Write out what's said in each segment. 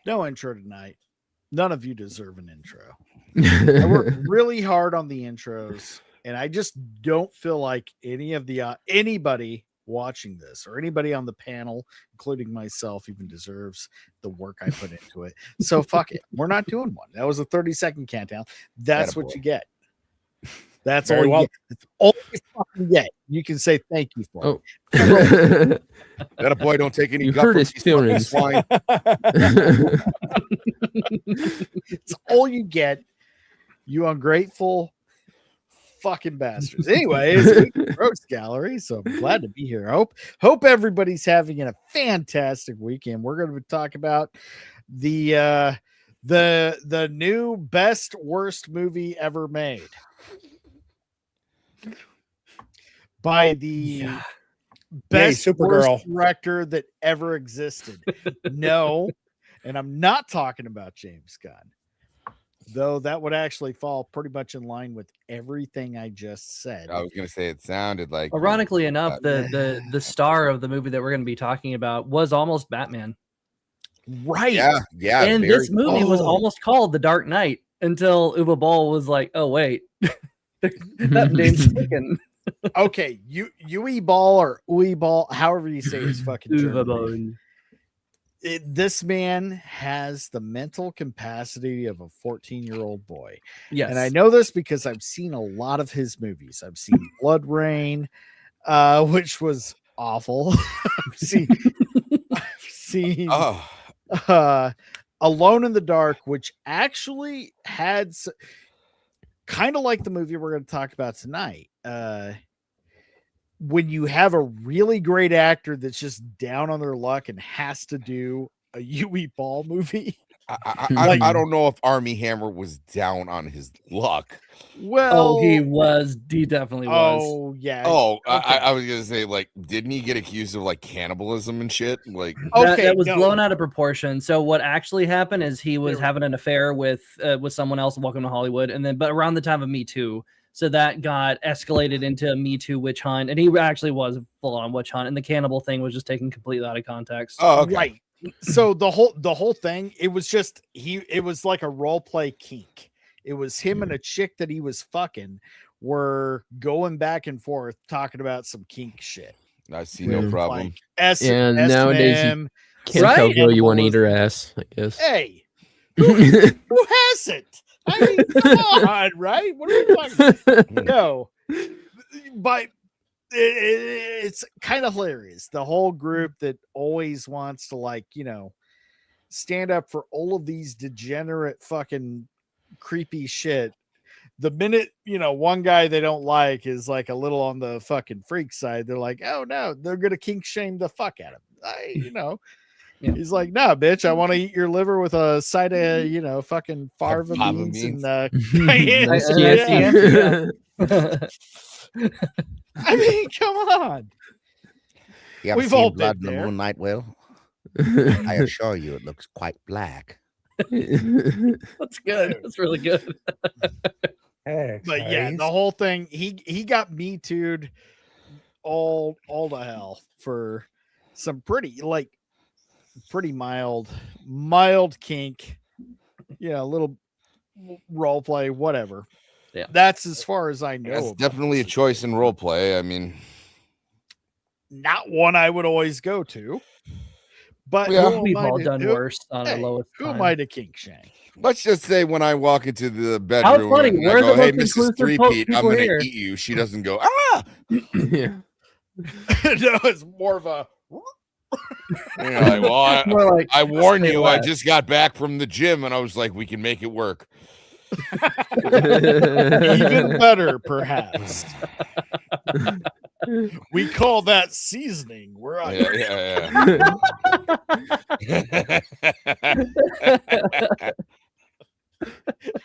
No intro tonight. None of you deserve an intro. I worked really hard on the intros, and I just don't feel like anybody watching this or anybody on the panel, including myself, even deserves the work I put into it. So fuck it. We're not doing one. That was a 30-second countdown. That's what you get. That's all you get. That's all you fucking get. You can say thank you for it. That a boy don't take any. You hurt his feelings. It's all you get. You ungrateful fucking bastards. Anyway, it's Rogues Gallery, so I'm glad to be here. Hope everybody's having a fantastic weekend. We're going to talk about the new best worst movie ever made by the best worst director that ever existed. No, and I'm not talking about James Gunn, though that would actually fall pretty much in line with everything I just said. I was going to say it sounded like. Ironically enough, the star of the movie that we're going to be talking about was almost Batman. Right. Yeah. And this movie was almost called The Dark Knight until Uwe Boll was like, "Oh wait, that name's taken." Okay, Uwe Boll or Uwe Boll, however you say his fucking German. This man has the mental capacity of a 14-year-old boy. Yes. And I know this because I've seen a lot of his movies. I've seen Blood Rain, which was awful. I've seen Alone in the Dark, which actually had kind of like the movie we're going to talk about tonight. When you have a really great actor that's just down on their luck and has to do a Uwe Boll movie. I don't know if Armie Hammer was down on his luck. Well, he was. He definitely was. Oh, yeah. Oh, okay. I was gonna say, like, didn't he get accused of like cannibalism and shit? Like, that was blown out of proportion. So what actually happened is he was having an affair with someone else. Welcome to Hollywood, but around the time of Me Too. So that got escalated into a Me Too witch hunt, and he actually was full on witch hunt, and the cannibal thing was just taken completely out of context. Oh, okay. Right. So the whole thing, it was just it was like a role play kink. It was him and a chick that he was fucking were going back and forth talking about some kink shit. I see no problem. Like nowadays you can't tell girl you want to eat her ass, I guess. Hey, who hasn't? I mean, come on, right? What are we talking about? No, but it's kind of hilarious. The whole group that always wants to, stand up for all of these degenerate fucking creepy shit. The minute, one guy they don't like is like a little on the fucking freak side, they're like, oh no, they're going to kink shame the fuck out of him. Yeah. He's like, nah, bitch, I want to eat your liver with a side of, fucking fava beans and I mean, come on. We've all blood in the moonlight. Well, I assure you, it looks quite black. That's good. That's really good. But yeah, the whole thing, he got Me Too'd all to hell for some pretty mild kink, a little role play, whatever. Yeah, that's as far as I know. That's definitely a choice in role play. I mean, not one I would always go to, but we've all done worse on the lowest. Who am I to kink shank? Let's just say when I walk into the bedroom, how funny! I go, "Hey, Mrs. Three-Peat, I'm going to eat you." She doesn't go, "Ah!" Yeah. No, it's more of a. I warn you, I just got back from the gym and I was like, we can make it work. Even better, perhaps. We call that seasoning. We're on.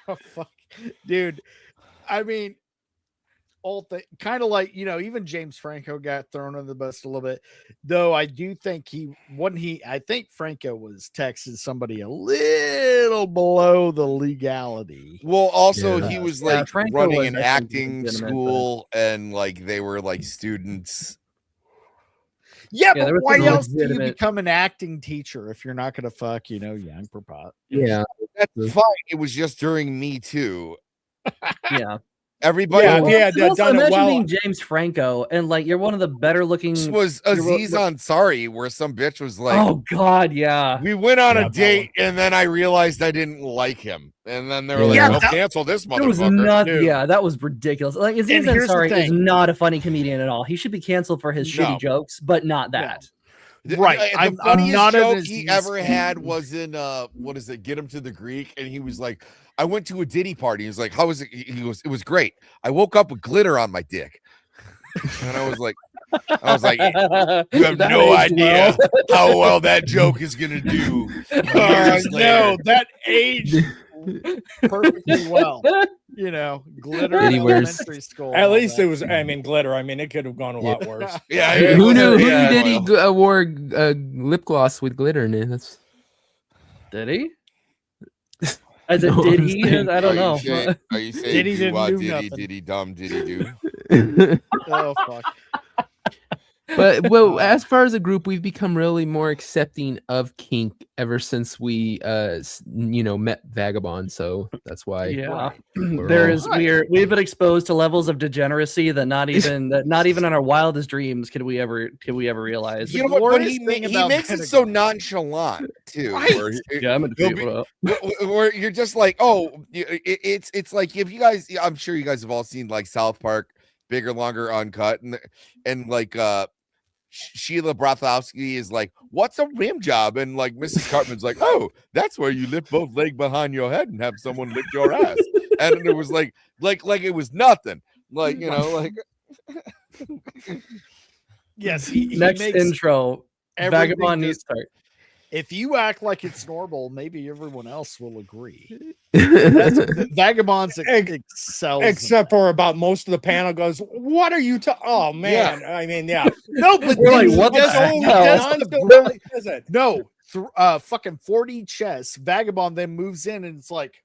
Oh, fuck, dude. I mean, kind of like, even James Franco got thrown on the bus a little bit, though. I do think I think Franco was texting somebody a little below the legality. Well, also he was like running was an acting school, and like they were like students. Yeah, but why else do you become an acting teacher if you're not going to fuck, young propot? Yeah, that's fine. It was just during Me Too. Yeah. Everybody, done it well. Being James Franco, and like you're one of the better looking. This was Aziz Ansari, where some bitch was like, "Oh God, yeah." We went on a date, and then I realized I didn't like him, and then they were like, cancel this motherfucker." That was ridiculous. Like Aziz Ansari is not a funny comedian at all. He should be canceled for his shitty jokes, but not that. Right. The funniest joke he ever had was in Get Him to the Greek, and he was like, I went to a Diddy party. He was like, how was it? He goes, it was great. I woke up with glitter on my dick. And I was like, you have no idea how well that joke is gonna do. No, that aged perfectly well. Glitter in elementary school. At least it was. I mean, glitter. I mean, it could have gone a lot worse. Yeah. Who knew Diddy wore lip gloss with glitter in it? Did he? As a did he? I don't know. Are you saying Diddy didn't do nothing? Diddy dumb? Diddy do? Oh fuck. But as far as a group, we've become really more accepting of kink ever since we met Vagabond. So that's why we've been exposed to levels of degeneracy that not even in our wildest dreams could we ever realize. You know what? But he makes it so nonchalant too. Right. Where you're just like, oh, it's like if you guys, I'm sure you guys have all seen like South Park, Bigger, Longer, Uncut, and like Sheila Broflovsky is like, what's a rim job? And like Mrs. Cartman's like, oh, that's where you lift both legs behind your head and have someone lift your ass. And it was like it was nothing. Like, Yes. Next intro. Vagabond needs to start. If you act like it's normal, maybe everyone else will agree. Vagabonds excels, except for about most of the panel goes, "What are you Oh man, I mean, yeah, no, but we're like, what the hell? No, fucking 4D chess. Vagabond then moves in, and it's like,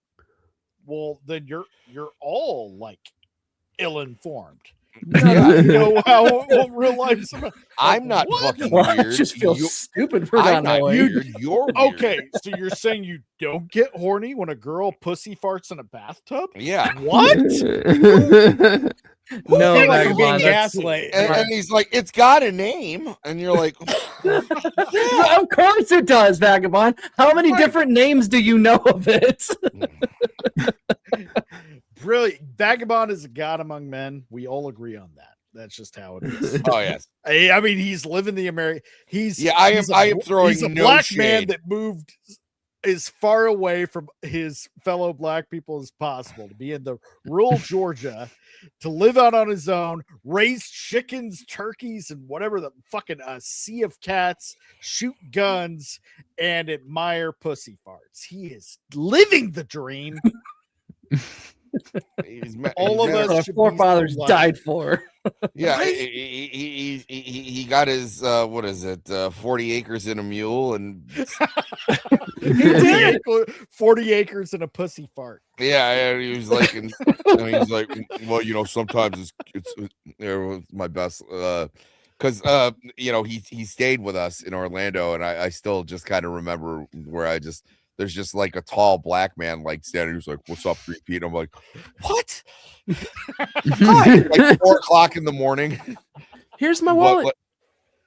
well, then you're all like ill-informed. How real life. I'm not fucking weird. I just feel stupid for not knowing. You're weird. Okay, so you're saying you don't get horny when a girl pussy farts in a bathtub? Yeah. What? No, like being gaslit. And he's like, it's got a name, and you're like, of course it does, Vagabond. How many different names do you know of it? Brilliant. Vagabond is a god among men. We all agree on that. That's just how it is. Oh yes. I mean, he's living the American. I am throwing he's a no black shade. Man that moved as far away from his fellow black people as possible to be in the rural Georgia, to live out on his own, raise chickens, turkeys, and whatever the fucking sea of cats, shoot guns, and admire pussy farts. He is living the dream. All of us, our forefathers died for. Yeah, he got his 40 acres and a mule, and he did 40 acres and a pussy fart. Yeah, he was like, and he's like, well, sometimes it's my best, because he stayed with us in Orlando, and I still just kind of remember where there's just like a tall black man like standing. He's like, "What's up, 3 Pete?" I'm like, "What?" Hi. Like 4 o'clock in the morning. Here's my wallet.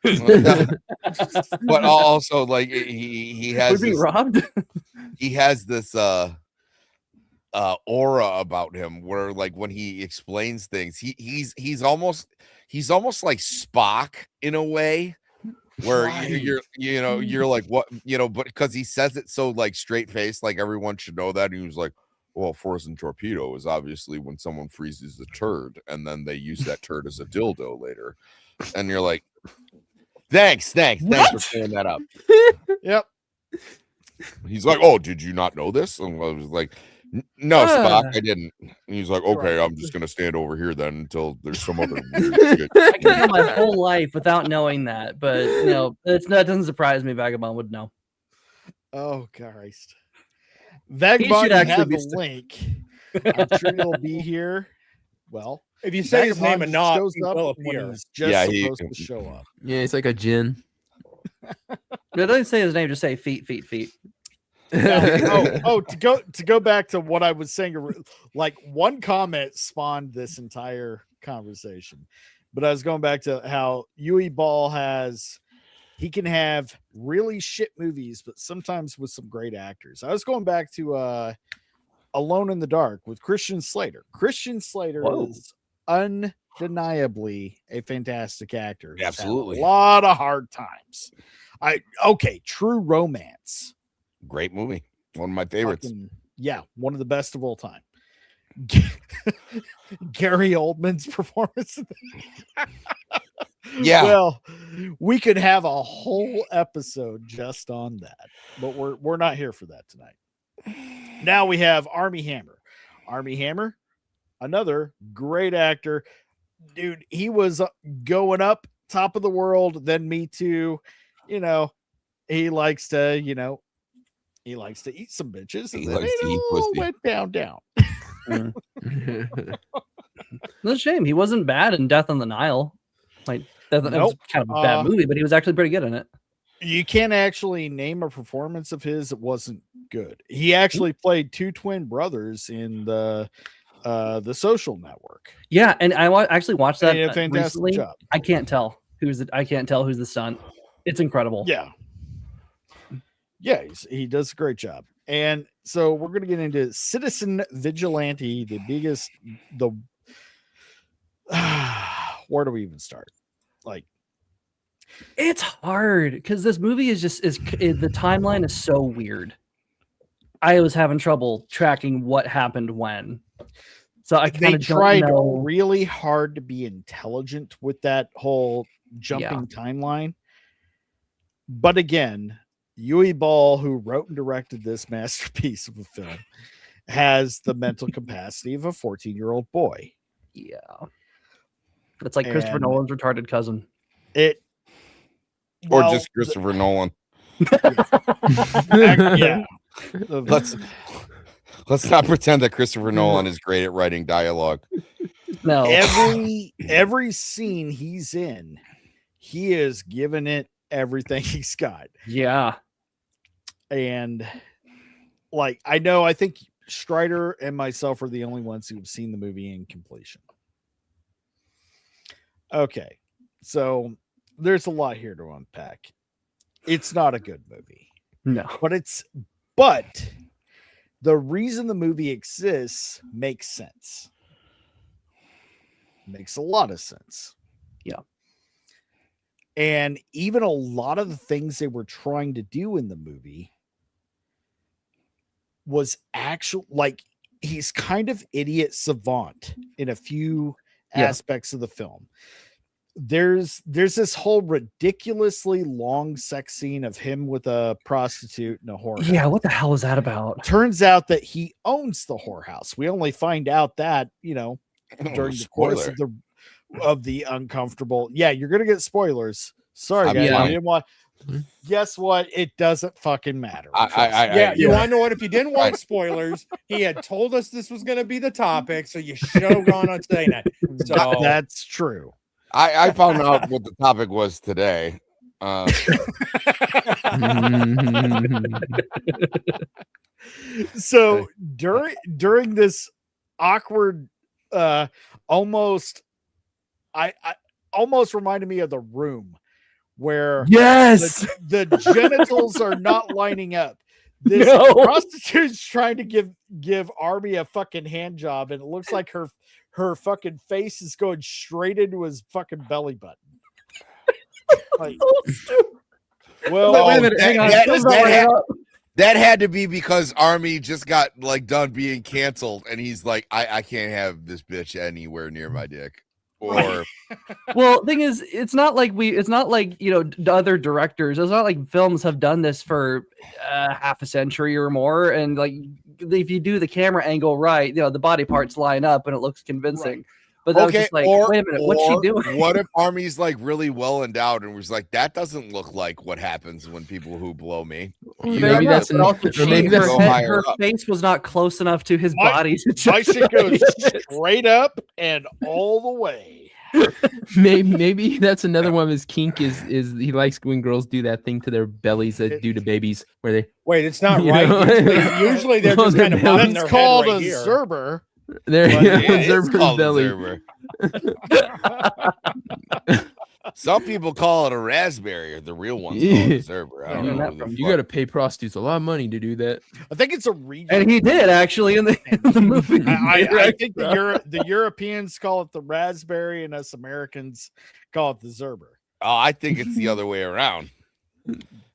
But also, like, he has. We're being robbed. He has this aura about him where, like, when he explains things, he's almost like Spock in a way. Where you're like, what, but because he says it so like straight faced, like everyone should know that. And he was like, well, frozen torpedo is obviously when someone freezes a turd and then they use that turd as a dildo later. And you're like, thanks for clearing that up. Yep. He's like, oh, did you not know this? And I was like, no, Spock, I didn't. And he's like, okay, I'm just gonna stand over here then until there's some other weird shit. I can go my whole life without knowing that, but that doesn't surprise me. Vagabond would know. Oh Christ. Vagabond have a link. I'm sure he'll be here. Well, if you say his name enough, shows up when he's just supposed to show up. Yeah, it's like a djinn. No, don't say his name. Just say feet. To go back to what I was saying, like one comment spawned this entire conversation, but I was going back to how Yui Ball he can have really shit movies, but sometimes with some great actors. I was going back to Alone in the Dark with Christian Slater. Christian Slater is undeniably a fantastic actor. He's Absolutely. had a lot of hard times. True Romance. Great movie. One of my favorites. One of the best of all time. Gary Oldman's performance. Yeah. Well, we could have a whole episode just on that, but we're not here for that tonight. Now we have Armie Hammer. Armie Hammer, another great actor. Dude, he was going up top of the world, then Me Too. He likes to eat some bitches, and then it all went down. No shame. He wasn't bad in Death on the Nile. Like that was kind of a bad movie, but he was actually pretty good in it. You can't actually name a performance of his that wasn't good. He actually played two twin brothers in the Social Network. Yeah, and I actually watched that recently. Job. I can't tell who's the son. It's incredible. Yeah, he does a great job. And so we're going to get into Citizen Vigilante, where do we even start? Like, it's hard because this movie is the timeline is so weird. I was having trouble tracking what happened when. So they tried really hard to be intelligent with that whole jumping timeline. But again, Yui Ball, who wrote and directed this masterpiece of a film, has the mental capacity of a 14-year-old boy. Yeah. It's like Christopher Nolan's retarded cousin. Or just Christopher Nolan. Yeah. Let's not pretend that Christopher Nolan is great at writing dialogue. No. Every scene he's in, he is giving it everything he's got. Yeah. And I think Strider and myself are the only ones who've seen the movie in completion. Okay. So there's a lot here to unpack. It's not a good movie. No. But the reason the movie exists makes sense. Makes a lot of sense. Yeah. And even a lot of the things they were trying to do in the movie was he's kind of idiot savant in a few aspects of the film. There's this whole ridiculously long sex scene of him with a prostitute in a whorehouse. Yeah, what the hell is that about? Turns out that he owns the whorehouse. We only find out that, during the course of the uncomfortable. Yeah, you're gonna get spoilers. Sorry, guys. I didn't want. Guess what? It doesn't fucking matter. You want to know what? If you didn't want spoilers, he had told us this was going to be the topic, so you should have gone on saying that. So that's true. I found out what the topic was today. So during this awkward, almost reminded me of The Room, where the genitals are not lining up. This prostitute's trying to give Armie a fucking hand job, and it looks like her fucking face is going straight into his fucking belly button. Like, well, wait a minute, hang on. That had to be because Army just got like done being canceled, and he's like, I can't have this bitch anywhere near my dick. Or well, thing is, it's not like the other directors. It's not like films have done this for half a century or more, and like if you do the camera angle right, the body parts line up and it looks convincing. Right. But that was just like, wait a minute, what's she doing? What if Army's like really well endowed and was like, that doesn't look like what happens when people who blow me. Maybe that's her face was not close enough to his body. My shit goes straight up and all the way. Maybe that's another one of his kink is he likes when girls do that thing to their bellies that do to babies where they wait. It's not right. Usually they're just kind of bobbing their head called right a here. Zerber. There, Zerber's belly. Some people call it a raspberry, or the real ones call it a Zerber. I don't know. You got to pay prostitutes a lot of money to do that. I think it's a region, and he did actually in the movie. I think the Europeans call it the raspberry, and us Americans call it the Zerber. Oh, I think it's the other way around.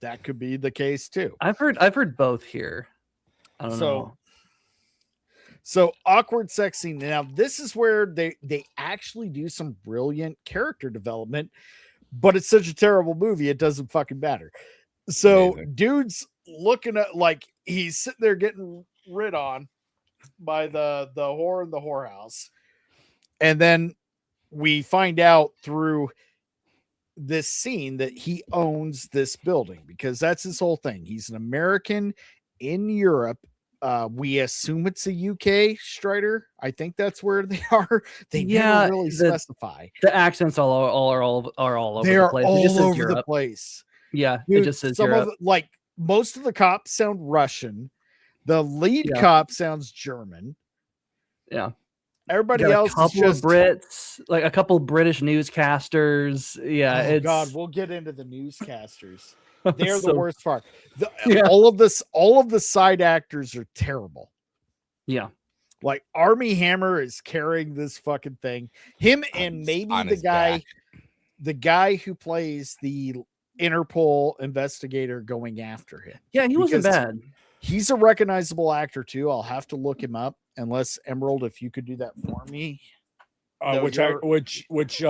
That could be the case too. I've heard both here. I don't know. So awkward sex scene. Now this is where they actually do some brilliant character development, but it's such a terrible movie it doesn't fucking matter. So dude's looking at like he's sitting there getting rid on by the whore in the whorehouse, and then we find out through this scene that he owns this building because that's his whole thing. He's an American in Europe. We assume it's a UK Strider. I think that's where they are. They never really specify. The accents are all over they the place. All over the place. Yeah, dude, it just says some Europe. of like most of the cops sound Russian. The lead cop sounds German. Yeah. Everybody else is just Brits, like a couple of British newscasters. Yeah, oh God, we'll get into the newscasters. They're So- the worst part. All of the side actors are terrible. Yeah. Like Army Hammer is carrying this fucking thing. Him and maybe the guy who plays the Interpol investigator going after him. Yeah, he wasn't bad. He's a recognizable actor too. I'll have to look him up. Unless Emerald, if you could do that for me. Which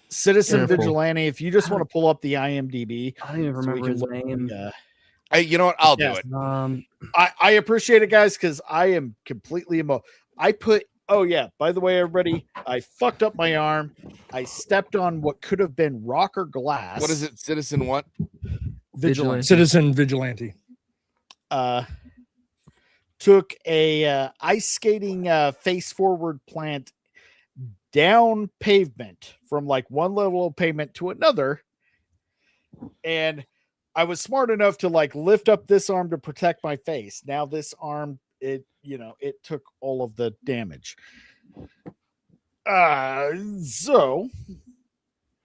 Citizen Vigilante. If you just want to pull up the IMDb, I don't even remember his name. Hey, you know what? I'll do it. I appreciate it, guys, because I am completely oh yeah, by the way, everybody, I fucked up my arm. I stepped on what could have been rock or glass. What is it? Citizen what? Vigilante. Citizen Vigilante. Took a ice skating face forward plant down pavement from like one level of pavement to another, and I was smart enough to like lift up this arm to protect my face. Now this arm, it took all of the damage. So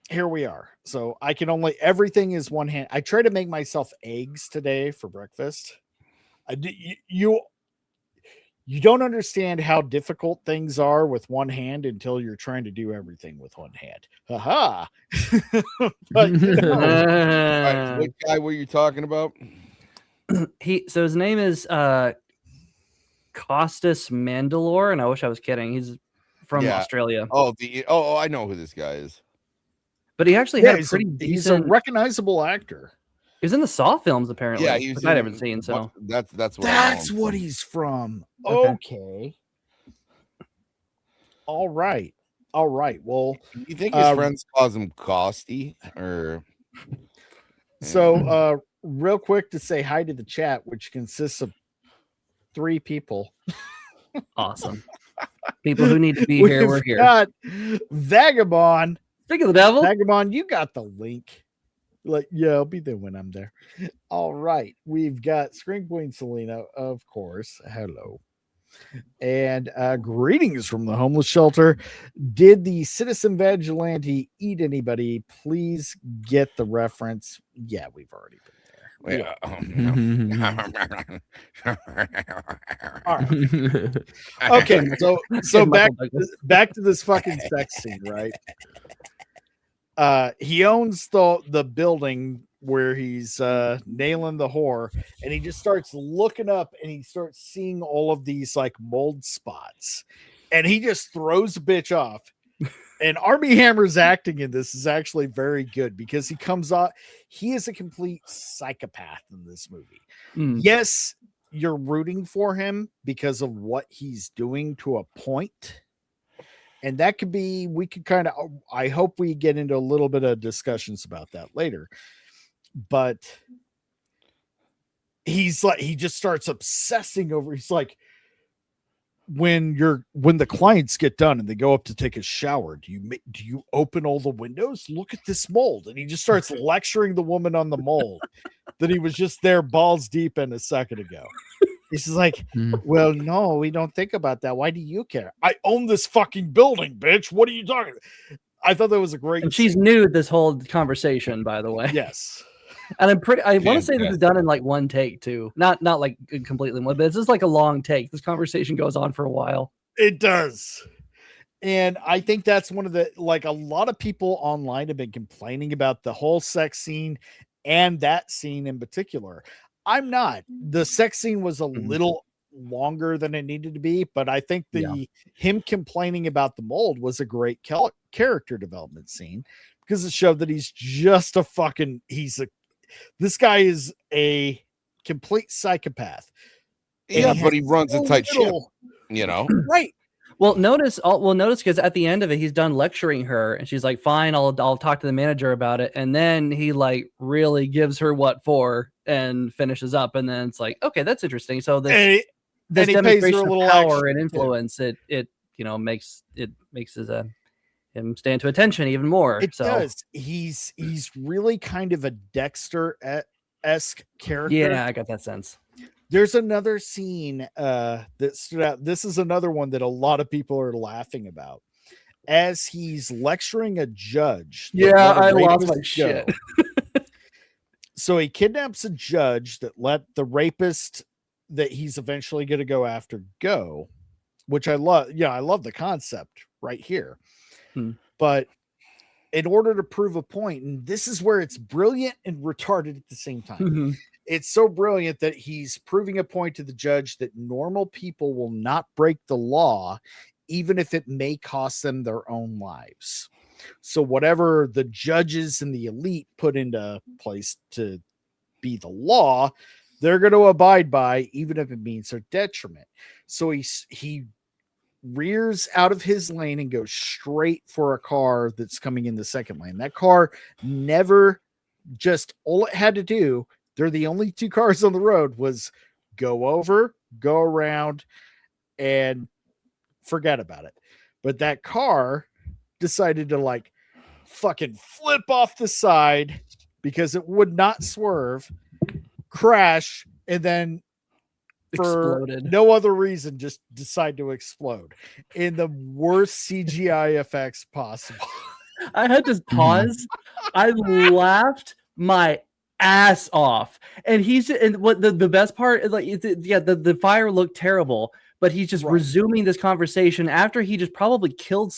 here we are. So I can everything is one hand. I try to make myself eggs today for breakfast. You don't understand how difficult things are with one hand until you're trying to do everything with one hand. Haha. But What guy were you talking about? So his name is Costas Mandalore, and I wish I was kidding. He's from Australia. Oh, I know who this guy is. But he actually had a pretty decent. He's a recognizable actor. He was in the Saw films, apparently. Yeah, he was. I haven't seen. So that's what he's from. Okay. All right. Well, you think his friends calls him Costy or? So, real quick to say hi to the chat, which consists of 3 people. Awesome. People who need to be here. We're here. Got Vagabond. Speak of the devil. Vagabond, you got the link. Like, yeah, I'll be there when I'm there. All right. We've got Screen Queen Selena, of course. Hello. And greetings from the homeless shelter. Did the Citizen Vigilante eat anybody? Please get the reference. Yeah, we've already been there. All right. Okay, so back to this fucking sex scene, right? He owns the building where he's nailing the whore, and he just starts looking up and he starts seeing all of these like mold spots, and he just throws a bitch off. And Armie Hammer's acting in this is actually very good because he comes out, he is a complete psychopath in this movie. Yes, you're rooting for him because of what he's doing to a point. And that could be, we could kind of, I hope we get into a little bit of discussions about that later. But he's like, he just starts obsessing over, he's like, when the clients get done and they go up to take a shower, do you open all the windows? Look at this mold. And he just starts lecturing the woman on the mold that he was just there balls deep in a second ago. He's just like, well, no, we don't think about that. Why do you care? I own this fucking building, bitch. What are you talking about? I thought that was a great. And she's new this whole conversation, by the way. Yes. And I want to say this is done in like one take too. Not like completely one, but it's just like a long take. This conversation goes on for a while. It does. And I think that's one of the, like, a lot of people online have been complaining about the whole sex scene and that scene in particular. I'm not. The sex scene was a little longer than it needed to be, but I think him complaining about the mold was a great character development scene because it showed that he's just a fucking, this guy is a complete psychopath. Yeah, but he runs a tight ship, you know? Right. Well, notice because at the end of it, he's done lecturing her, and she's like, "Fine, I'll talk to the manager about it." And then he like really gives her what for and finishes up, and then it's like, okay, that's interesting. So this demonstration of power and influence, it makes him stand to attention even more. It does. He's really kind of a Dexter-esque character. Yeah, I got that sense. There's another scene that stood out. This is another one that a lot of people are laughing about. As he's lecturing a judge. Yeah, I lost my shit. So he kidnaps a judge that let the rapist that he's eventually going to go after go, which I love. Yeah, I love the concept right here. But in order to prove a point, and this is where it's brilliant and retarded at the same time. It's so brilliant that he's proving a point to the judge that normal people will not break the law, even if it may cost them their own lives. So whatever the judges and the elite put into place to be the law, they're going to abide by, even if it means their detriment. So he rears out of his lane and goes straight for a car that's coming in the second lane. That car never just, all it had to do, they're the only two cars on the road, was go over, go around, and forget about it. But that car decided to like fucking flip off the side because it would not swerve, crash, and then for no other reason just decide to explode in the worst CGI effects possible. I had to pause. I laughed my ass off, and what the best part is, like, the fire looked terrible, but he's just resuming this conversation after he just probably killed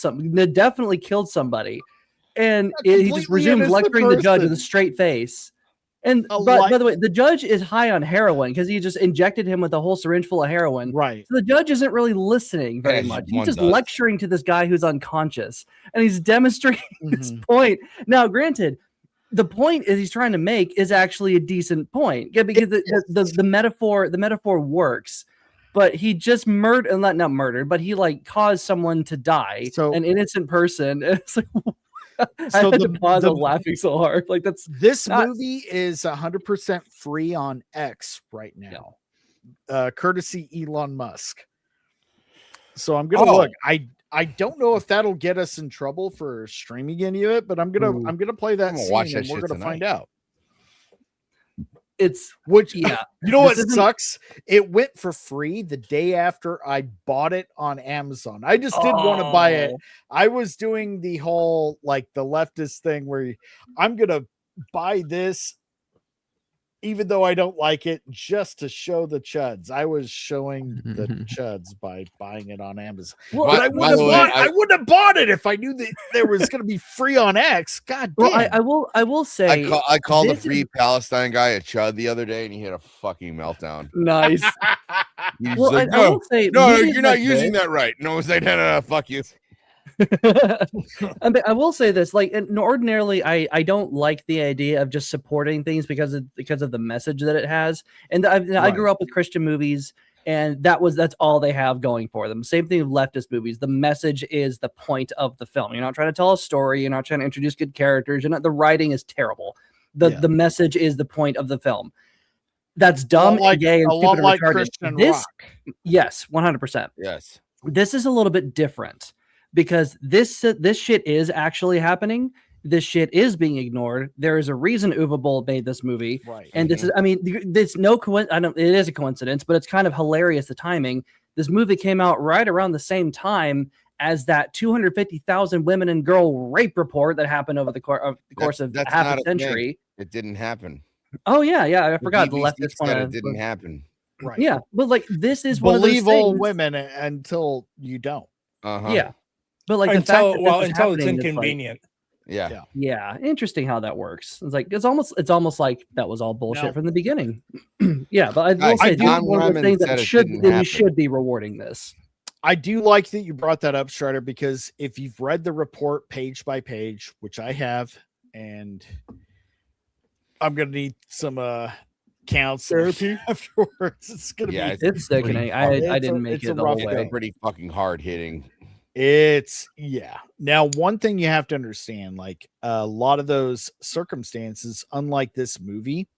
definitely killed somebody, and he just resumes lecturing the judge with a straight face. And by the way, the judge is high on heroin because he just injected him with a whole syringe full of heroin. Right. So the judge isn't really listening very much. He's just lecturing to this guy who's unconscious, and he's demonstrating this point. Now, granted, the point is he's trying to make is actually a decent point. Yeah, because the metaphor works. But he just not murdered, but he like caused someone to die, an innocent person. It's like, I had to pause. I was laughing so hard. Like this movie is 100% free on X right now, courtesy Elon Musk. So I'm gonna look. I don't know if that'll get us in trouble for streaming any of it, but I'm gonna play that scene and we're gonna find out. You know what sucks? It went for free the day after I bought it on Amazon. I just didn't want to buy it. I was doing the whole like the leftist thing where I'm gonna buy this even though I don't like it, just to show the chuds. I was showing the chuds by buying it on Amazon. Well, but I wouldn't have bought it if I knew that there was going to be free on X. God damn. Well, I will say I called a Free Palestine guy a chud the other day, and he had a fucking meltdown. Nice. He's Well, like, I will say, no, movies you're not like using this- that right. No, it's like, no, fuck you. I will say this, like, and ordinarily I don't like the idea of just supporting things because of the message that it has. And I grew up with Christian movies, and that's all they have going for them. Same thing with leftist movies. The message is the point of the film. You're not trying to tell a story. You're not trying to introduce good characters. The writing is terrible. The message is the point of the film. That's dumb, and gay, and stupid, and retarded. Christian rock. Yes, 100%. Yes. This is a little bit different because this shit is actually happening. This shit is being ignored. There is a reason Uwe Boll made this movie, Right? And this is, I mean, there's no coincidence. It is a coincidence, but it's kind of hilarious the timing. This movie came out right around the same time as that 250,000 women and girl rape report that happened over the course of half a century. It didn't happen. Oh yeah, I forgot. The BBC leftist said one. It didn't happen. Right. Yeah, but like this is believe one of those all things. women until you don't. Yeah, but like until it's it's inconvenient. Yeah, interesting how that works. It's like it's almost like that was all bullshit from the beginning. Yeah, but I will say this is one of the things that you should be rewarding this. I do like that you brought that up, Strider, because if you've read the report page by page, which I have, and I'm gonna need some therapy afterwards. It's gonna be it's sickening. I didn't make it the whole way. Pretty fucking hard hitting. Now, one thing you have to understand, like a lot of those circumstances, unlike this movie,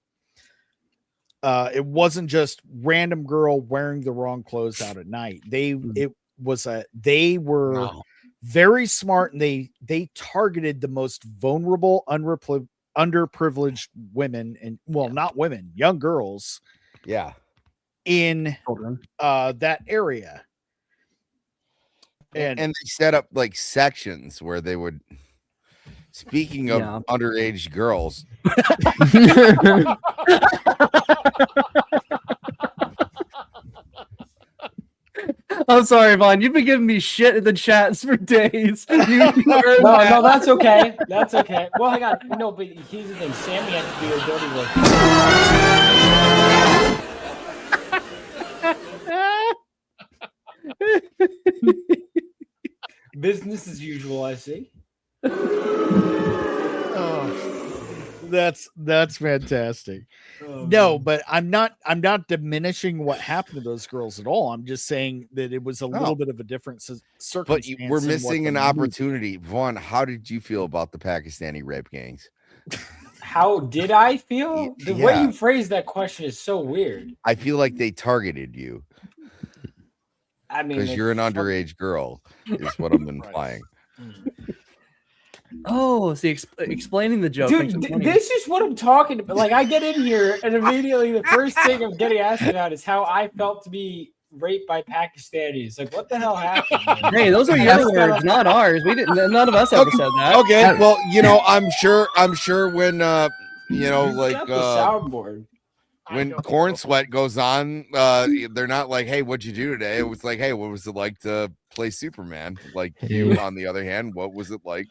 it wasn't just random girl wearing the wrong clothes out at night. They were very smart, and they targeted the most vulnerable, underprivileged women, and not women, young girls. Yeah. In that area. And they set up like sections where they would, speaking of underage girls. I'm sorry, Vaughn. You've been giving me shit in the chats for days. No, that's okay. That's okay. Well, hang on. No, but here's the thing. Sammy had to do her dirty work. Business as usual, I see. That's fantastic. No, but I'm not diminishing what happened to those girls at all. I'm just saying that it was a little bit of a different circumstance. But we're missing an opportunity. Vaughn, how did you feel about the Pakistani rape gangs? How did I feel? The way you phrased that question is so weird. I feel like they targeted you. I mean, because you're an underage girl, is what I'm implying. Oh, see, explaining the joke. Dude, this is what I'm talking about. Like, I get in here, and immediately the first thing I'm getting asked about is how I felt to be raped by Pakistanis. Like, what the hell happened? Man? Hey, those are your words, not ours. We didn't. None of us ever said that. Okay, well, I'm sure when like soundboard. When Corn Sweat goes on, they're not like, "Hey, what'd you do today?" It was like, "Hey, what was it like to play Superman?" Like you, on the other hand, what was it like?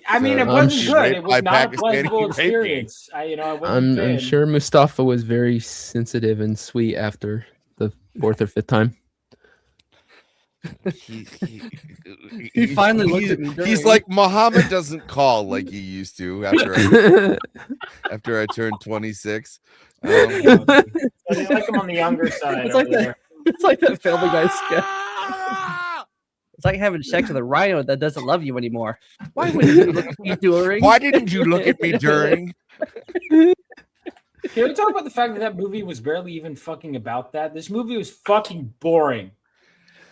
I mean, it wasn't good. It was not a pleasurable experience. I'm sure Mustafa was very sensitive and sweet after the 4th or 5th time. He finally looked at me. He's like, Muhammad doesn't call like he used to after I turned 26. I like him on the younger side. It's like that Family Guy sketch. It's like having sex with a rhino that doesn't love you anymore. Why wouldn't you look at me during? Why didn't you look at me during? Can we talk about the fact that movie was barely even fucking about that? This movie was fucking boring.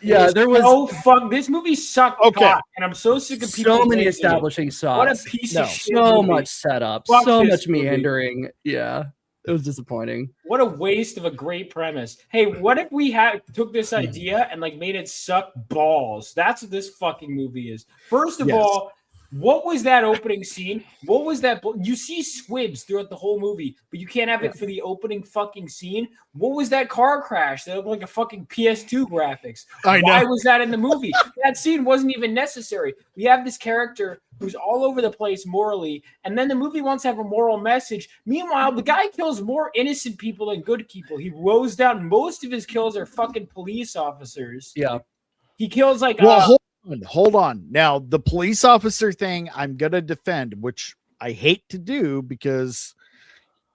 Yeah, there was This movie sucked. Cock, and I'm so sick of people. So many establishing shots. What a piece of shit. So movie. much setup. Fuck so this much movie. meandering. Yeah, it was disappointing. What a waste of a great premise. Hey, what if we took this idea and like made it suck balls? That's what this fucking movie is. First of all, What was that opening scene? What was that? You see squibs throughout the whole movie, but you can't have it for the opening fucking scene. What was that car crash? That looked like a fucking PS2 graphics. Why was that in the movie? That scene wasn't even necessary. We have this character who's all over the place morally, and then the movie wants to have a moral message. Meanwhile, the guy kills more innocent people than good people. He rows down. Most of his kills are fucking police officers. Yeah. He kills like Hold on. Now, the police officer thing I'm going to defend, which I hate to do because,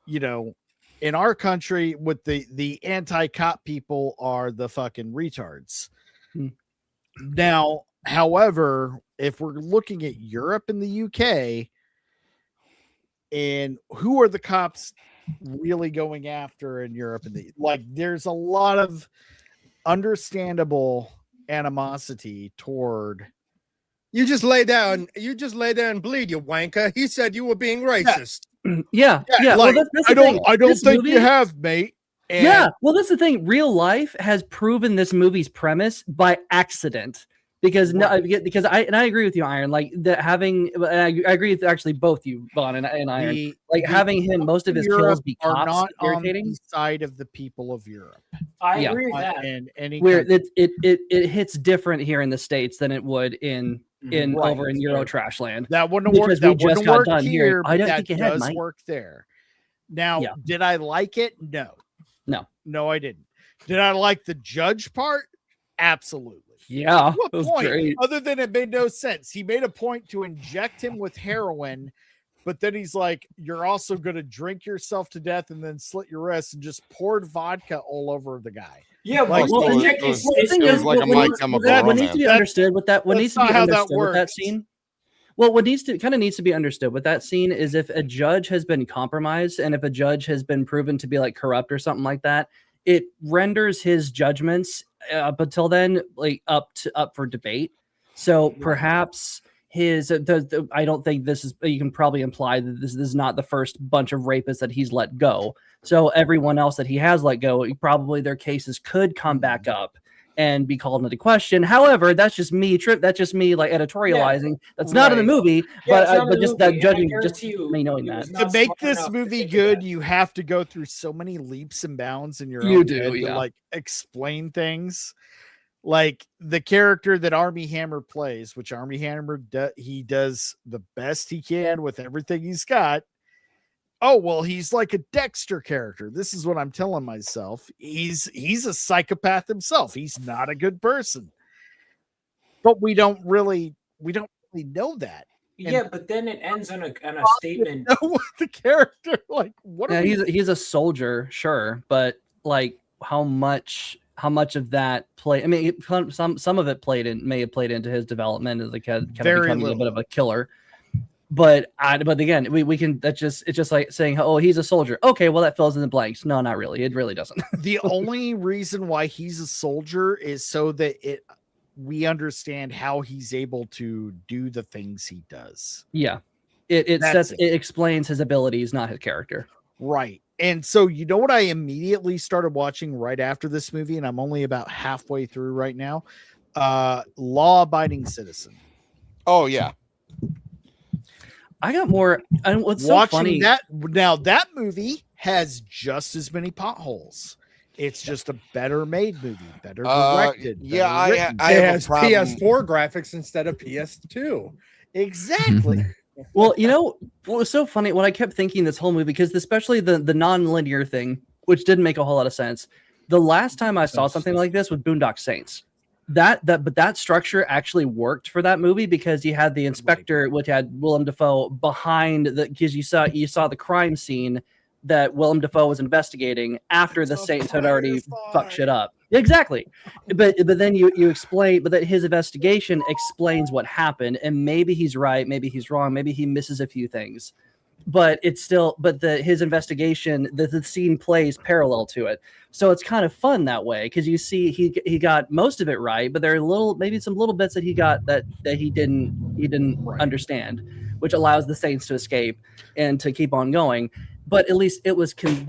you know, in our country with the anti-cop people are the fucking retards. Now, however, if we're looking at Europe and the UK and who are the cops really going after in Europe and there's a lot of understandable animosity toward you just lay down and bleed, you wanker. He said you were being racist. Yeah. Like, well, I don't think you have, mate. And well, that's the thing. Real life has proven this movie's premise by accident. Because I agree with you, Iron. Like that having, I agree with actually both you, Vaughn and Iron. Having him, most of his kills be cops, not irritating. on the side of the people of Europe. I agree with that. And where it hits different here in the States than it would in over in Euro trash land. That wouldn't work. That wouldn't work here. I don't think it does work there. Now, did I like it? No, I didn't. Did I like the judge part? Absolutely. Yeah. What point? Great. Other than it made no sense. He made a point to inject him with heroin, but then he's like, "You're also going to drink yourself to death and then slit your wrists," and just poured vodka all over the guy. Yeah, like, it was like a My Chemical Romance. What needs to be understood with that? What needs to be understood with that scene? Well, what needs to be understood with that scene is if a judge has been compromised and if a judge has been proven to be like corrupt or something like that, it renders his judgments up until then like up for debate. So perhaps I don't think this is. You can probably imply that this is not the first bunch of rapists that he's let go. So everyone else that he has let go, probably their cases could come back up and be called into question. However, that's just me. That's just me like editorializing. That's not in the movie, but just that judging, just me knowing that. To make this movie good, you have to go through so many leaps and bounds in your own head to like explain things. Like the character that Armie Hammer plays, which Armie Hammer he does the best he can with everything he's got. Oh, well, he's like a Dexter character. This is what I'm telling myself. He's a psychopath himself. He's not a good person. But we don't really know that. Yeah, but then it ends on a statement. The character, like, what? Yeah, he's a soldier, sure, but like how much of that play? I mean, some of it may have played into his development as kind of becoming a bit of a killer. But again, we can. It's just like saying, oh, he's a soldier. Okay, well, that fills in the blanks. No, not really. It really doesn't. The only reason why he's a soldier is so that we understand how he's able to do the things he does. Yeah, it explains his abilities, not his character. Right. And so, you know what I immediately started watching right after this movie, and I'm only about halfway through right now. Law Abiding Citizen. Oh yeah. I got more. And what's watching so funny that now, that movie has just as many potholes. It's just a better made movie, better directed. I has PS4 graphics instead of PS2. Exactly. Well, you know what was so funny? What I kept thinking this whole movie, because especially the non-linear thing, which didn't make a whole lot of sense. The last time I saw something like this with Boondock Saints. But that structure actually worked for that movie because you had the inspector, which had Willem Dafoe behind because you saw the crime scene that Willem Dafoe was investigating after the Saints had already fucked shit up. Exactly. But then you explain, but that his investigation explains what happened, and maybe he's right, maybe he's wrong, maybe he misses a few things. But it's still, his investigation, the scene plays parallel to it, so it's kind of fun that way because you see he got most of it right, but there are maybe some little bits that he got that he didn't understand, which allows the Saints to escape and to keep on going. But at least it was pretty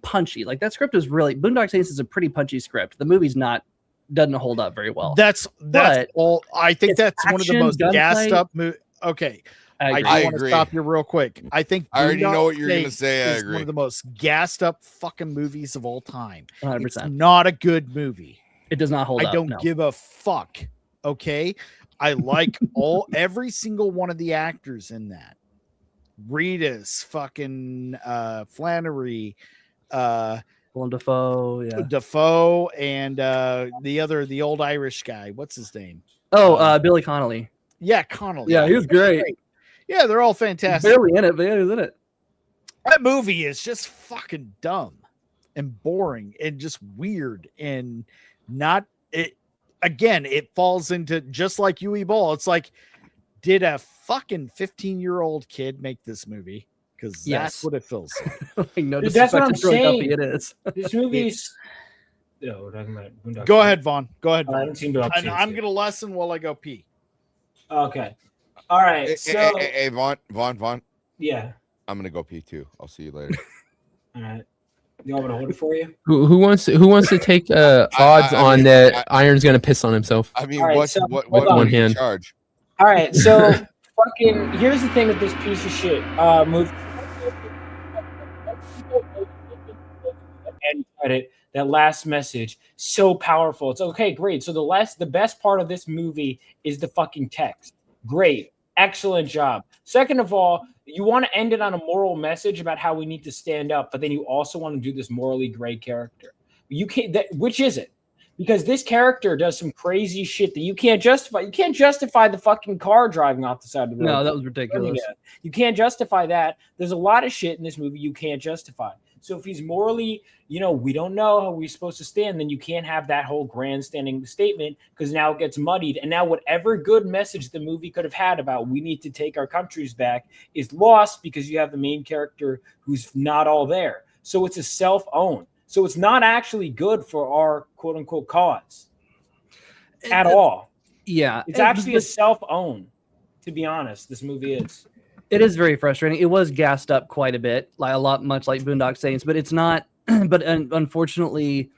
punchy. Like that script was really Boondock Saints is a pretty punchy script. The movie's not doesn't hold up very well. That's But all. I think it's that's one of the action, most gassed gunplay. up. Okay, I I want to agree. stop you real quick. I think I already Boondock know what you're gonna Saints say. I is agree. one of the most gassed up fucking movies of all time. 100%. It's not a good movie. It does not hold up. I don't no. give a fuck. Okay, I like every single one of the actors in that. Rita's fucking Flannery, Willem Dafoe, yeah. Defoe, and the old Irish guy. What's his name? Billy Connolly. Yeah, Connolly. Yeah, he was great. Yeah, they're all fantastic. Barely in it, but yeah, he was in it. That movie is just fucking dumb and boring and just weird and not it. Again, it falls into just like Yui Ball. It's like, did a fucking 15-year-old kid make this movie? Because that's what it feels like. Like, no Dude, that's what I'm disrespect to saying. It is. This movie's. No, we're talking about Boondock Go Saints. ahead, Vaughn. Go ahead. I Vaughn. haven't seen Boondock Saints I'm yet. gonna lesson while I go pee. Okay. All right. So Hey, Vaughn. yeah. I'm gonna go pee too. I'll see you later. All right. You want me to hold it for you? Who wants to take odds on that Iron's gonna piss on himself? I mean, All right, what so- what hold what on. One do you hand. charge? All right. So fucking. Here's the thing with this piece of shit movie. And credit that last message so powerful. It's okay, great. So the best part of this movie is the fucking text. Great, excellent job. Second of all, you want to end it on a moral message about how we need to stand up, but then you also want to do this morally gray character. You can't. Which is it? Because this character does some crazy shit that you can't justify. You can't justify the fucking car driving off the side of the road. No, that was ridiculous. You can't justify that. There's a lot of shit in this movie you can't justify. So if he's morally, we don't know how we're supposed to stand, then you can't have that whole grandstanding statement because now it gets muddied. And now whatever good message the movie could have had about we need to take our countries back is lost because you have the main character who's not all there. So it's a self-own. So it's not actually good for our quote unquote cause at all. Yeah. It's actually a self-own, to be honest. This movie is. It is very frustrating. It was gassed up quite a bit, much like Boondock Saints, but it's not. But unfortunately,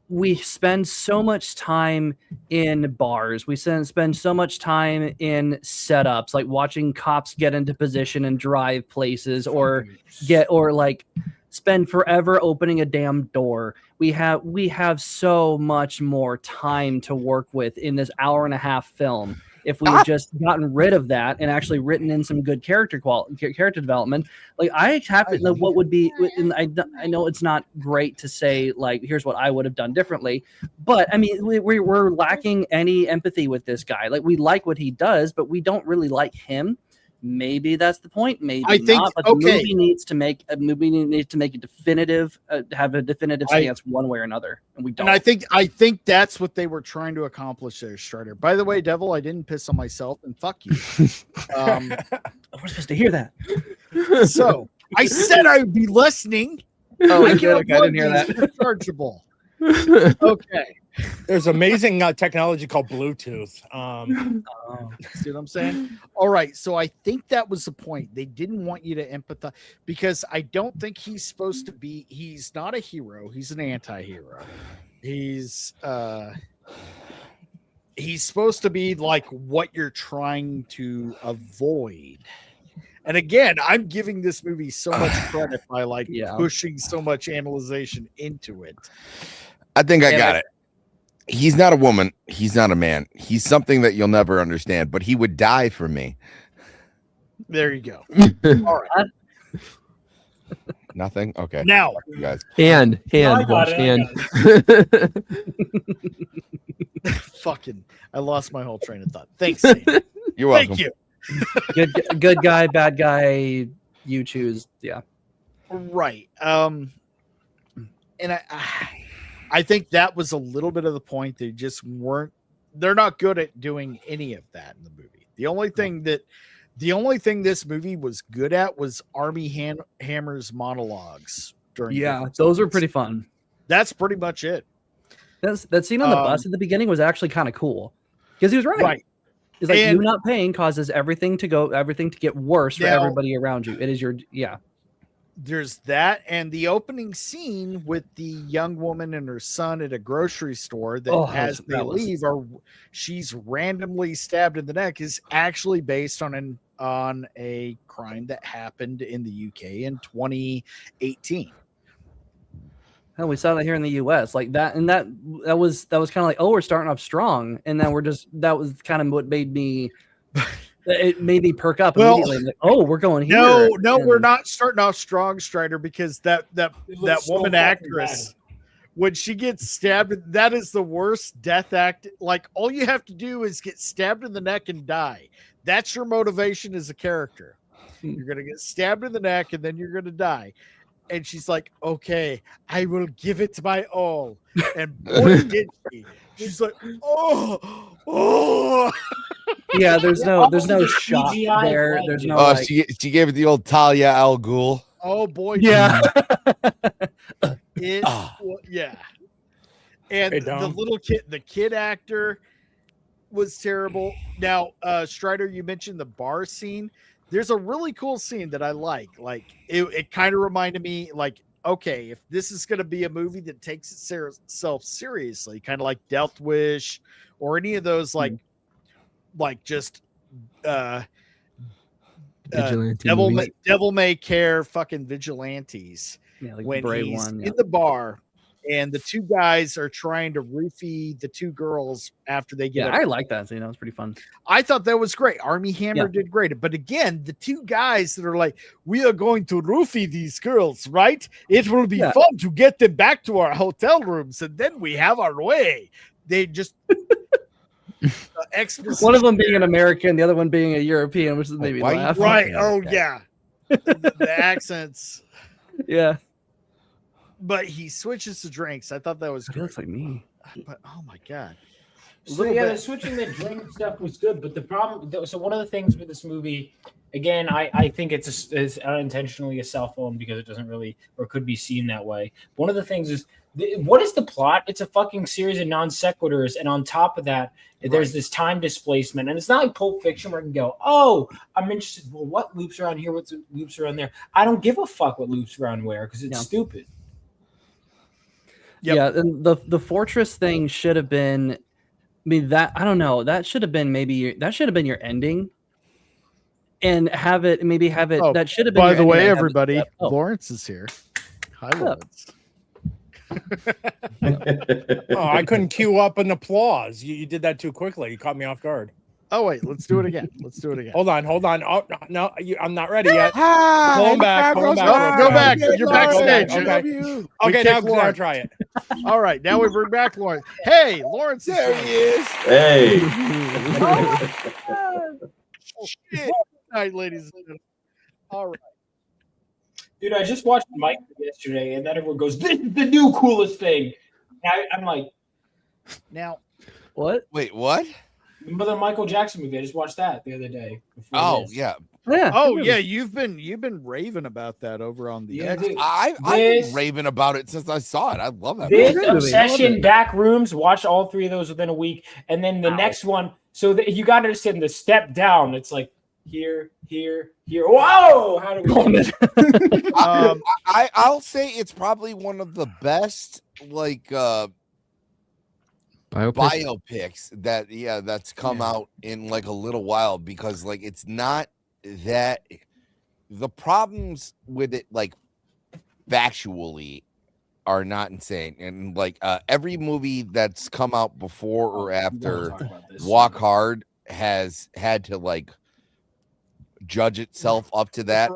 we spend so much time in bars. We spend so much time in setups, like watching cops get into position and drive places, or spend forever opening a damn door. We have so much more time to work with in this hour-and-a-half film. If we had just gotten rid of that and actually written in some good character development, like what would be, and I know it's not great to say like here's what I would have done differently, but I mean we're lacking any empathy with this guy. Like we like what he does, but we don't really like him. Maybe that's the point. Maybe I think, not. But the movie needs to make a definitive, have a definitive stance one way or another, and we don't. And I think that's what they were trying to accomplish there, Strider. By the way, Devil, I didn't piss on myself, and fuck you. We're supposed to hear that. So I said I would be listening. Oh, I didn't hear that. Rechargeable. Okay. There's amazing technology called Bluetooth. See what I'm saying? All right. So I think that was the point. They didn't want you to empathize because I don't think he's supposed to be. He's not a hero. He's an anti-hero. He's supposed to be like what you're trying to avoid. And again, I'm giving this movie so much credit by pushing so much analyzation into it. I think I got it. He's not a woman. He's not a man. He's something that you'll never understand, but he would die for me. There you go. All right. Nothing? Okay. Now, you guys. Hand. Fucking, I lost my whole train of thought. Thanks, Zane. You're welcome. Thank you. Good guy, bad guy, you choose. Yeah. Right. And I think that was a little bit of the point. They just they're not good at doing any of that in the movie. The only thing this movie was good at was Army Hammer's monologues during. Yeah, those are pretty fun. That's pretty much it. That scene on the bus at the beginning was actually kind of cool because he was right. Right. It's like you not paying causes everything to get worse for everybody around you. It is there's that, and the opening scene with the young woman and her son at a grocery store that as they leave, or she's randomly stabbed in the neck, is actually based on a crime that happened in the UK in 2018. Hell, we saw that here in the U.S. like that, and that was kind of like, oh, we're starting off strong, and then that was kind of what made me. It made me perk up immediately. Like, oh, we're going here. No, we're not starting off strong, Strider, because that woman so actress, when she gets stabbed, that is the worst death act. Like, all you have to do is get stabbed in the neck and die. That's your motivation as a character. You're gonna get stabbed in the neck and then you're gonna die. And she's like, okay, I will give it my all. And boy, did she. She's like, oh. Yeah, there's no shot there. There's no. She gave it the old Talia al Ghul. Oh boy, yeah. Yeah. And the little kid, the kid actor was terrible. Now, Strider, you mentioned the bar scene. There's a really cool scene that I like. Like it kind of reminded me, like, okay, if this is going to be a movie that takes itself seriously, kind of like Death Wish or any of those, like just devil may care fucking vigilantes. Yeah, like when Brave he's One, in the bar and the two guys are trying to roofie the two girls after they get. Yeah, I like that scene. That was pretty fun. I thought that was great. Army Hammer did great. But again, the two guys that are like, we are going to roofie these girls, right? It will be fun to get them back to our hotel rooms, and then we have our way. They just one of them being an American, the other one being a European, which made me laugh. Right? Oh yeah, the accents. Yeah. But he switches to drinks. I thought that was good. Looks like me. But oh my god. So the switching the drink stuff was good, but the problem. So one of the things with this movie, again, I think it's unintentionally a cell phone because it doesn't really, or could be seen that way. One of the things is, what is the plot? It's a fucking series of non sequiturs, and on top of that, there's this time displacement, and it's not like Pulp Fiction where I can go, oh, I'm interested. Well, what loops around here? What loops around there? I don't give a fuck what loops around where because it's stupid. Yep. Yeah, and the fortress thing should have been. I mean, I don't know. That should have been your ending, and have it. Oh, that should have been. By the way, everybody, Lawrence is here. Hi, Lawrence. I couldn't queue up an applause. You did that too quickly. You caught me off guard. Oh wait, let's do it again. Hold on. Oh no, I'm not ready yet. Pull back. Go back. You're backstage. Okay, now I'll try it. All right, now we bring back Lawrence. Hey, Lawrence, there he is. Hey. Shit. All right, ladies and gentlemen. All right. Dude, I just watched Mike yesterday, and then everyone goes, "This is the new coolest thing." I'm like, now, what? Wait, what? Remember the Michael Jackson movie? I just watched that the other day. Yeah. Oh yeah, you've been raving about that over on the X. I've been raving about it since I saw it. I love that. This Obsession, Back Rooms. Watched all three of those within a week, and then the next one. So you got to understand the step down. It's like here. Whoa! How do we? I'll say it's probably one of the best biopics that's come out in like a little while, because like it's not that the problems with it like factually are not insane, and like every movie that's come out before or after Walk Hard has had to like judge itself up to that.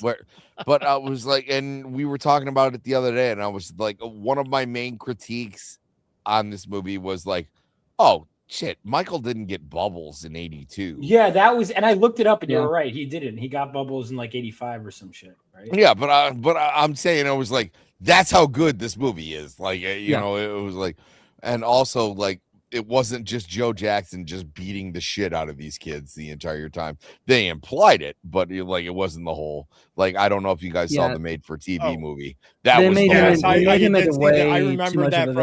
Right. But I was like, and we were talking about it the other day, and I was like, one of my main critiques on this movie was like, oh shit, Michael didn't get bubbles in 82. Yeah, that was, and I looked it up, and you're right, he didn't. He got bubbles in like 85 or some shit, right? Yeah, but I'm saying, I was like, that's how good this movie is. Like, you know, it was like, and also like, it wasn't just Joe Jackson just beating the shit out of these kids the entire time. They implied it, but like it wasn't the whole. Like, I don't know if you guys saw the Made for TV movie. That was made him I remember that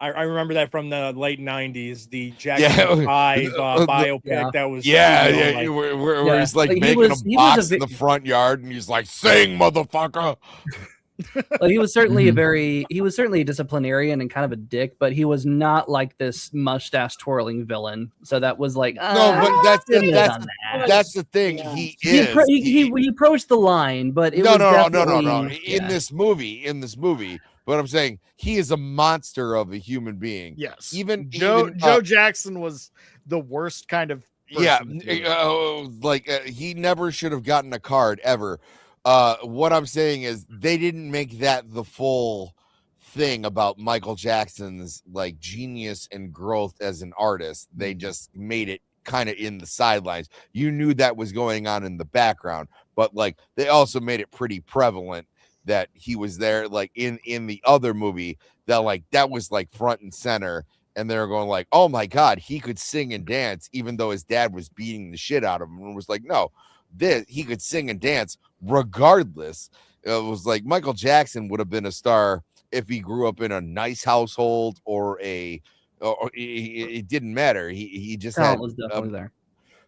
I remember that from the late '90s, the Jackson 5 biopic. That was where he's like making a box in the front yard, and he's like, "Sing, motherfucker." Well, he was certainly a disciplinarian and kind of a dick, but he was not like this mustache twirling villain. So that was like no, but that's the thing. He approached the line, but it no. Yeah. In this movie, but I'm saying he is a monster of a human being. Yes, even Joe Jackson was the worst kind of person. He never should have gotten a card ever. What I'm saying is they didn't make that the full thing about Michael Jackson's like genius and growth as an artist. They just made it kind of in the sidelines. You knew that was going on in the background, but like they also made it pretty prevalent that he was there, like in the other movie, that was like front and center, and they were going like, oh my god, he could sing and dance, even though his dad was beating the shit out of him. And it was like, no, he could sing and dance regardless. It was like Michael Jackson would have been a star if he grew up in a nice household or it didn't matter. He just talent was definitely there.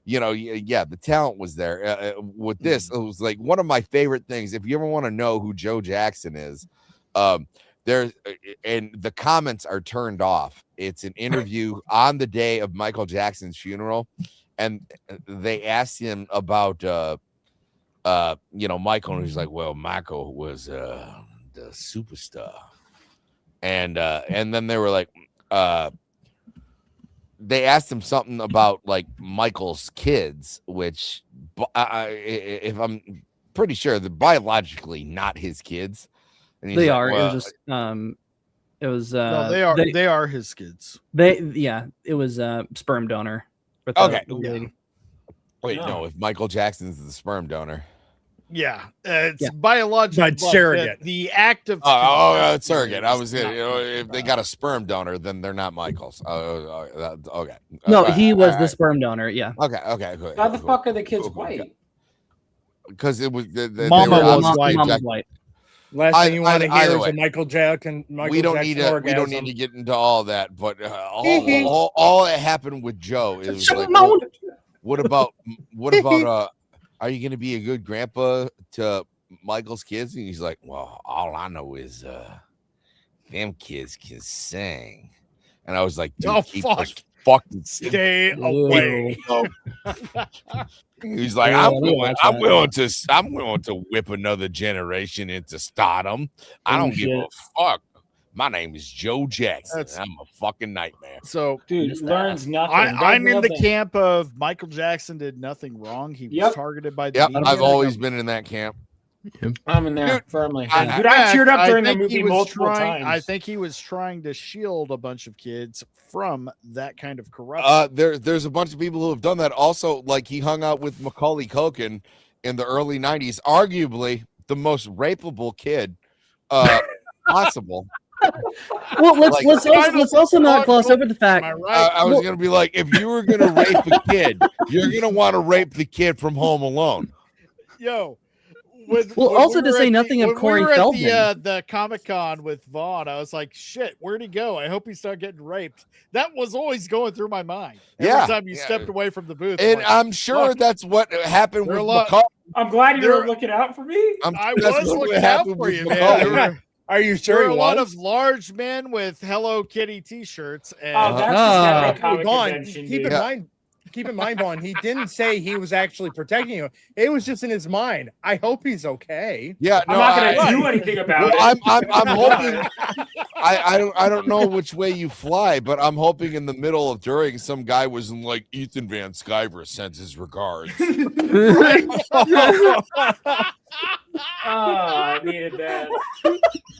The talent was there. With this, it was like one of my favorite things. If you ever want to know who Joe Jackson is, there's and the comments are turned off. It's an interview on the day of Michael Jackson's funeral, and they asked him about Michael, and he's like, well, Michael was the superstar, and then they were like, they asked him something about like Michael's kids, which if I'm pretty sure they're biologically not his kids. And they like, are. well, it was just it was no, they are his kids. It was sperm donor. Okay. Wait, no, if Michael Jackson's the sperm donor. Yeah, it's biological, but surrogate. The act of surrogate. I was if they got a sperm donor, then they're not Michael's. Okay. No, he was the sperm donor. Yeah. Okay. Good. How the fuck are the kids white? Because it was Mama was white. Mama's white. Last thing you want to hear is a Michael Jackson. We don't need to get into all that, but all that happened with Joe is like, what about are you going to be a good grandpa to Michael's kids? And he's like, well, all I know is them kids can sing. And I was like, dude, keep those fucking stay away. He's like, I'm willing to whip another generation into stardom. I don't give a fuck. My name is Joe Jackson. I'm a fucking nightmare. So, dude, learns nothing. I'm in the camp of Michael Jackson did nothing wrong. He was targeted by the media. I've always been in that camp. I'm in there firmly. I cheered up during the movie multiple times. I think he was trying to shield a bunch of kids from that kind of corruption. There's a bunch of people who have done that. Also, like he hung out with Macaulay Culkin in the early 90s, arguably the most rapeable kid possible. Well, let's also not gloss over the fact. I was gonna be like, if you were gonna rape a kid, you're gonna want to rape the kid from Home Alone. Yo. Also to say nothing of Corey Feldman. At the Comic-Con with Vaughn, I was like, shit, where'd he go? I hope he started getting raped. That was always going through my mind. Every time you stepped away from the booth. And I'm sure that's what happened with Macaulay. I'm glad you were looking out for me. I was looking out for you, man. Are you sure? There were a lot of large men with Hello Kitty T-shirts. And that's Vaughn. Keep in mind, Vaughn, he didn't say he was actually protecting you. It was just in his mind. I hope he's okay. Yeah, I'm not going to do anything about it. I'm hoping. I don't know which way you fly, but I'm hoping in the middle of during some guy was in like Ethan Van Sciver sends his regards. I needed that.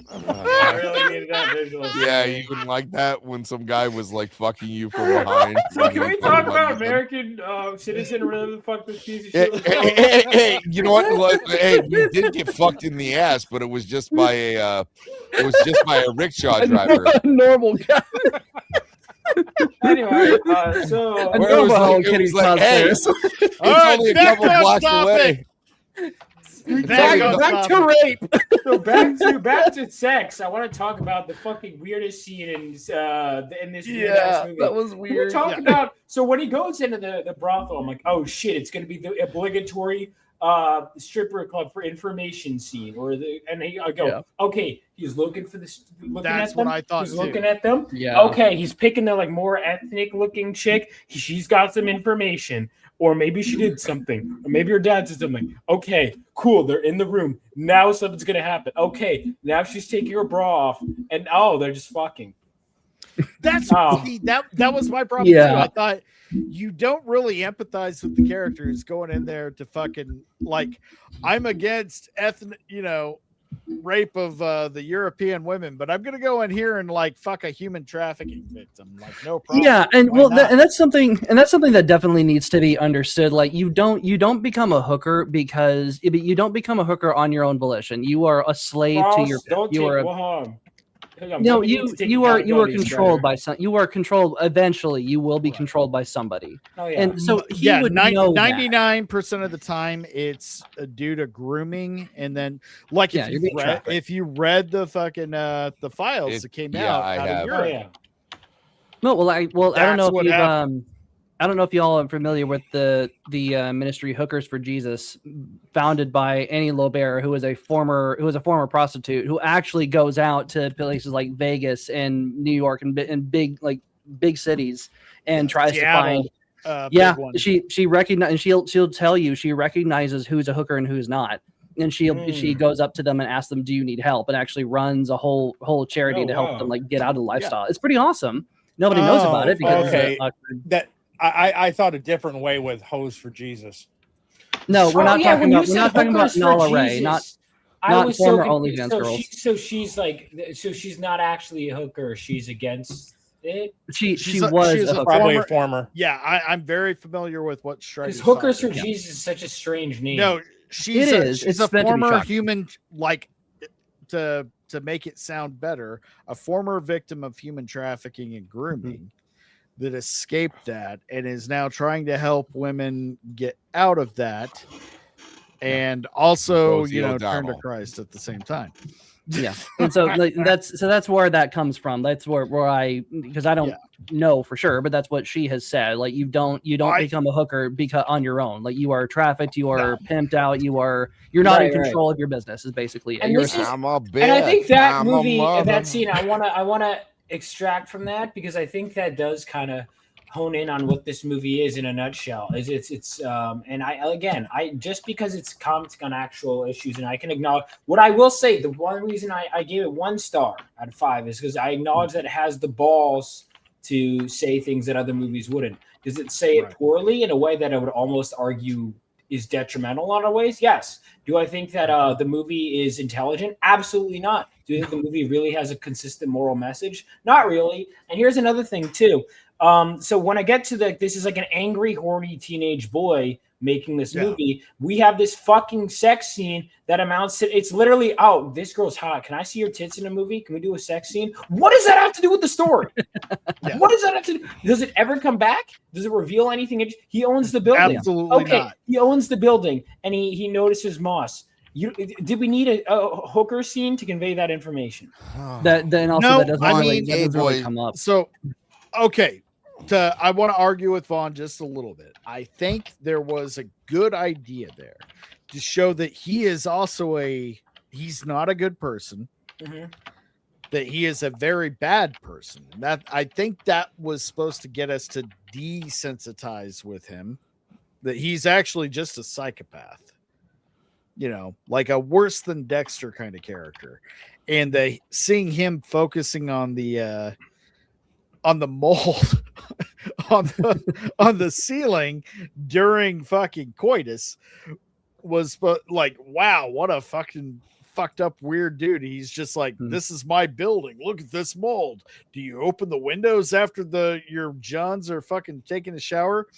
I really needed that visual. Yeah, you wouldn't like that when some guy was like fucking you from behind. So can we talk about American citizen or whatever the fuck this piece of shit was called? Hey, you know what? Hey, we did get fucked in the ass, but it was just by a rickshaw driver. A normal guy. Anyway, so it's only a couple blocks away. back to rape. So back to sex. I want to talk about the fucking weirdest scene in this movie. That was weird. We're talking about so when he goes into the brothel, I'm like, oh shit, it's gonna be the obligatory stripper club for information scene, I go, okay, he's looking for this. That's what I thought. He's looking at them. Yeah. Okay, he's picking the like more ethnic looking chick. She's got some information, or maybe she did something, or maybe her dad did something. Okay, cool. They're in the room now. Something's gonna happen. Okay, now she's taking her bra off, and they're just fucking. That's that was my problem too. I thought you don't really empathize with the characters going in there to fucking like. I'm against rape of the European women, but I'm gonna go in here and like fuck a human trafficking victim. Like no problem. Yeah, and and that's something that definitely needs to be understood. Like you don't become a hooker because you don't become a hooker on your own volition. You are a slave to your. No, you are controlled by some. You are controlled. Eventually, you will be controlled by somebody. Oh, yeah. And so he would know 99% of the time it's due to grooming, and then like if you read the fucking the files that came out of Europe. No, I don't know if you've I don't know if y'all are familiar with the ministry Hookers for Jesus, founded by Annie Lobert, who was a former prostitute who actually goes out to places like Vegas and New York and big cities and tries Seattle, to find. She recognizes, she'll tell you she recognizes who's a hooker and who's not. And she goes up to them and asks them, "Do you need help?" and actually runs a whole charity to help them like get out of the lifestyle. It's pretty awesome. Nobody knows about it because I thought a different way with Hose for Jesus. No, we're not talking about Nala Ray, not former OnlyFans girls. So she's not actually a hooker. She's against it. She was probably a former. Yeah, I'm very familiar with what Strider. Because Hookers for Jesus is such a strange name. No, she's a former human, like to make it sound better, a former victim of human trafficking and grooming. That escaped that and is now trying to help women get out of that, and also turn to Christ at the same time. Yeah, and so that's where that comes from. That's where because I don't know for sure, but that's what she has said. Like you don't become a hooker because on your own. Like you are trafficked, you are pimped out, you're not in control of your business. Is basically and it. And I think that movie, that scene, I wanna extract from that because I think that does kind of hone in on what this movie is in a nutshell. It's and I just because it's commenting on actual issues, and I can acknowledge what I will say. The one reason I gave it 1 star out of 5 is because I acknowledge that it has the balls to say things that other movies wouldn't. Does it say it poorly in a way that I would almost argue is detrimental in a lot of ways? Yes. Do I think that the movie is intelligent? Absolutely not. Do you think the movie really has a consistent moral message? Not really. And here's another thing too. So when I get to this is like an angry, horny teenage boy making this movie. We have this fucking sex scene that amounts to, it's literally, oh, this girl's hot. Can I see your tits in a movie? Can we do a sex scene? What does that have to do with the story? What does that have to do? Does it ever come back? Does it reveal anything? He owns the building. Absolutely not. He owns the building and he notices Moss. Did we need a hooker scene to convey that information? That doesn't really come up. So, okay. I want to argue with Vaughn just a little bit. I think there was a good idea there to show that he is also he's not a good person, that he is a very bad person. And that I think that was supposed to get us to desensitize with him, that he's actually just a psychopath, like a worse than Dexter kind of character. And seeing him focusing on the mold on the ceiling during fucking coitus was like, wow, what a fucking fucked up weird dude. He's just like, this is my building, look at this mold. Do you open the windows after your Johns are fucking taking a shower?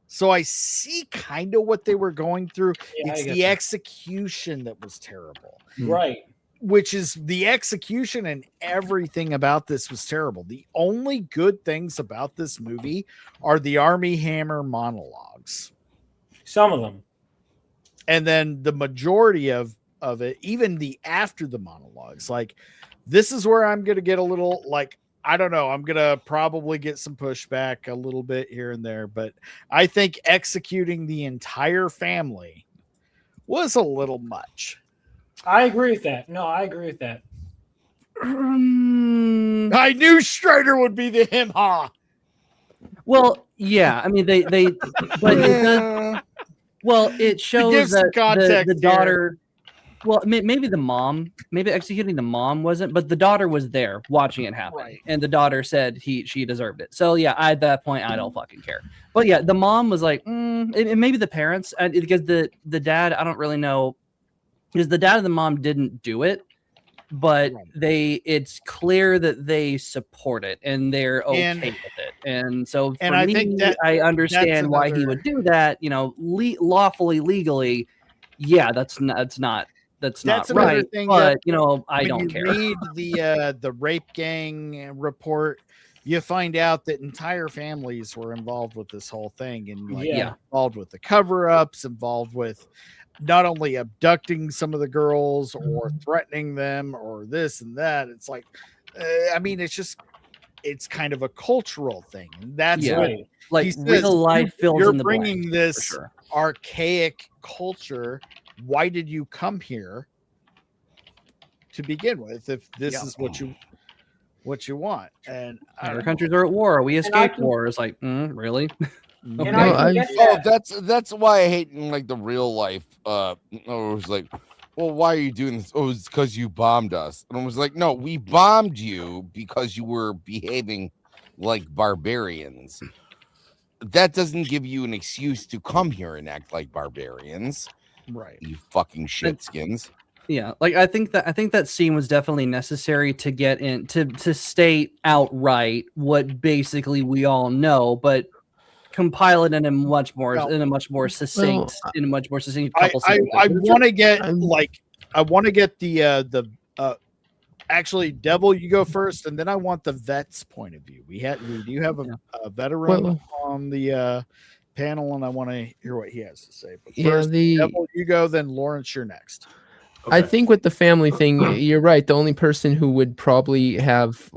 So I see kind of what they were going through. It's the execution that was terrible, right? Which is the execution and everything about this was terrible. The only good things about this movie are the Army Hammer monologues. Some of them. and then the majority of it, even the after the monologues, like this is where I'm gonna get a little like, I don't know, I'm gonna probably get some pushback a little bit here and there, but I think executing the entire family was a little much. I agree with that. No, I agree with that. I knew Strider would be the him ha. Well, yeah, I mean they but it does, well, it shows that the daughter, well, maybe the mom, maybe executing the mom wasn't, but the daughter was there watching it happen, right. And the daughter said she deserved it. So yeah, at that point, I don't fucking care. But yeah, the mom was like, maybe the parents, because the dad, I don't really know, because the dad and the mom didn't do it, but it's clear that they support it and they're okay with it. And so for me, I think I understand why he would do that, you know, lawfully, legally. Yeah, that's not right. Thing but that, you know, I don't care. Read the rape gang report, you find out that entire families were involved with this whole thing, and involved with the cover-ups, involved with not only abducting some of the girls or threatening them or this and that. It's like, I mean, it's kind of a cultural thing. That's what, like, real life fills you're in the bringing this archaic culture. Why did you come here to begin with if this is what you want? And other countries are at war. We escaped war. It's like, really? That's why I hate like the real life. It was like, well, why are you doing this? Oh, it's because you bombed us. And I was like, no, we bombed you because you were behaving like barbarians. That doesn't give you an excuse to come here and act like barbarians, right? You fucking shitskins. Yeah, like I think that scene was definitely necessary to get in to state outright what basically we all know, but compile it in a much more succinct couple sentences. I want to get the actually, Devil, you go first, and then I want the vet's point of view. We do have a veteran on the panel, and I want to hear what he has to say. But first, Devil, you go, then Lawrence, you're next. Okay. I think with the family thing, you're right. The only person who would probably have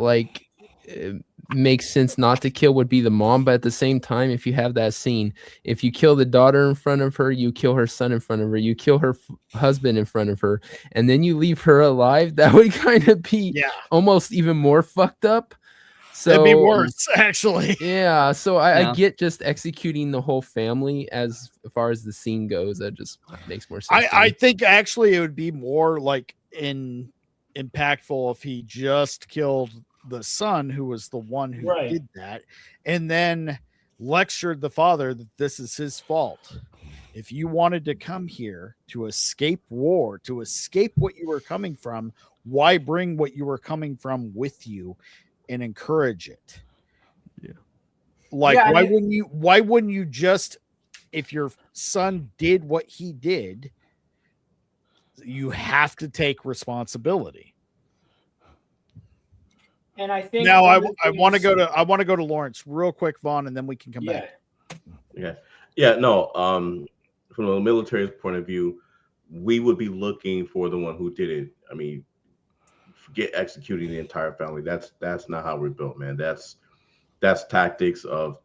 makes sense not to kill would be the mom. But at the same time, if you have that scene, if you kill the daughter in front of her, you kill her son in front of her, you kill her husband in front of her, and then you leave her alive, that would kind of be almost even more fucked up. So it'd be worse, actually. Yeah. So I get just executing the whole family as far as the scene goes. That just makes more sense. I think actually it would be more like impactful if he just killed the son, who was the one who did that, and then lectured the father that this is his fault. If you wanted to come here to escape war, to escape what you were coming from, why bring what you were coming from with you and encourage it? Why wouldn't you just, if your son did what he did, you have to take responsibility. And I think now I want to go to Lawrence real quick, Vaughn, and then we can come back. No. From a military point of view, we would be looking for the one who did it. I mean, forget executing the entire family. That's not how we're built, man. That's tactics of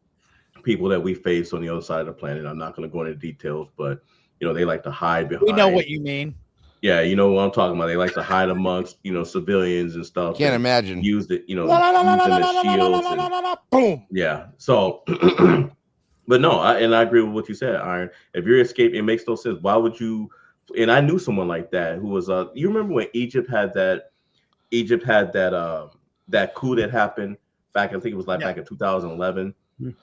people that we face on the other side of the planet. I'm not going to go into details, but they like to hide behind. We know what you mean. Yeah, you know what I'm talking about. They like to hide amongst, civilians and stuff. Can't imagine. Use it, use them as shields. Boom. Yeah. So, but no, I agree with what you said, Iron. If you're escaping, it makes no sense. Why would you? And I knew someone like that who was. You remember when Egypt had that coup that happened back? I think it was back in 2011,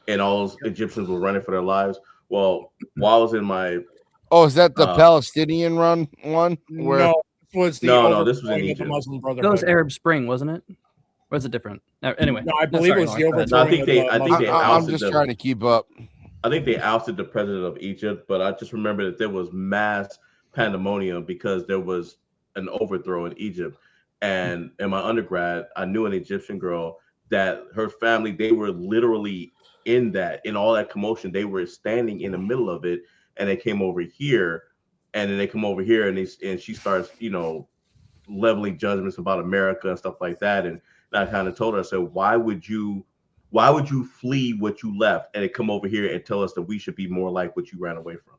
and all those Egyptians were running for their lives. Well, while I was in my is that the Palestinian run one? Where no, this was in Egypt. That was Arab Spring, wasn't it? Or was it different? Anyway, no, I believe it was the overthrowing. I think they ousted. I'm just trying to keep up. I think they ousted the president of Egypt, but I just remember that there was mass pandemonium because there was an overthrow in Egypt. And in my undergrad, I knew an Egyptian girl that her family, they were literally in all that commotion. They were standing in the middle of it, and they came over here and then they come over here and she starts, leveling judgments about America and stuff like that. And I kind of told her, I said, why would you flee what you left and then come over here and tell us that we should be more like what you ran away from?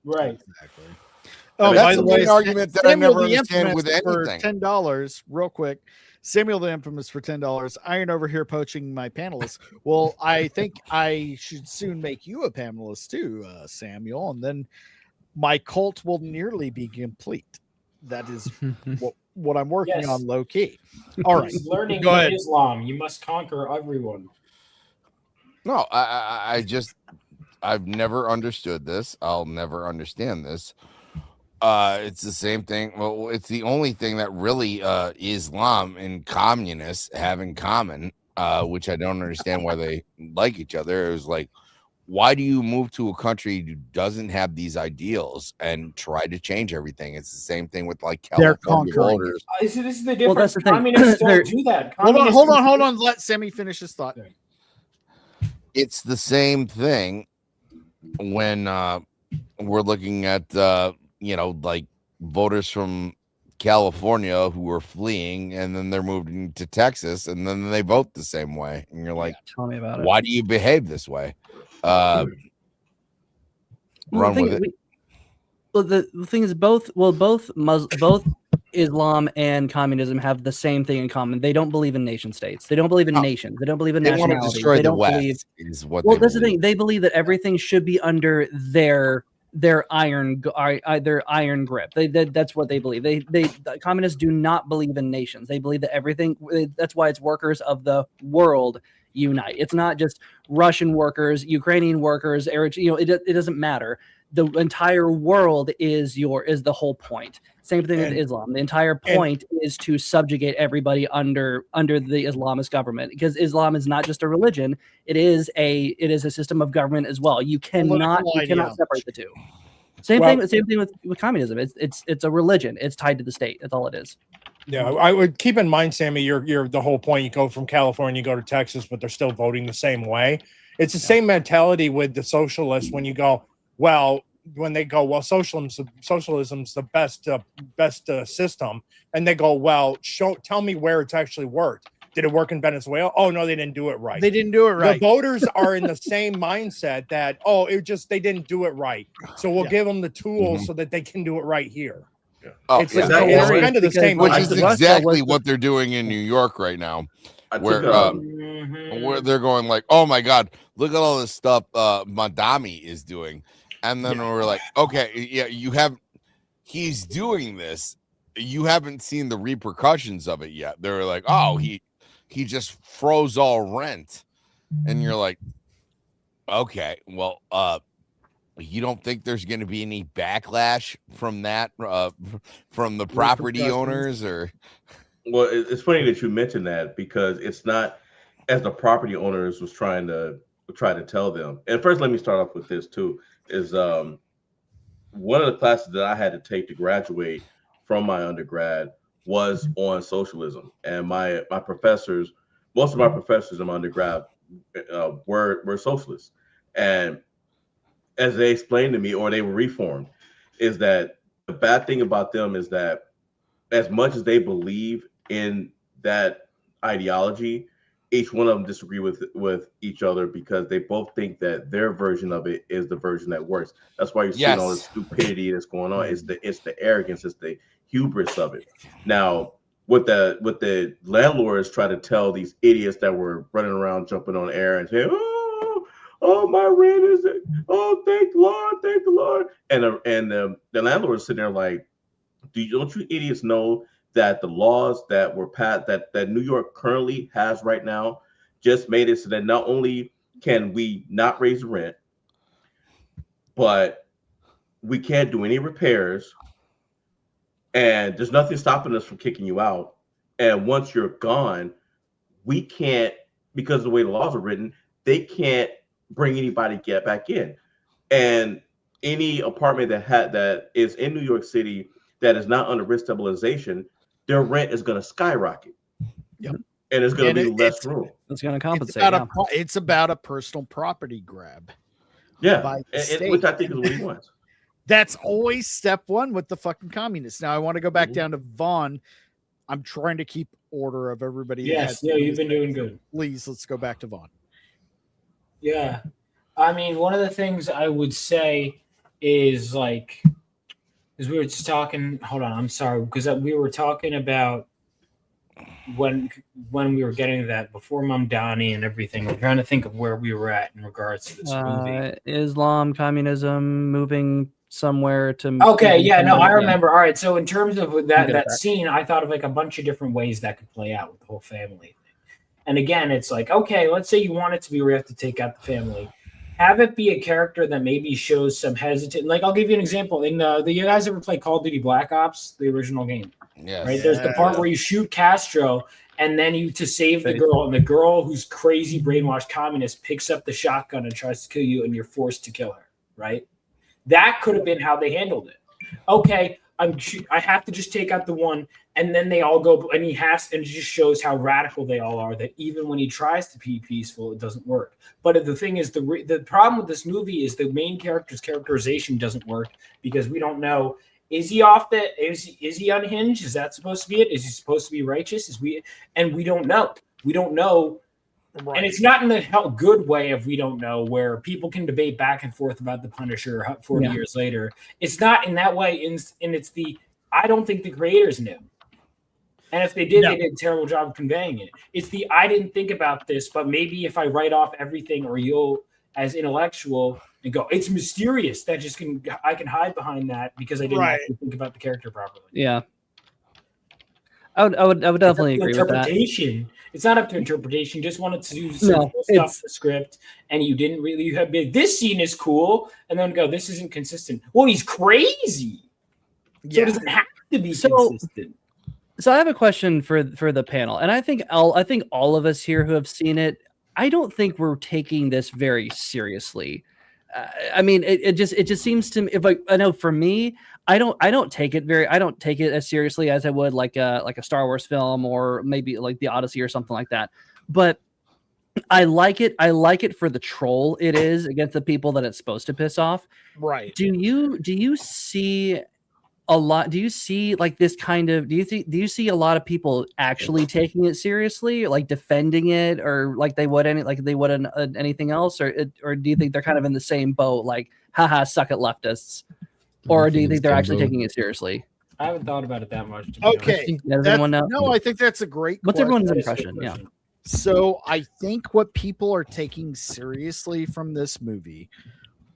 Right. Exactly. Oh, that's the main argument that I never understand with for anything. $10, real quick. Samuel the Infamous for $10. Iron over here poaching my panelists. Well, I think I should soon make you a panelist too, Samuel, and then my cult will nearly be complete. That is what I'm working on low key. All right, learning go ahead. Islam. You must conquer everyone. No, I've never understood this. I'll never understand this. It's the same thing. Well, it's the only thing that really Islam and communists have in common, which I don't understand why they like each other. It was like, why do you move to a country who doesn't have these ideals and try to change everything? It's the same thing with like California voters. This is the difference. Well, that's the thing. Communists don't do that. Hold on. Let Sammy finish his thought. It's the same thing when we're looking at like voters from California who are fleeing and then they're moving to Texas and then they vote the same way. And you're like, tell me about it. Why do you behave this way? Run with it. The thing is both Islam and communism have the same thing in common. They don't believe in nation states. They don't believe in nations. They don't believe in nationality. They don't believe. That's the thing. They believe that everything should be under their iron grip. That's what they believe. The communists do not believe in nations. They believe that everything. That's why it's workers of the world unite. It's not just Russian workers, Ukrainian workers, it doesn't matter. The entire world is the whole point. Same thing with Islam. The entire point is to subjugate everybody under the Islamist government, because Islam is not just a religion. It is a system of government as well. You cannot separate the two. Same thing with communism. It's a religion. It's tied to the state. That's all it is. Yeah, I would keep in mind, Sammy, you're the whole point. You go from California, you go to Texas, but they're still voting the same way. It's the same mentality with the socialists when you go, when they go, socialism's the best system, and they go, tell me where it's actually worked. Did it work in Venezuela? Oh no, they didn't do it right. They didn't do it right. The voters are in the same mindset that they didn't do it right. So we'll give them the tools so that they can do it right here. Yeah. It's kind of the same, which is exactly what they're doing in New York right now, where they're going like, oh my God, look at all this stuff Madami is doing. And then we're like, okay, yeah, he's doing this. You haven't seen the repercussions of it yet. They're like, oh, he just froze all rent. And you're like, okay, well, you don't think there's going to be any backlash from that, from the property owners? Or well, it's funny that you mentioned that, because it's not as the property owners was trying to tell them. And first, let me start off with this too. Is one of the classes that I had to take to graduate from my undergrad was on socialism, and my professors, most of my professors in my undergrad were socialists, and as they explained to me, or they were reformed, is that the bad thing about them is that as much as they believe in that ideology, each one of them disagree with each other, because they both think that their version of it is the version that works. That's why you're seeing all this stupidity that's going on. It's the arrogance, it's the hubris of it. Now, what the landlords try to tell these idiots that were running around jumping on air and saying, oh, my rent is it? Oh, thank the Lord. And the landlords sitting there like, don't you idiots know that the laws that were passed, that New York currently has right now, just made it so that not only can we not raise rent, but we can't do any repairs, and there's nothing stopping us from kicking you out. And once you're gone, we can't, because of the way the laws are written, they can't bring anybody get back in. And any apartment that is in New York City that is not under rent stabilization, their rent is going to skyrocket. Yep. And it's going to be less room. It's going to compensate. It's about a personal property grab. Yeah, which I think is what he wants. That's always step one with the fucking communists. Now I want to go back down to Vaughn. I'm trying to keep order of everybody. Yes, yeah, you've been doing good. Please, let's go back to Vaughn. Yeah. I mean, one of the things I would say is like, because we were just talking, hold on, I'm sorry, because we were talking about when we were getting to that before Mamdani and everything. We're trying to think of where we were at in regards to this movie. Islam, communism, moving somewhere to. Okay, yeah, no, I remember. All right, so in terms of that scene, I thought of like a bunch of different ways that could play out with the whole family thing. And again, it's like, okay, let's say you want it to be where you have to take out the family. Have it be a character that maybe shows some hesitant. Like, I'll give you an example. In you guys ever play Call of Duty Black Ops, the original game? Yes. Right. There's the part where you shoot Castro, and then you to save the girl, and the girl who's crazy brainwashed communist picks up the shotgun and tries to kill you, and you're forced to kill her. Right. That could have been how they handled it. Okay, I have to just take out the one, and then they all go, and it just shows how radical they all are, that even when he tries to be peaceful, it doesn't work. But the thing is, the problem with this movie is the main character's characterization doesn't work, because we don't know, is he unhinged? Is that supposed to be it? Is he supposed to be righteous? And we don't know. We don't know. Right. And it's not in the good way of we don't know, where people can debate back and forth about the Punisher 40 years later. It's not in that way. And it's I don't think the creators knew. And if they did, they did a terrible job of conveying it. It's I didn't think about this, but maybe if I write off everything, or you'll, as intellectual, and go, it's mysterious, that I can hide behind that because I didn't actually think about the character properly. Yeah. I would definitely agree with that. It's not up to interpretation. Just wanted to do some stuff in the script, and you didn't really. You have this scene is cool, and then go, this isn't consistent. Well, he's crazy, so it doesn't have to be consistent. So I have a question for the panel, and I think all of us here who have seen it, I don't think we're taking this very seriously. I mean, it just seems to me, I know for me, I don't take it as seriously as I would like a Star Wars film, or maybe like the Odyssey or something like that. But I like it. I like it for the troll it is against the people that it's supposed to piss off. Right. Do you see a lot? Do you see like this kind of? Do you see a lot of people actually taking it seriously, like defending it, or like they would anything else, or do you think they're kind of in the same boat, like haha, suck it leftists, or do you think they're actually taking it seriously? I haven't thought about it that much. Okay, I think that's a great. What's everyone's impression? Yeah. So I think what people are taking seriously from this movie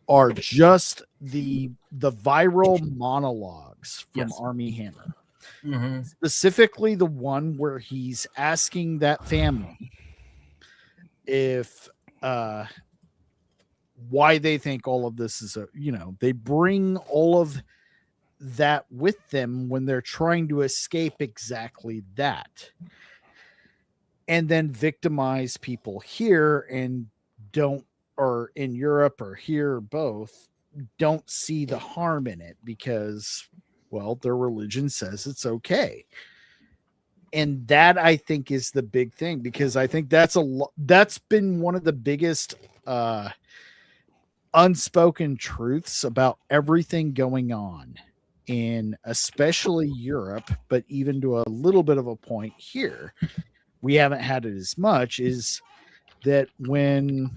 are just the viral monologues from Armie Hammer. Mm-hmm. Specifically the one where he's asking that family if why they think all of this is they bring all of that with them when they're trying to escape exactly that, and then victimize people here and or in Europe or here, both don't see the harm in it because, well, their religion says it's okay. And that, I think, is the big thing, because I think that's been one of the biggest unspoken truths about everything going on in especially Europe, but even to a little bit of a point here, we haven't had it as much, is that when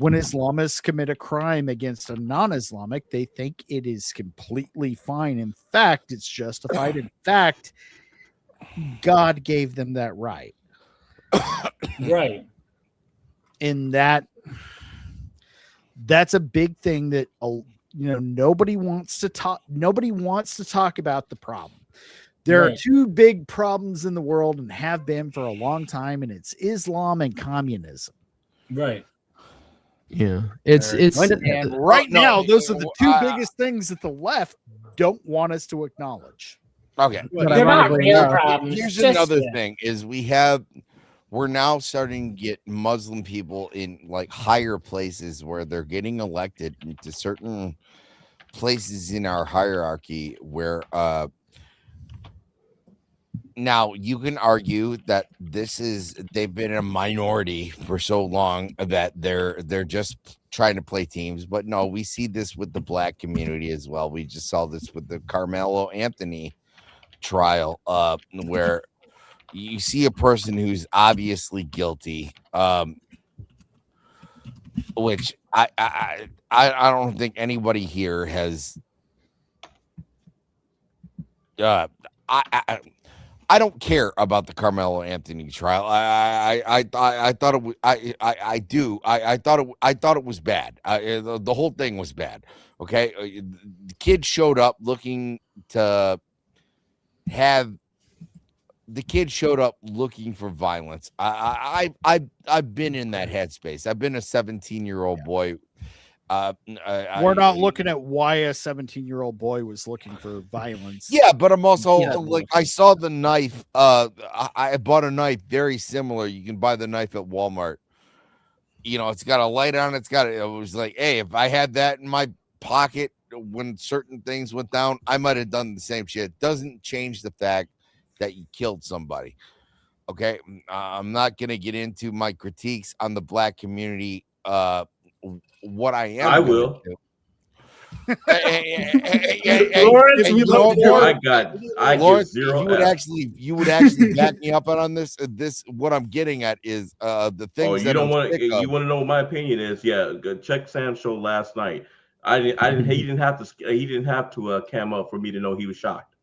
Islamists commit a crime against a non-Islamic, they think it is completely fine. In fact, it's justified. In fact, God gave them that right. Right. And that's a big thing that nobody wants to talk about the problem. There are two big problems in the world and have been for a long time, and it's Islam and communism. Right. Yeah. It's and right now, those are the two biggest things that the left don't want us to acknowledge. Okay. They're not real problems. Here's another thing is we're now starting to get Muslim people in like higher places where they're getting elected into certain places in our hierarchy where now you can argue that they've been a minority for so long that they're just trying to play teams, but no, we see this with the black community as well. We just saw this with the Carmelo Anthony trial, where you see a person who's obviously guilty, which I don't think anybody here has. I don't care about the Carmelo Anthony trial. I thought it was I thought it was bad. The whole thing was bad. Okay, the kid showed up looking to have. The kid showed up looking for violence. I've been in that headspace. I've been a 17-year-old boy. We're not looking at why a 17-year-old boy was looking for violence. Yeah, but I'm also like, I saw the knife. I bought a knife very similar. You can buy the knife at Walmart. You know, it's got a light on it. It was like, hey, if I had that in my pocket when certain things went down, I might have done the same shit. It doesn't change the fact that you killed somebody. Okay, I'm not gonna get into my critiques on the black community. What I am, I will. Lawrence, I get zero. You would actually back me up on this. What I'm getting at is the things. Oh, you don't want. You want to know what my opinion is? Yeah, check Sam's show last night. He didn't have to cam up for me to know he was shocked.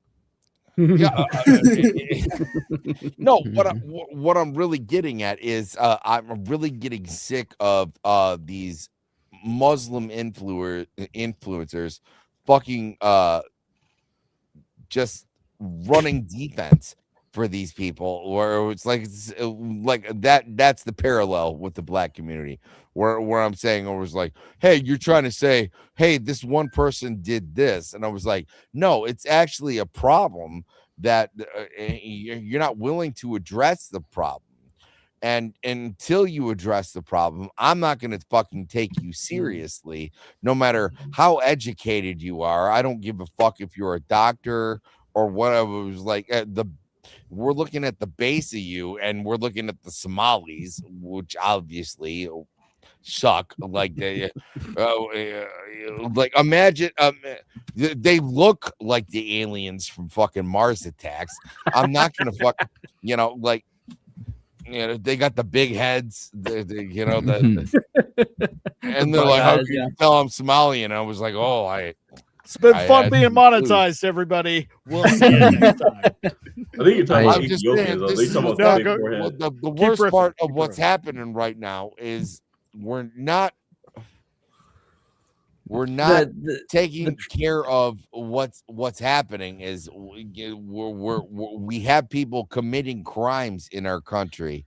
Yeah. No, what I'm really getting at is I'm really getting sick of these Muslim influencers fucking just running defense for these people, or it's like that's the parallel with the black community where I'm saying I was like, hey, you're trying to say, hey, this one person did this, and I was like, no, it's actually a problem that you're not willing to address the problem. And until you address the problem, I'm not going to fucking take you seriously, no matter how educated you are. I don't give a fuck if you're a doctor or whatever. It was like we're looking at the base of you, and we're looking at the Somalis, which obviously suck. Like like imagine they look like the aliens from fucking Mars Attacks. I'm not gonna fuck, like. They got the big heads, and they're like, how can you tell I'm Somali? And I was like, it's been fun being monetized, everybody. We'll see you next time. I think you're talking about Ethiopians. The worst part of what's happening right now is we're not taking care of what's happening. Is we have people committing crimes in our country,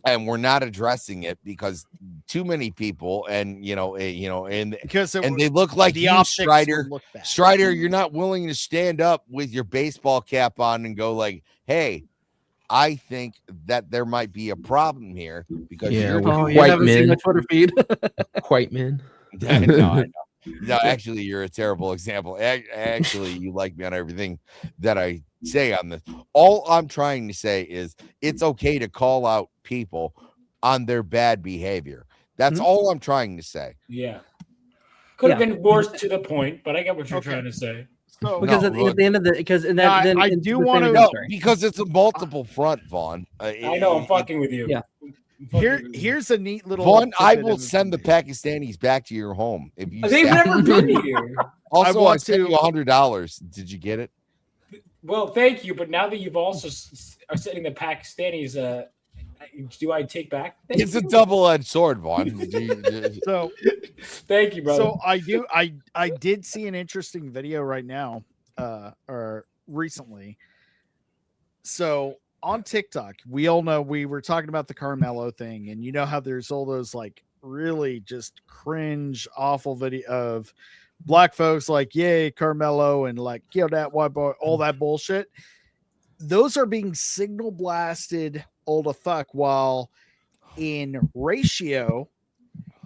and we're not addressing it because too many people, and they look like you, Strider. Strider, you're not willing to stand up with your baseball cap on and go like, hey, I think that there might be a problem here because you're white men. My Twitter feed. White men. No, actually, you're a terrible example. Actually, you like me on everything that I say on this. All I'm trying to say is it's okay to call out people on their bad behavior. That's all I'm trying to say. Yeah. Could have been more to the point, but I get what you're trying to say. So, because at the end of I do want to because it's a multiple front, Vaughn. I know I'm fucking with you. Yeah. Here's a neat little Vaughn. I will send the Pakistanis back to your home if you. They've never been here. Also, I sent you $100. Did you get it? Well, thank you. But now that you've also are sending the Pakistanis, do I take back? It's a double-edged sword, Vaughn. So, thank you, brother. So I did see an interesting video right now, or recently. So on TikTok, we all know we were talking about the Carmelo thing, and you know how there's all those like really just cringe, awful video of black folks like, yay, Carmelo, and like, kill that white boy, all that bullshit. Those are being signal blasted all the fuck, while in ratio,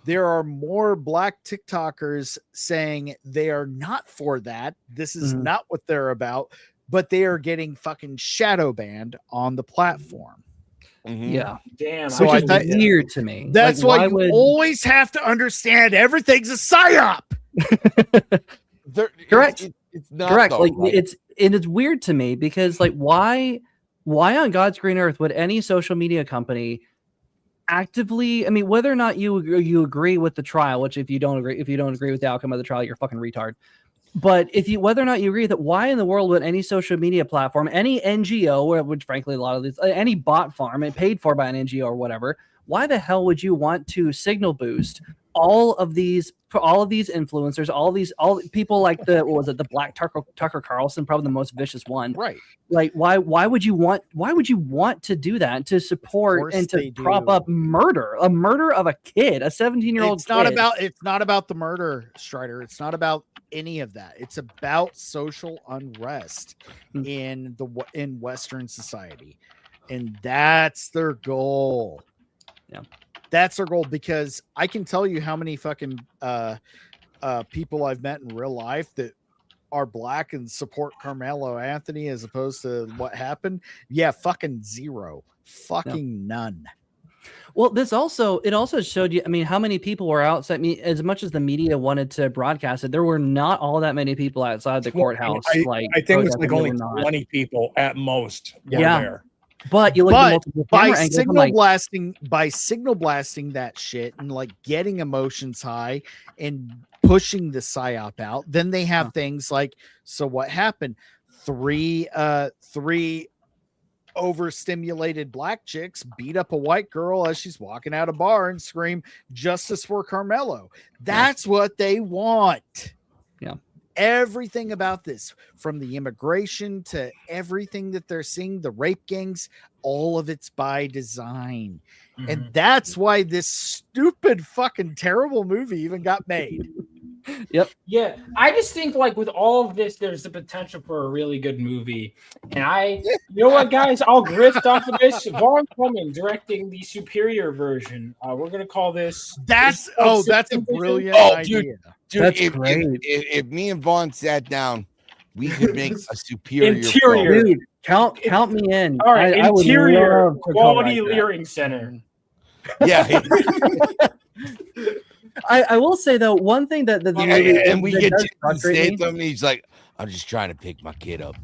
there are more black TikTokers saying they are not for that. This is not what they're about, but they are getting fucking shadow banned on the platform. Yeah. Damn. So Which I is weird to me. That's Like, why you always have to understand everything's a psyop. Correct. It's not Correct. though, Like right? it's weird to me because like why on God's green earth would any social media company actively, I mean, whether or not you agree with the trial, which if you don't agree with the outcome of the trial, you're a fucking retard. But whether or not you agree that, why in the world would any social media platform, any NGO, which frankly a lot of these, any bot farm and paid for by an NGO or whatever, why the hell would you want to signal boost all of these influencers, all people like the Black Tucker Carlson, probably the most vicious one, right? Like why would you want to do that, to support and to prop up a murder of a kid, a 17-year-old kid? It's not about the murder, Strider. It's not about any of that. It's about social unrest in Western society, and that's their goal. Yeah, that's their goal, because I can tell you how many fucking people I've met in real life that are black and support Carmelo Anthony as opposed to what happened. Yeah, fucking zero. Fucking none. Well, it also showed you, I mean, how many people were outside me, as much as the media wanted to broadcast it, there were not all that many people outside the courthouse. I think it was like only 20 people at most. There. But you look at multiple by camera signal blasting that shit and like getting emotions high and pushing the psyop out, then they have things like, so what happened? Three overstimulated black chicks beat up a white girl as she's walking out of a bar and scream justice for Carmelo. That's what they want. Yeah. Everything about this, from the immigration to everything that they're seeing, the rape gangs, all of it's by design. And that's why this stupid fucking terrible movie even got made. Yep. Yeah, I just think like with all of this, there's the potential for a really good movie. And you know what, guys? I'll grift off of this. Vaughn Coleman directing the superior version. We're gonna call this. That's a brilliant idea. Dude, that's great. If me and Vaughn sat down, we could make a superior. Interior. Dude, count me in. All right, interior quality like Leering Center. Yeah. I will say though, one thing that the movie, and we get Jason Statham, and he's like, "I'm just trying to pick my kid up.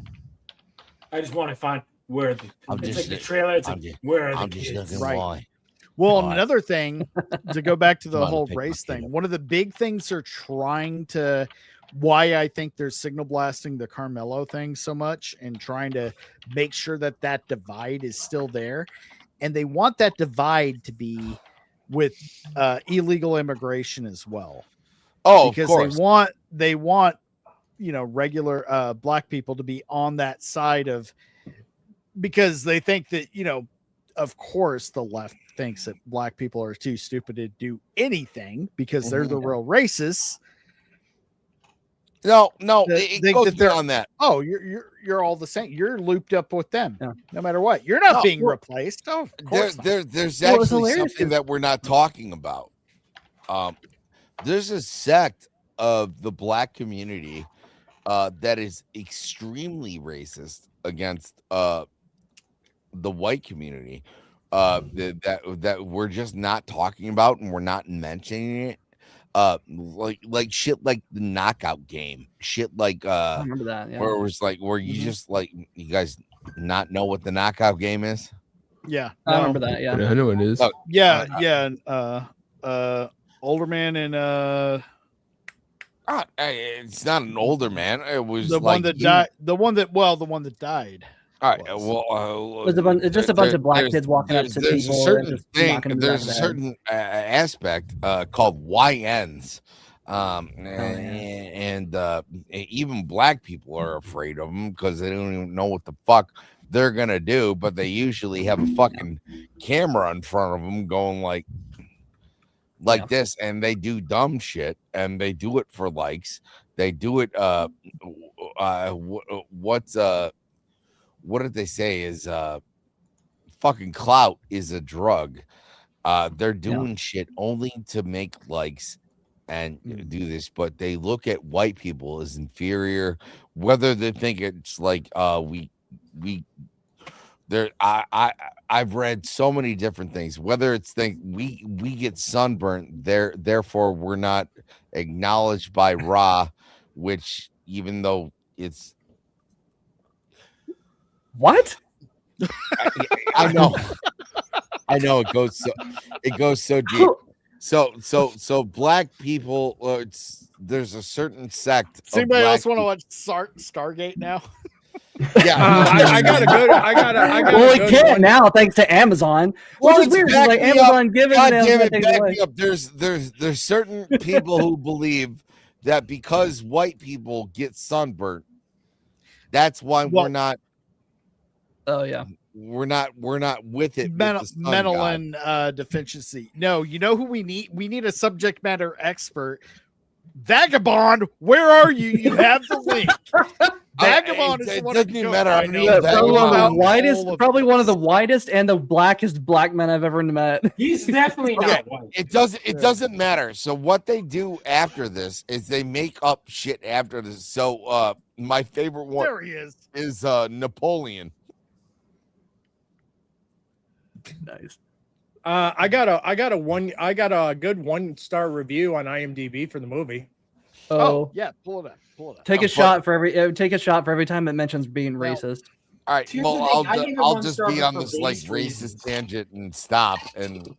I just want to find where the. It's like the trailer. It's like, where are the kids? Right. Well, another thing, to go back to the whole race thing, one of the big things they're trying to, why I think they're signal blasting the Carmelo thing so much and trying to make sure that that divide is still there. And they want that divide to be with illegal immigration as well. Oh, because of course. they want, regular black people to be on that side of, because they think that, of course the left thinks that black people are too stupid to do anything because they're the real racists. No, it goes beyond that. Oh, you're all the same. You're looped up with them, no matter what. You're not being replaced. Oh, of course there's actually something that we're not talking about. There's a sect of the black community that is extremely racist against the white community. That we're just not talking about and we're not mentioning it. Like shit like the knockout game. Shit like I remember that, where it was like where you just like, you guys not know what the knockout game is? Yeah. I remember that, yeah. I know it is. Oh, Older man and it's not an older man. It was the one that died. The one that died. All right. Well, it was just a bunch of black kids walking up to there's people. There's a certain aspect called YNs, and even black people are afraid of them because they don't even know what the fuck they're gonna do. But they usually have a fucking camera in front of them, going like this, and they do dumb shit, and they do it for likes. They do it. What did they say is fucking clout is a drug. They're doing shit only to make likes and do this, but they look at white people as inferior, whether they think it's like we I've read so many different things. Whether it's we get sunburnt, therefore we're not acknowledged by Ra, which even though it's what I know. I know it goes so deep. So black people, there's a certain sect. Does anybody else want to watch Stargate now? Yeah, I got a good. Well, we can't now thanks to Amazon. Well, it's weird. Like Amazon giving God them. damn it, back me up. There's certain people who believe that because white people get sunburnt, that's why we're not. Oh yeah. We're not with it. Melanin deficiency. No, you know who we need? We need a subject matter expert. Vagabond, where are you? You have the link. Vagabond is the one. It doesn't matter. Probably one of the whitest and the blackest black men I've ever met. He's definitely not white. It doesn't matter. So what they do after this is they make up shit after this. So my favorite one there he is Napoleon. Nice. I got a good 1-star review on IMDb for the movie. Oh yeah, pull it up. Take a shot for every time it mentions being racist. All right, well I'll just be on this like racist tangent and stop. And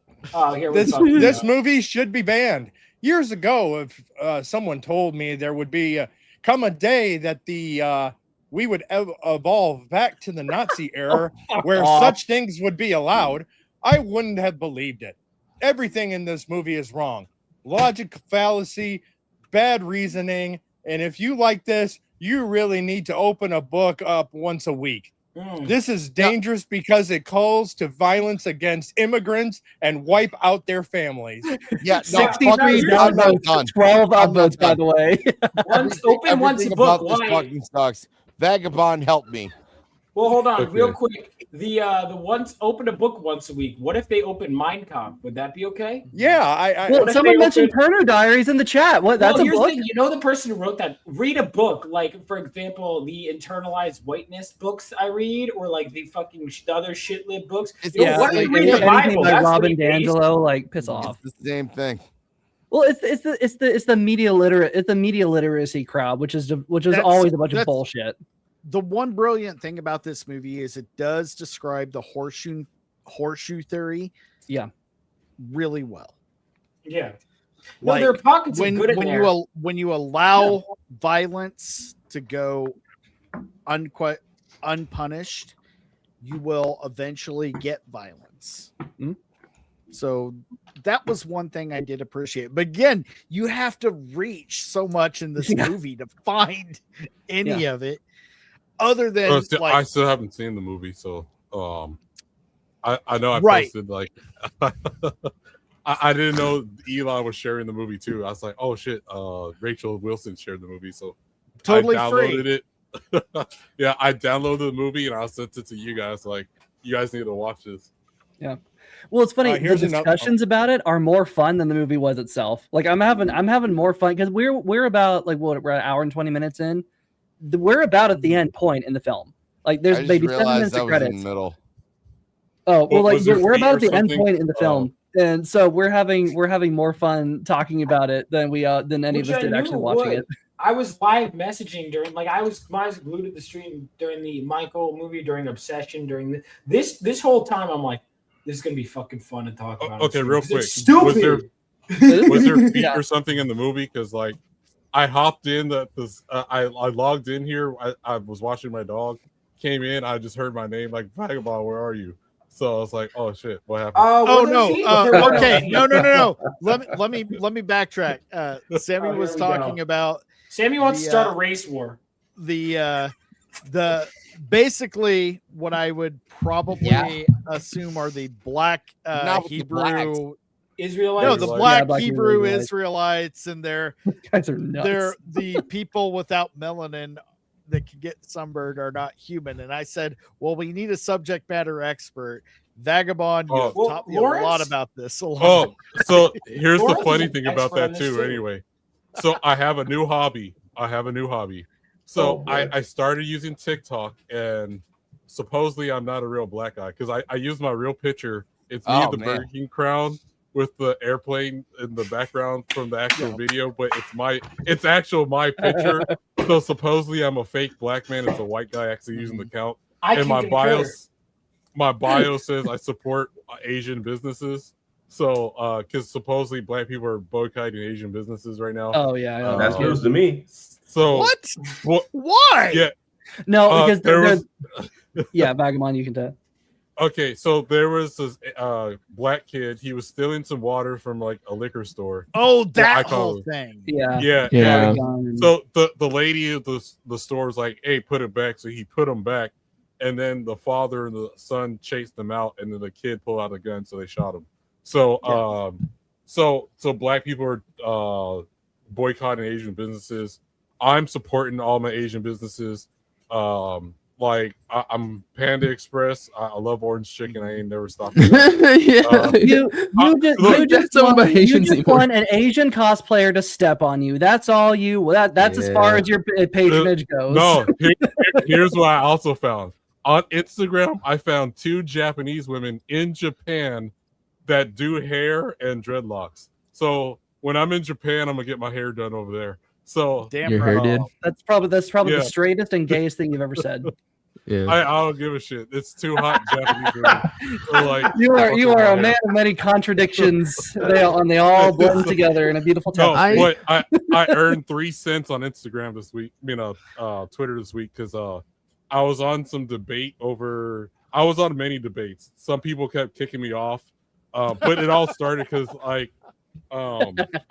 this movie should be banned. Years ago, if someone told me there would be come a day that we would evolve back to the Nazi era where such things would be allowed, I wouldn't have believed it. Everything in this movie is wrong. Logic fallacy, bad reasoning. And if you like this, you really need to open a book up once a week. This is dangerous because it calls to violence against immigrants and wipe out their families. Yeah, 63 downvotes, 12 upvotes, by the way. Open once a book. This fucking sucks. Vagabond, help me. Well, hold on, real quick. The ones open a book once a week. What if they open Mein Kampf? Would that be okay? Yeah, well, someone mentioned Turner Diaries in the chat. What? That's a book. You know the person who wrote that. Read a book, like for example, the internalized whiteness books I read, or like the fucking other shit lib books. Read the Bible. By Robin DiAngelo. Like, piss off. It's the same thing. Well, it's the media literate. It's the media literacy crowd, which is always a bunch of bullshit. The one brilliant thing about this movie is it does describe the horseshoe theory, really well. Yeah, well, there are pockets of good in there. When you allow violence to go unpunished, you will eventually get violence. Mm-hmm. So that was one thing I did appreciate. But again, you have to reach so much in this movie to find any of it. Other than I still haven't seen the movie, so I know I posted like I didn't know Elon was sharing the movie too. I was like, oh shit, Rachel Wilson shared the movie, so totally I downloaded it. Yeah, I downloaded the movie and I sent it to you guys. Like, you guys need to watch this. Yeah. Well, it's funny. The discussions about it are more fun than the movie was itself. Like, I'm having more fun because we're about like we're an hour and 20 minutes in. We're about at the end point in the film. Like there's maybe 7 minutes of credits. In the middle. Oh well, like we're about at the end point in the film, and so we're having more fun talking about it than any of us did actually watching it. I was live messaging during, like, I was glued to the stream during the Michael movie, during Obsession, during this whole time. I'm like, this is gonna be fucking fun to talk about. Okay, real quick. Stupid. Was there feet or something in the movie? Because like, I hopped in I logged in here. I was watching my dog. Came in. I just heard my name like, Vagabond, where are you? So I was like, oh shit, what happened? Okay, no. Let me backtrack. Sammy was talking about. Sammy wants to start a race war. The basically what I would probably assume are the black Hebrew Israelites. No, the black Hebrew Israelites, and they're guys are nuts. They're the people without melanin that can get sunburned are not human. And I said, well, we need a subject matter expert. Vagabond, you taught me a lot about this. So here's the funny thing about that too. Anyway, so I have a new hobby. So I started using TikTok, and supposedly I'm not a real black guy because I use my real picture. It's me in the Burger King crown with the airplane in the background from the actual video, but it's actual my picture. So supposedly I'm a fake black man. It's a white guy actually using the account. And my bio says I support Asian businesses. So because supposedly black people are boycotting Asian businesses right now. Oh yeah, that's news to me. So what? Why? Yeah. No, because there was yeah, Vagabond, you can tell. Okay, so there was this black kid. He was stealing some water from like a liquor store. Oh, that whole thing. Yeah. So the lady at the store was like, "Hey, put it back." So he put them back, and then the father and the son chased them out, and then the kid pulled out a gun, so they shot him. So so black people are boycotting Asian businesses. I'm supporting all my Asian businesses. Like I'm Panda Express. I love orange chicken. I ain't never stopped. You just want an Asian cosplayer to step on you. That's all you. That's as far as your patronage goes. No, here's what I also found on Instagram. I found 2 Japanese women in Japan that do hair and dreadlocks. So when I'm in Japan, I'm gonna get my hair done over there. So your hair did. That's probably the straightest and gayest thing you've ever said. Yeah, I don't give a shit. It's too hot Japanese women. So like, you are a man of many contradictions. They all blend together in a beautiful time. No, I earned 3 cents on Instagram this week. Twitter this week because I was on some debate over. I was on many debates. Some people kept kicking me off, but it all started because like.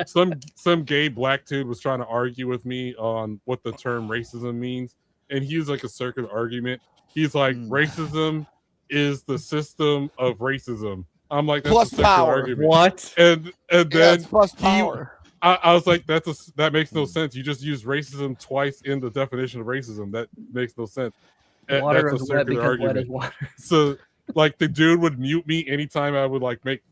Some gay black dude was trying to argue with me on what the term racism means, and he used like a circular argument. He's like, racism is the system of racism. I'm like, that's plus a circular power. argument. What? And then plus power. I was like, that makes no sense. You just use racism twice in the definition of racism. That makes no sense. Water That's is a wet circular because argument. wet is water. So like the dude would mute me anytime I would like make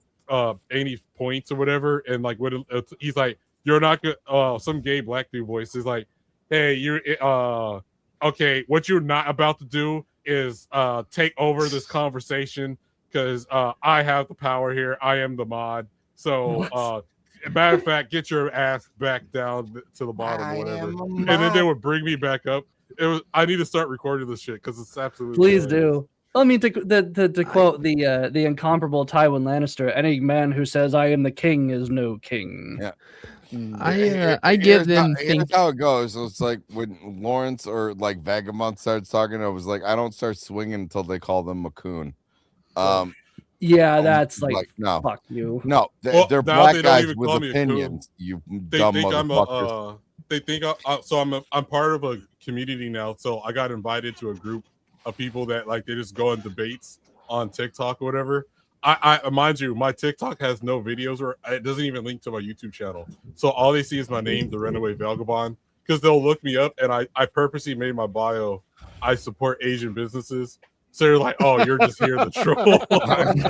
any points or whatever, and like what he's like, you're not good. Some gay black dude voice is like, hey, you're okay, what you're not about to do is take over this conversation because I have the power here. I am the mod. So matter of fact, get your ass back down to the bottom or whatever. And then they would bring me back up. I need to start recording this shit because it's absolutely please do. I mean, to quote the incomparable Tywin Lannister, any man who says I am the king is no king. Yeah. I get them. Here's how it goes. So it's like when Lawrence or like Vagabond starts talking, I was like, I don't start swinging until they call them Macoon. Yeah, that's like no, fuck you. No, they're black guys with opinions. You dumb motherfuckers. They think so. I'm part of a community now, so I got invited to a group of people that like they just go on debates on TikTok or whatever. I mind you, my TikTok has no videos or it doesn't even link to my YouTube channel. So all they see is my name, the Runaway Vagabond, because they'll look me up and I purposely made my bio, I support Asian businesses. So you're like, oh, you're just here to troll. I'm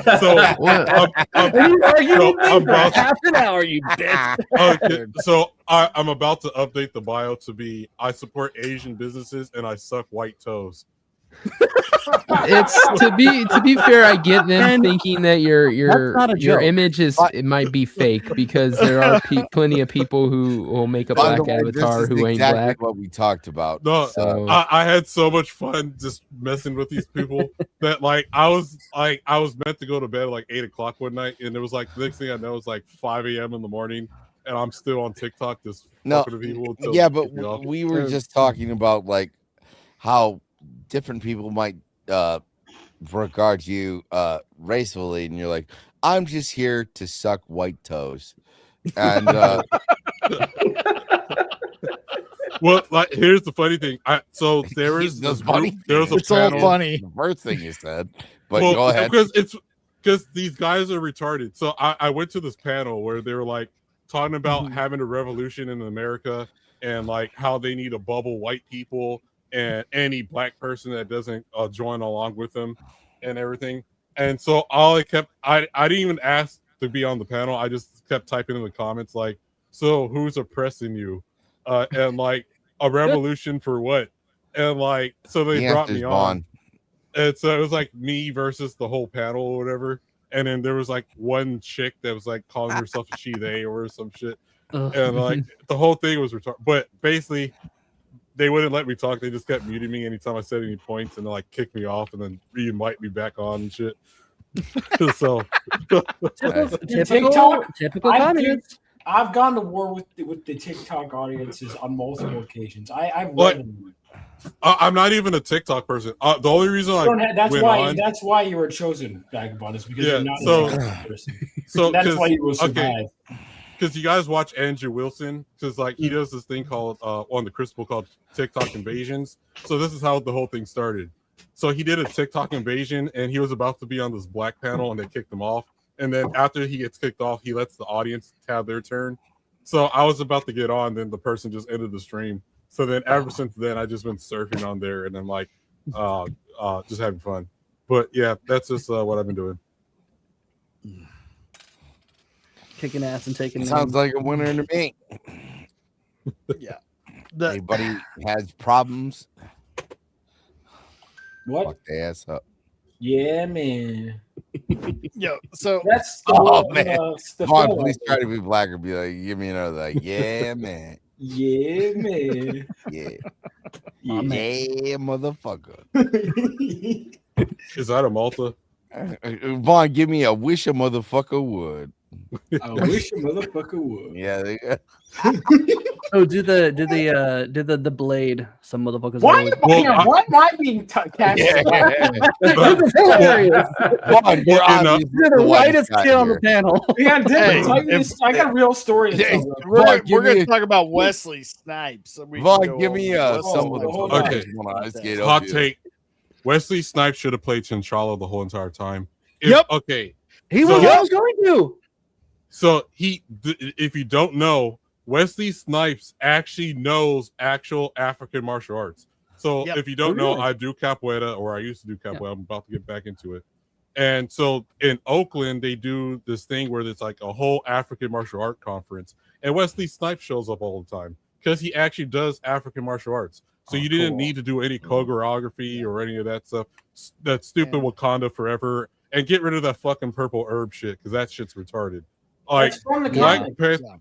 about half an hour, you bitch. Okay, so I'm about to update the bio to be I support Asian businesses and I suck white toes. It's to be fair, I get them thinking that your image it might be fake because there are plenty of people who will make a black avatar who ain't black. What we talked about. No, so. I had so much fun just messing with these people that like I was meant to go to bed at like 8 o'clock one night, and it was like the next thing I know it's like 5 a.m. in the morning, and I'm still on TikTok just fucking with people. Yeah, but we were just talking about like how different people might regard you racially, and you're like, I'm just here to suck white toes. And well, like here's the funny thing. So there is this group, there's a panel. All funny. The first thing you said, but go ahead. Because these guys are retarded. So I went to this panel where they were like talking about having a revolution in America and like how they need to bubble white people and any black person that doesn't join along with them and everything. And so I didn't even ask to be on the panel. I just kept typing in the comments like, so who's oppressing you? And like a revolution for what? And like, so they brought me on. And so it was like me versus the whole panel or whatever. And then there was like one chick that was like calling herself a she they or some shit. And like the whole thing was retarded. But basically, they wouldn't let me talk. They just kept muting me anytime I said any points, and they like kick me off and then re-invite me back on and shit. So typical comments. I've gone to war with the TikTok audiences on multiple occasions. I've read them. I'm not even a TikTok person. The only reason that's why you were chosen, Vagabond, is because you're not a TikTok person. So that's why you will survive. Okay. Because you guys watch Andrew Wilson, because like he does this thing called on the Crucible called TikTok invasions. So this is how the whole thing started. So he did a TikTok invasion, and he was about to be on this black panel, and they kicked him off. And then after he gets kicked off, he lets the audience have their turn. So I was about to get on, then the person just ended the stream. So then ever since then, I just been surfing on there, and I'm like, just having fun. But yeah, that's just what I've been doing. Kicking ass and taking sounds like a winner to me. Yeah. Anybody has problems? What? Fuck the ass up. Yeah, man. Yo, so that's man. Vaughn, please try to be black or be like, give me another like, yeah, man. Yeah, man. Yeah. Yeah, motherfucker. Is that a Malta? Vaughn, give me a wish a motherfucker would. I wish a motherfucker would. Yeah, they got. Oh, do the blade? Some motherfuckers. Why am I being cast? This is hilarious. You're the whitest kid on the panel. Yeah, I got a real story to tell. We're going to talk about Wesley Snipes. So Vaughn, give me some of the. Okay, hot take. Wesley Snipes should have played T'Challa the whole entire time. Okay. He was going to. So if you don't know, Wesley Snipes actually knows actual African martial arts. So if you don't know, I do capoeira, or I used to do capoeira. I'm about to get back into it. And so in Oakland, they do this thing where it's like a whole African martial art conference. And Wesley Snipes shows up all the time because he actually does African martial arts. So you didn't need to do any choreography or any of that stuff. That stupid Wakanda forever. And get rid of that fucking purple herb shit, because that shit's retarded. Like Black Panther.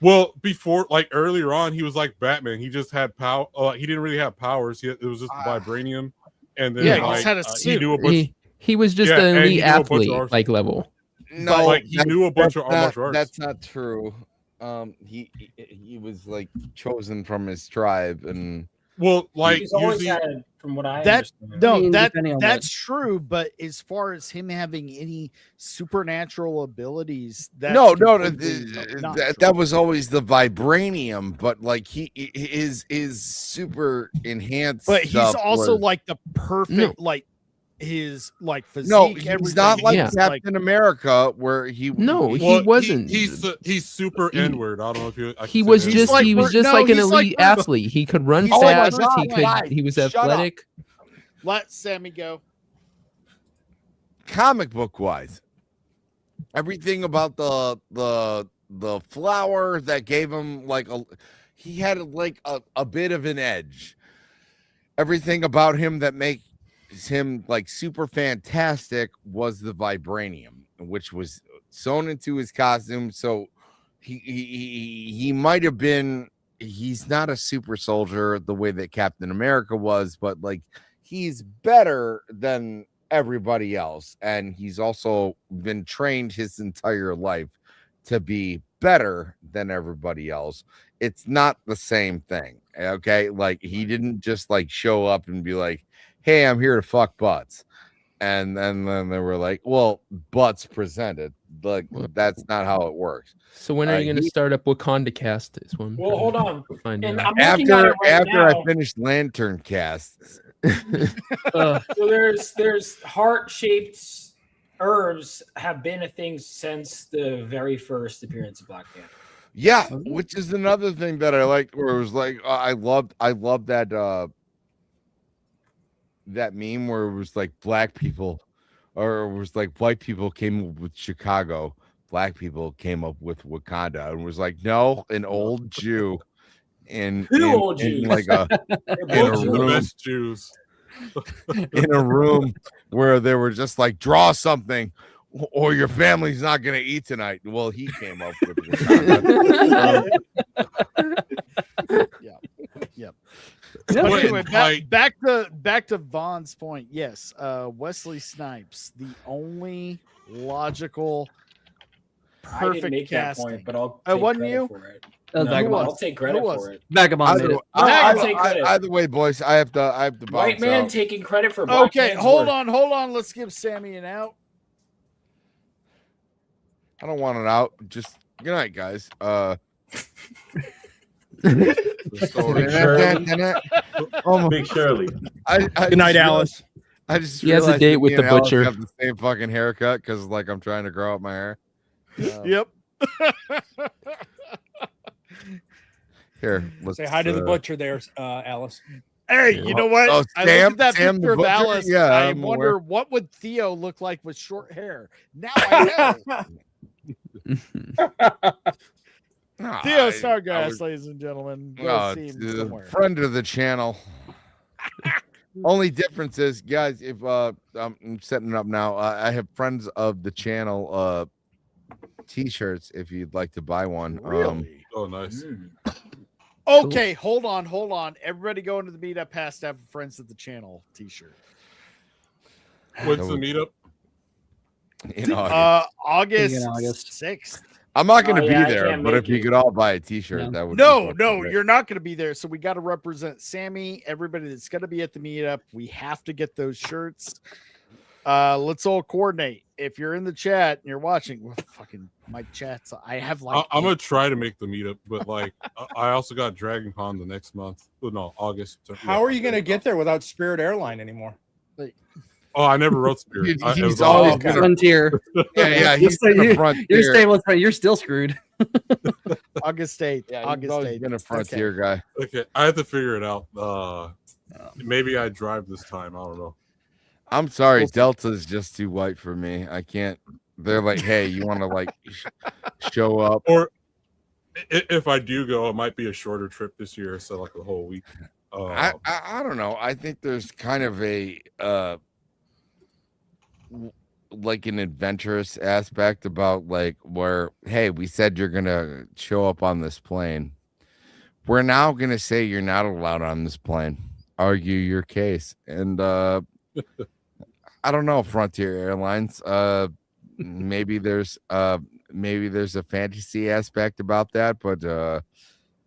Well, before, like earlier on, he was like Batman. He just had power. He didn't really have powers. It was just vibranium, and then he just had a suit. He knew a bunch. He was just an elite athlete, like level. No, like he knew a bunch of martial arts. That's not true. He was like chosen from his tribe, and well, like he's always had, from what I understand. That's true. But as far as him having any supernatural abilities, that was always the vibranium. But like he is super enhanced. But he's also like the perfect his like physique. No, he's not like Captain America, where he. No, he wasn't. He's super N-word. I don't know if you. He was just like an elite athlete. He could run fast. He was athletic. Let Sammy go. Comic book wise, everything about the flower that gave him he had like a bit of an edge. Everything about him that makes him like super fantastic was the vibranium, which was sewn into his costume. So he might have been. He's not a super soldier the way that Captain America was, but like he's better than everybody else, and he's also been trained his entire life to be better than everybody else. It's not the same thing, okay? Like he didn't just like show up and be like, hey, I'm here to fuck butts, and then they were like, well, butts presented. Like that's not how it works. So when are you going to start up Wakanda Cast? Is one. Well, hold on. After I finished Lantern Cast. So there's heart-shaped herbs have been a thing since the very first appearance of Black Panther. Yeah, which is another thing that I liked, where it was like I loved that that meme where it was like black people, or it was like white people came up with Chicago, black people came up with Wakanda, and was like, no, an old Jew in like a the best Jews. in a room where they were just like, draw something or your family's not going to eat tonight. Well, he came up with it. Yep. But anyway, back to Vaughn's point. Yes, Wesley Snipes, the only logical, perfect I didn't make casting. that point, but I'll take wasn't credit you? for it. I'll take credit for it. Vagabond made it. Either way, boys, I have to White man taking credit for. Okay, hold on. Let's give Sammy an out. I don't want it out. Just good night, guys. Big Shirley. Good night, Alice. I just he has a date with the butcher. Have the same fucking haircut because like I'm trying to grow out my hair. Yep. Here, let's say hi to the butcher there, Alice. Hey, you know what? Oh, I looked at that Sam picture of Alice. Yeah, I wonder what would Theo look like with short hair. Now I know. Theo Stargrass, ladies and gentlemen. See him somewhere. Friend of the channel. Only difference is, guys, if I'm setting it up now, I have friends of the channel t-shirts if you'd like to buy one. Really? Oh, nice. Okay, hold on. Everybody go into the meetup has to have friends of the channel t-shirt. When's the meetup? In August. August 6th. I'm not going to be there, but if you could all buy a t-shirt, that would no, you're not going to be there. So we got to represent Sammy, everybody that's going to be at the meetup. We have to get those shirts. Let's all coordinate. If you're in the chat and you're watching, well, fucking my chats. I have like I'm gonna try to make the meetup, but like I also got Dragon Con the next month. Oh, no, August. How are you gonna get there without Spirit Airline anymore? Oh, I never wrote Spirit. He's always Frontier. Yeah, he's You're still screwed. August 8th. Yeah, August 8th. Been a Frontier guy. Okay, I have to figure it out. Maybe I drive this time. I don't know. I'm sorry, Delta's just too white for me. I can't. They're like, hey, you want to like show up? Or if I do go, it might be a shorter trip this year, so like a whole week. I don't know. I think there's kind of a like an adventurous aspect about like where, hey, we said you're gonna show up on this plane. We're now gonna say you're not allowed on this plane. Argue your case, and I don't know, Frontier Airlines. Maybe there's a fantasy aspect about that, but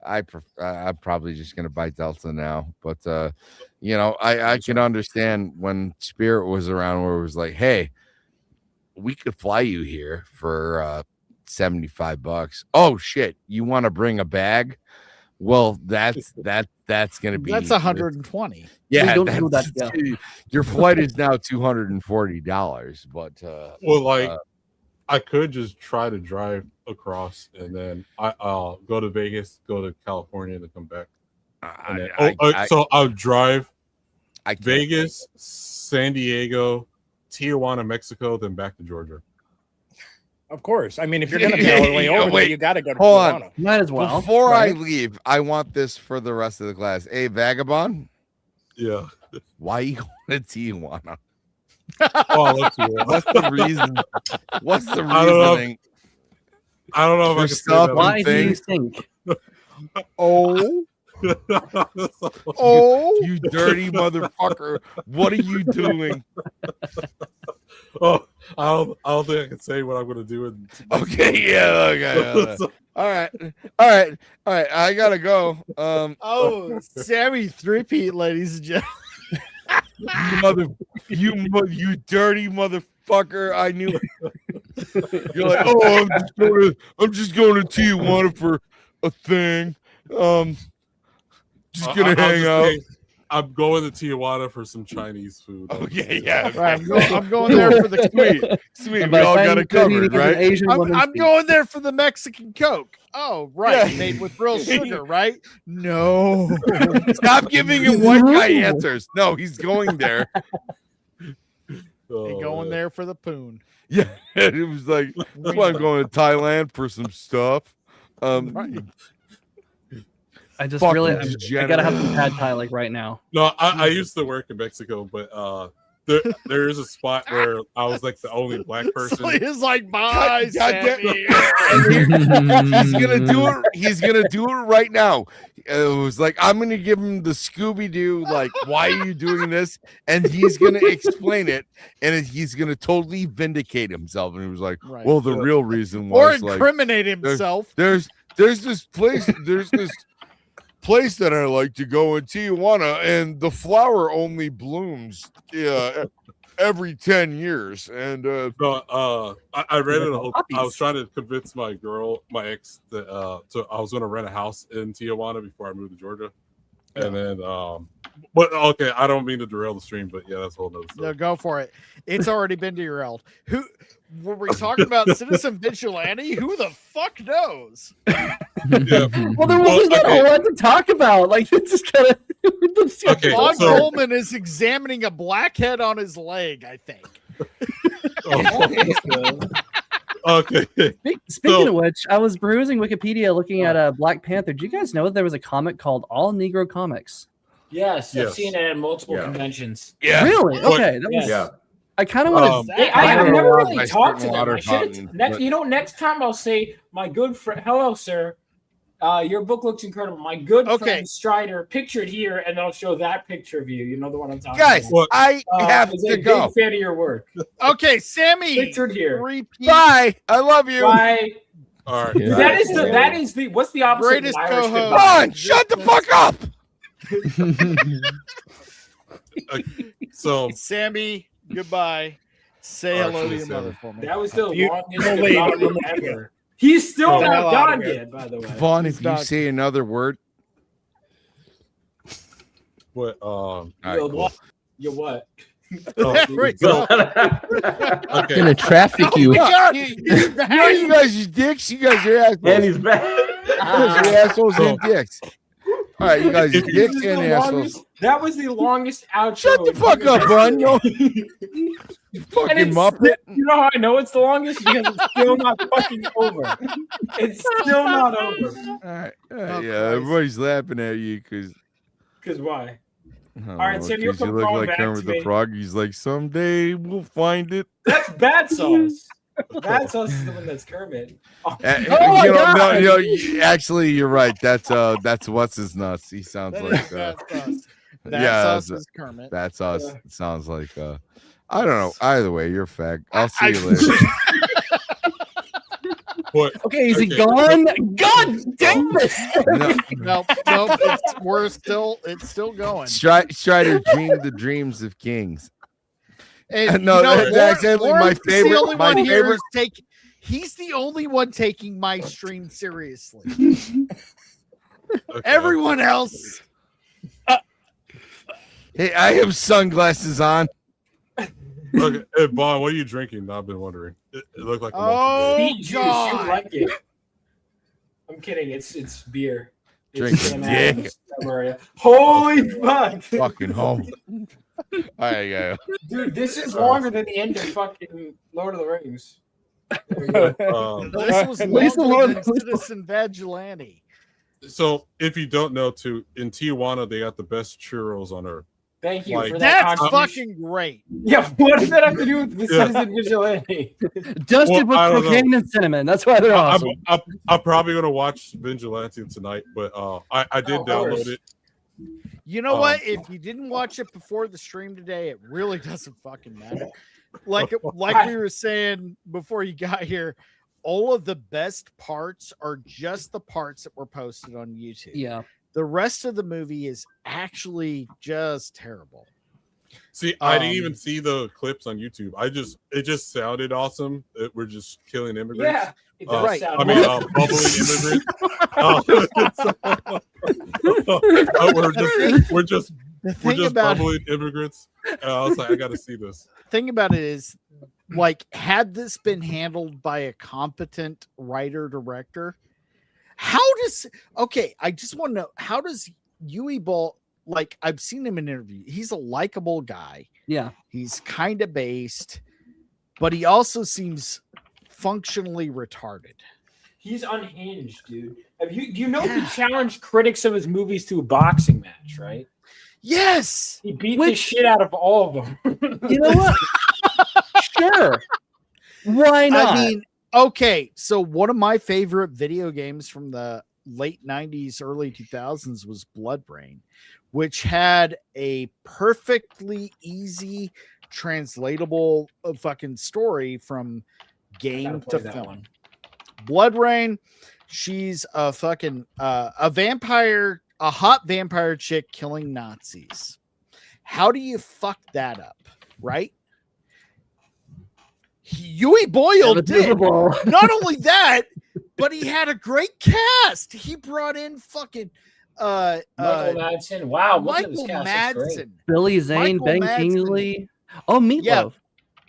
I'm probably just gonna buy Delta now. But I can understand when Spirit was around, where it was like, hey, we could fly you here for $75. Oh shit, you want to bring a bag? Well, that's gonna be $120. Yeah, don't do that. Yeah. Your flight is now $240, but I could just try to drive across and then I'll go to Vegas, go to California, and then come back. So I'll drive Vegas, San Diego, Tijuana, Mexico, then back to Georgia. Of course. I mean, if you're going to be all the way over there, you got to go to Hold Tijuana. on. Might as well. Before I leave, I want this for the rest of the class. Hey, Vagabond. Yeah. Why are you going to Tijuana? What's the reason? What's the reasoning? I don't know if I can say that. Why do you think? Oh, you dirty motherfucker. What are you doing? Oh, I don't think I can say what I'm going to do. Okay, yeah, okay. All right. I gotta go. Sammy 3-peat, ladies and gentlemen. you dirty motherfucker. I knew. You're like, I'm just going to Tijuana for a thing. Just gonna hang out. I'm going to Tijuana for some Chinese food. Okay, yeah. Right, I'm going there for the sweet. We all got it covered, right? I'm going there for the Mexican Coke. Oh, right, made with real sugar, right? No. Stop giving him white guy answers. No, he's going there. Going there for the poon. Yeah, it was like, that's why I'm going to Thailand for some stuff. Right. I just Fucking really, I degenerate. gotta have some pad thai like right now. No, I used to work in Mexico, but there is a spot where I was like the only black person. So he's like, bye, Sammy. He's gonna do it. He's gonna do it right now. It was like, I'm gonna give him the Scooby Doo, like, why are you doing this? And he's gonna explain it, and he's gonna totally vindicate himself. And he was like, Right. well, the real reason Or was like, incriminate himself. there's this place, that I like to go in Tijuana, and the flower only blooms every 10 years. And I read it. I was trying to convince my ex, that so I was going to rent a house in Tijuana before I moved to Georgia. And then, but okay, I don't mean to derail the stream, but yeah, that's a whole nother story. No, go for it. It's already been derailed. Who were we talking about? Citizen Vigilante? Who the fuck knows? Yeah. Well, there wasn't a whole lot to talk about. Like, it's just kind of. Okay, Vaughn so- Coleman is examining a blackhead on his leg, I think. Okay. Speaking of which, I was perusing Wikipedia looking at Black Panther. Did you guys know that there was a comic called All Negro Comics? Yes, I've Yes. seen it at multiple conventions. yeah, Really? What- Okay. That was, Yeah. I kind of want to. Hey, I've never really I talked to spit them. water I should fountain, next, next time I'll say, my good friend, hello, sir. Your book looks incredible. My good friend Strider, pictured here, and I'll show that picture of you. You know the one I'm talking guys, about. What? I have is to a go. big fan of your work. Okay, Sammy. Pictured here. Repeat. Bye. I love you. Bye. All right. Yeah. That is the what's the opposite Greatest of Irish co-host. goodbye? Vaughn, shut the fuck up. So Sammy, goodbye. Say hello to your Actually, mother for me. That was the You- longest you goodbye leave. ever. He's still Oh, not hell out gone of here. yet, by the way. Vaughn, if you not- say another word, what? all right, Yo, cool. what? Yo, what? Oh, There we go. okay. Gonna traffic you. God, you guys are dicks. You guys are assholes. And he's back. You guys are assholes and dicks. All right, you guys are This dicks is and the assholes. longest- That was the longest outro. Shut the fuck up, Vaughn. You fucking And it's, muppet. you know how I know it's the longest? Because it's still not fucking over. It's still not over. All right, yeah, Christ. everybody's laughing at you because. Because why? All right, Sam, you'll you come look crawling like back Kermit to the me. Frog. He's like, someday we'll find it. That's Battsauce. Battsauce is the one that's Kermit. Oh, my God. Actually, you're right. That's what's his nuts. He sounds That like is Battsauce. yeah, Battsauce that's- is Kermit. that's us. Yeah. It sounds like I don't know. Either way, you're a fag. I'll see you later. What? Okay, is he Okay. gone? God damn this! No, Nope. It's still going. Strider dreamed the dreams of kings. And No, you know, that's actually my Lawrence is favorite- The only my one here favorite- is he's the only one taking my stream seriously. Okay. Everyone else. Hey, I have sunglasses on. Okay. Hey, Vaughn, what are you drinking? I've been wondering. It looked like a Oh, multi-day. Beet juice, God. you like it. I'm kidding. It's beer. It's Drinking Sam dick. Adams. Holy fuck. Fucking home. All right, yeah. Dude, this is longer than the end of fucking Lord of the Rings. There you go. This was Where's the longer Lord? than Citizen Vigilante. So, if you don't know, too, in Tijuana they got the best churros on earth. Thank you Like- for that. That's contribution. fucking great. Yeah, what does that have to do with the Yeah. Citizen Vigilante? Dusted Well, I with don't cocaine and cinnamon. That's why they're awesome. I'm probably gonna watch Vigilante tonight, but I did Oh, of course. download it. You know what? If you didn't watch it before the stream today, it really doesn't fucking matter. Like we were saying before you got here, all of the best parts are just the parts that were posted on YouTube. Yeah. The rest of the movie is actually just terrible. See, I didn't even see the clips on YouTube. It just sounded awesome. We're just killing immigrants. Yeah, it does Right. sound I mean, awesome. bubbling immigrants. We're just The thing about bubbling immigrants. I was like, I got to see this. thing about it is, like, had this been handled by a competent writer director, I just want to know, how does Yui Ball, like, I've seen him in interview, he's a likable guy, Yeah. he's kind of based, but he also seems functionally retarded. He's unhinged, dude. Do you know he challenged critics of his movies to a boxing match, right? Yes. He beat the shit out of all of them. You know what? Sure. Why not? I mean, okay. So one of my favorite video games from the late 90s, early 2000s was Blood Rain, which had a perfectly easy translatable fucking story from game to film. Blood Rain, she's a fucking a vampire, a hot vampire chick killing Nazis. How do you fuck that up, right? Yui Boyle did. Not only that, but he had a great cast. He brought in fucking Michael Madsen. Wow, Michael Madsen, Billy Zane, Ben Kingsley. Oh, Meatloaf.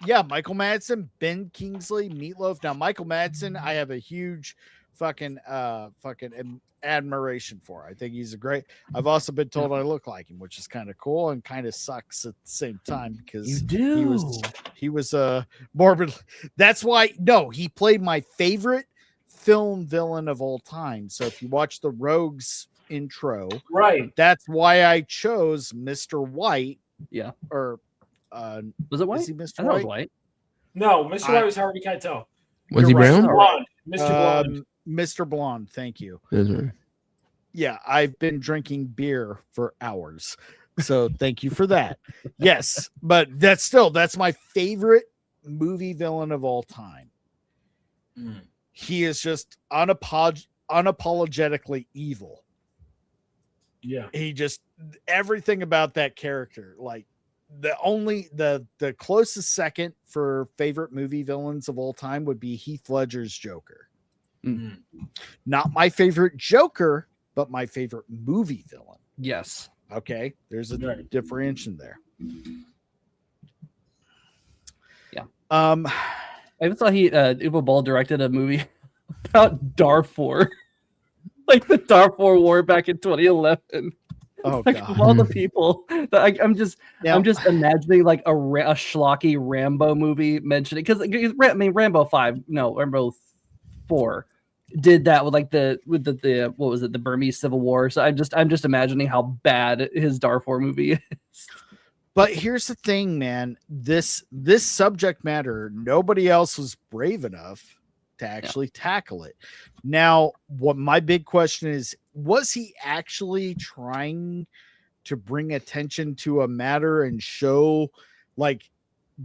Yeah, Michael Madsen, Ben Kingsley, Meatloaf. Now, Michael Madsen, I have a huge fucking admiration for. I think he's a great. I've also been told I look like him, which is kind of cool and kind of sucks at the same time because you do. He was morbid. That's why he played my favorite film villain of all time. So if you watch the Rogues intro, right, that's why I chose Mr. White. Yeah, or was it White? Is he Mr. I White? Was White? No, Mr. White was Harvey Keitel. Was he brown? Blonde. Mr. Blonde. Mr. Blonde. Thank you. Right. Yeah, I've been drinking beer for hours. So thank you for that. Yes, but that's my favorite movie villain of all time. He is just unapologetically evil. Yeah. He just everything about that character, like the closest second for favorite movie villains of all time would be Heath Ledger's Joker. Not my favorite Joker, but my favorite movie villain. Yes. Okay. There's a differentiation there. Yeah. I even saw Uwe Boll directed a movie about Darfur. Like the Darfur War back in 2011. Oh, like, God. Of all the people, I'm just imagining like a schlocky Rambo movie mentioning because Rambo 5, no, Rambo 4 did that with like the what was it, the Burmese Civil War. So I'm just imagining how bad his Darfur movie is. But here's the thing, man. This subject matter, nobody else was brave enough to actually tackle it. Now, what my big question is, was he actually trying to bring attention to a matter and show, like,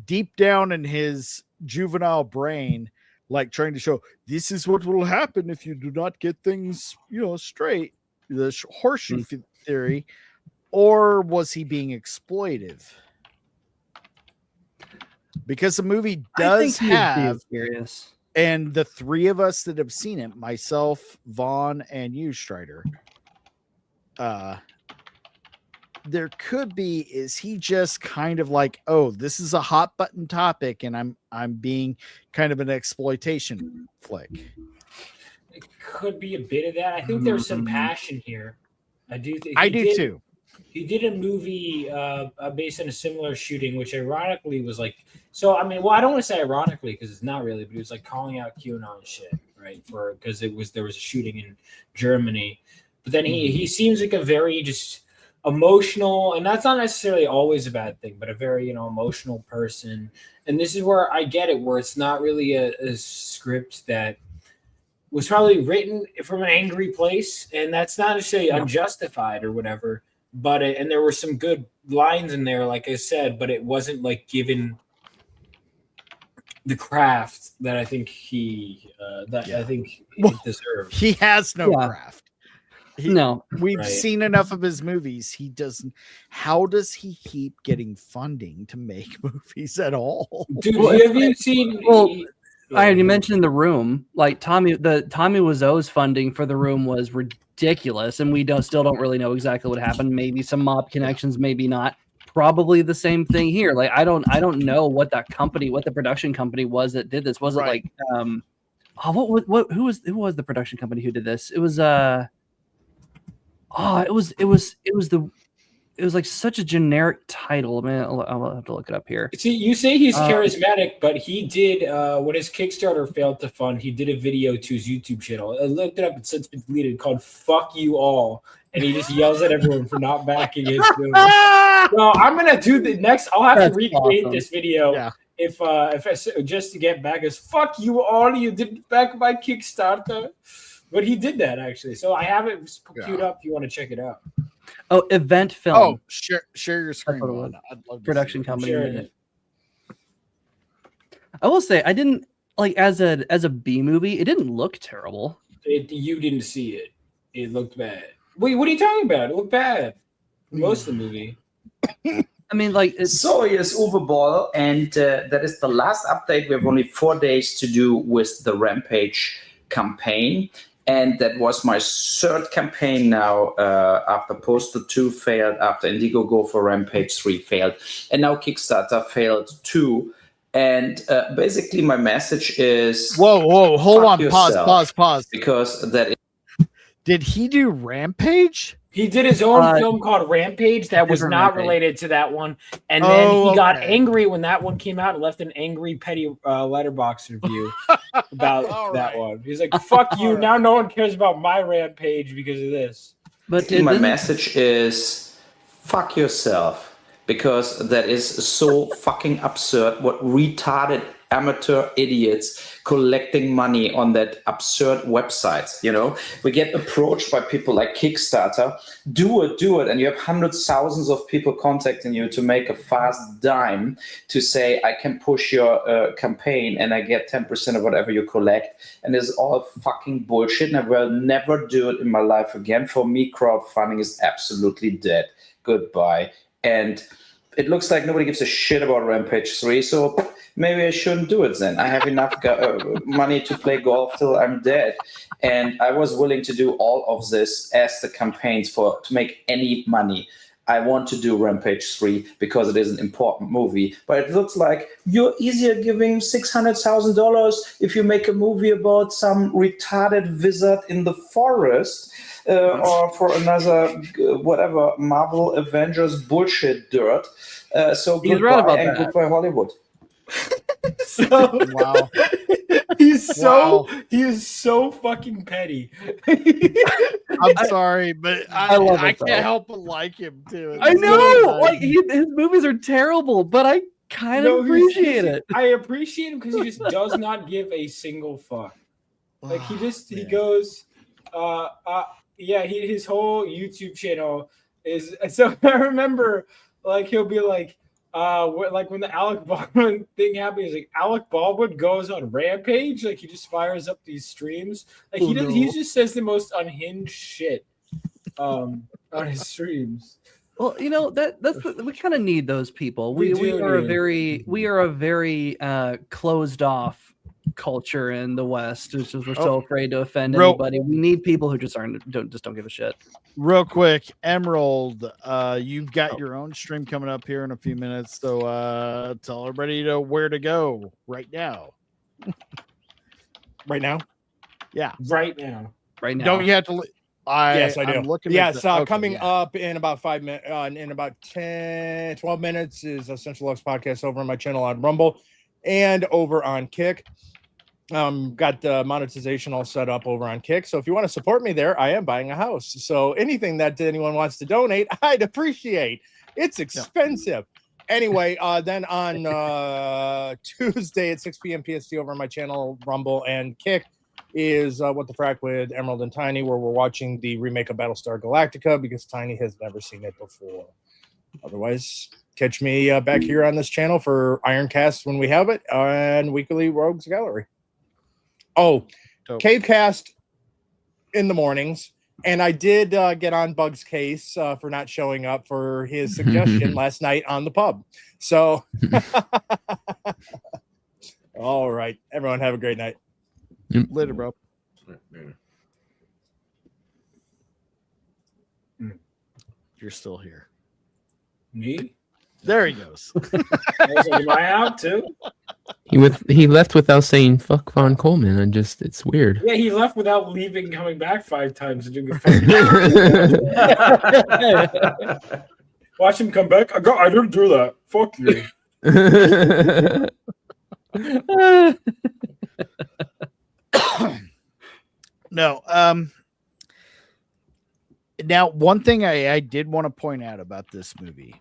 deep down in his juvenile brain, like trying to show this is what will happen if you do not get things, straight, the horseshoe theory, or was he being exploitive? Because the movie does have, and the three of us that have seen it, myself, Vaughn, and you, Strider, there could be, is he just kind of like, oh, this is a hot button topic and I'm being kind of an exploitation flick? It could be a bit of that. I think there's some passion here. I do think I do too. He did a movie based on a similar shooting, which ironically was like, so I mean, well, I don't want to say ironically because it's not really, but he was like calling out QAnon shit, right? Because there was a shooting in Germany, but then he seems like a very just emotional, and that's not necessarily always a bad thing, but a very emotional person. And this is where I get it, where it's not really a script that was probably written from an angry place, and that's not necessarily unjustified or whatever. But and there were some good lines in there, like I said, but it wasn't like given the craft that I think he deserved. He has no craft. We've Right. seen enough of his movies. He doesn't. How does he keep getting funding to make movies at all? Dude, have you seen? I already mentioned The Room. Like Tommy Wiseau's funding for The Room was ridiculous, and we still don't really know exactly what happened. Maybe some mob connections, maybe not. Probably the same thing here. Like I don't know what the production company was that did this. Was it like who was the production company who did this? It was it was the it was like such a generic title. Man, I'll have to look it up here. See, you say he's charismatic, but he did when his Kickstarter failed to fund, he did a video to his YouTube channel. I looked it up; it's since been deleted. Called "Fuck You All," and he just yells at everyone for not backing his movie. Well, I'm gonna do the next. I'll have to recreate this video. Yeah. If I just to get back as "Fuck you all," you didn't back my Kickstarter. But he did that actually, so I have it queued up. If you want to check it out. Oh, Event Film. Oh, share your screen. I'd love to production company. I will say, I didn't like as a B movie. It didn't look terrible. You didn't see it. It looked bad. Wait, what are you talking about? It looked bad. Most of the movie. I mean, like so. Here's Uwe Ball, and that is the last update. We have only 4 days to do with the Rampage campaign. And that was my third campaign now after Poster 2 failed, after Indiegogo for Rampage 3 failed, and now Kickstarter failed too. And basically my message is... Whoa, hold on, pause. Because that is... Did he do Rampage? He did his own film called Rampage that was not related to that one. And then he got angry when that one came out and left an angry, petty letterbox review about that one. He's like, fuck you. Now no one cares about my Rampage because of this. But my message is fuck yourself, because that is so fucking absurd. What retarded amateur idiots collecting money on that absurd websites. You know, we get approached by people like Kickstarter, do it, and you have hundreds, thousands of people contacting you to make a fast dime to say, I can push your campaign and I get 10% of whatever you collect. And it's all fucking bullshit, and I will never do it in my life again. For me, crowdfunding is absolutely dead. Goodbye. And it looks like nobody gives a shit about Rampage 3, so maybe I shouldn't do it then. I have enough money to play golf till I'm dead. And I was willing to do all of this as the campaigns to make any money. I want to do Rampage 3 because it is an important movie. But it looks like you're easier giving $600,000 if you make a movie about some retarded wizard in the forest. Or for another whatever Marvel Avengers bullshit dirt. So he's right about and that. goodbye Hollywood. So wow, he is so fucking petty. I'm sorry, but I love it, I though. can't help but like him too. I know, like his movies are terrible, but I kind of appreciate it. I appreciate him because he just does not give a single fuck. Like he goes, his whole YouTube channel is. So I remember, like he'll be like, like when the Alec Baldwin thing happened, he's like, Alec Baldwin goes on Rampage, like he just fires up these streams, like he just says the most unhinged shit, on his streams. Well, you know we kind of need those people. We are a very closed off culture in the West. It's just we're so afraid to offend anybody. We need people who just don't give a shit. Real quick, Emerald, you've got your own stream coming up here in a few minutes, so tell everybody where to go right now. Right now? Yeah. Right now. Don't you have to? Yes, I do. Yes, coming yeah. up in about 5 minutes, in about 12 minutes is Essential Lux Podcast over on my channel on Rumble and over on Kick. Got the monetization all set up over on Kick. So if you want to support me there, I am buying a house. So anything that anyone wants to donate, I'd appreciate. It's expensive. Anyway, then on Tuesday at 6 p.m. PST over on my channel, Rumble and Kick, is What the Frack with Emerald and Tiny, where we're watching the remake of Battlestar Galactica because Tiny has never seen it before. Otherwise, catch me back here on this channel for Ironcast when we have it, and weekly Rogues Gallery. Oh, Cavecast in the mornings. And I did get on Bug's case for not showing up for his suggestion last night on the pub. So, all right. Everyone have a great night. Later, bro. You're still here. Me? There he goes. Am I out too? He left without saying "fuck Vaughn Coleman." And it's weird. Yeah, he left without leaving, coming back 5 times and doing a Watch him come back. I didn't do that. Fuck you. No. Now, one thing I did want to point out about this movie,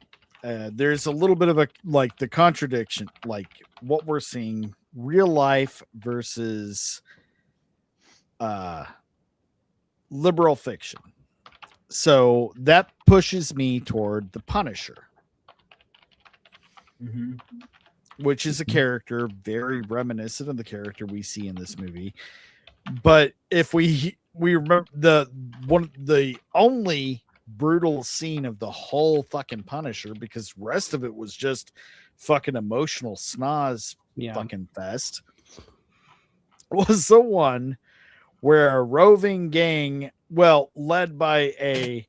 there's a little bit of the contradiction, like what we're seeing, real life versus liberal fiction. So that pushes me toward the Punisher, which is a character very reminiscent of the character we see in this movie. But if we remember the only brutal scene of the whole fucking Punisher, because the rest of it was just fucking emotional snaz fucking fest, was the one where a roving gang, led by a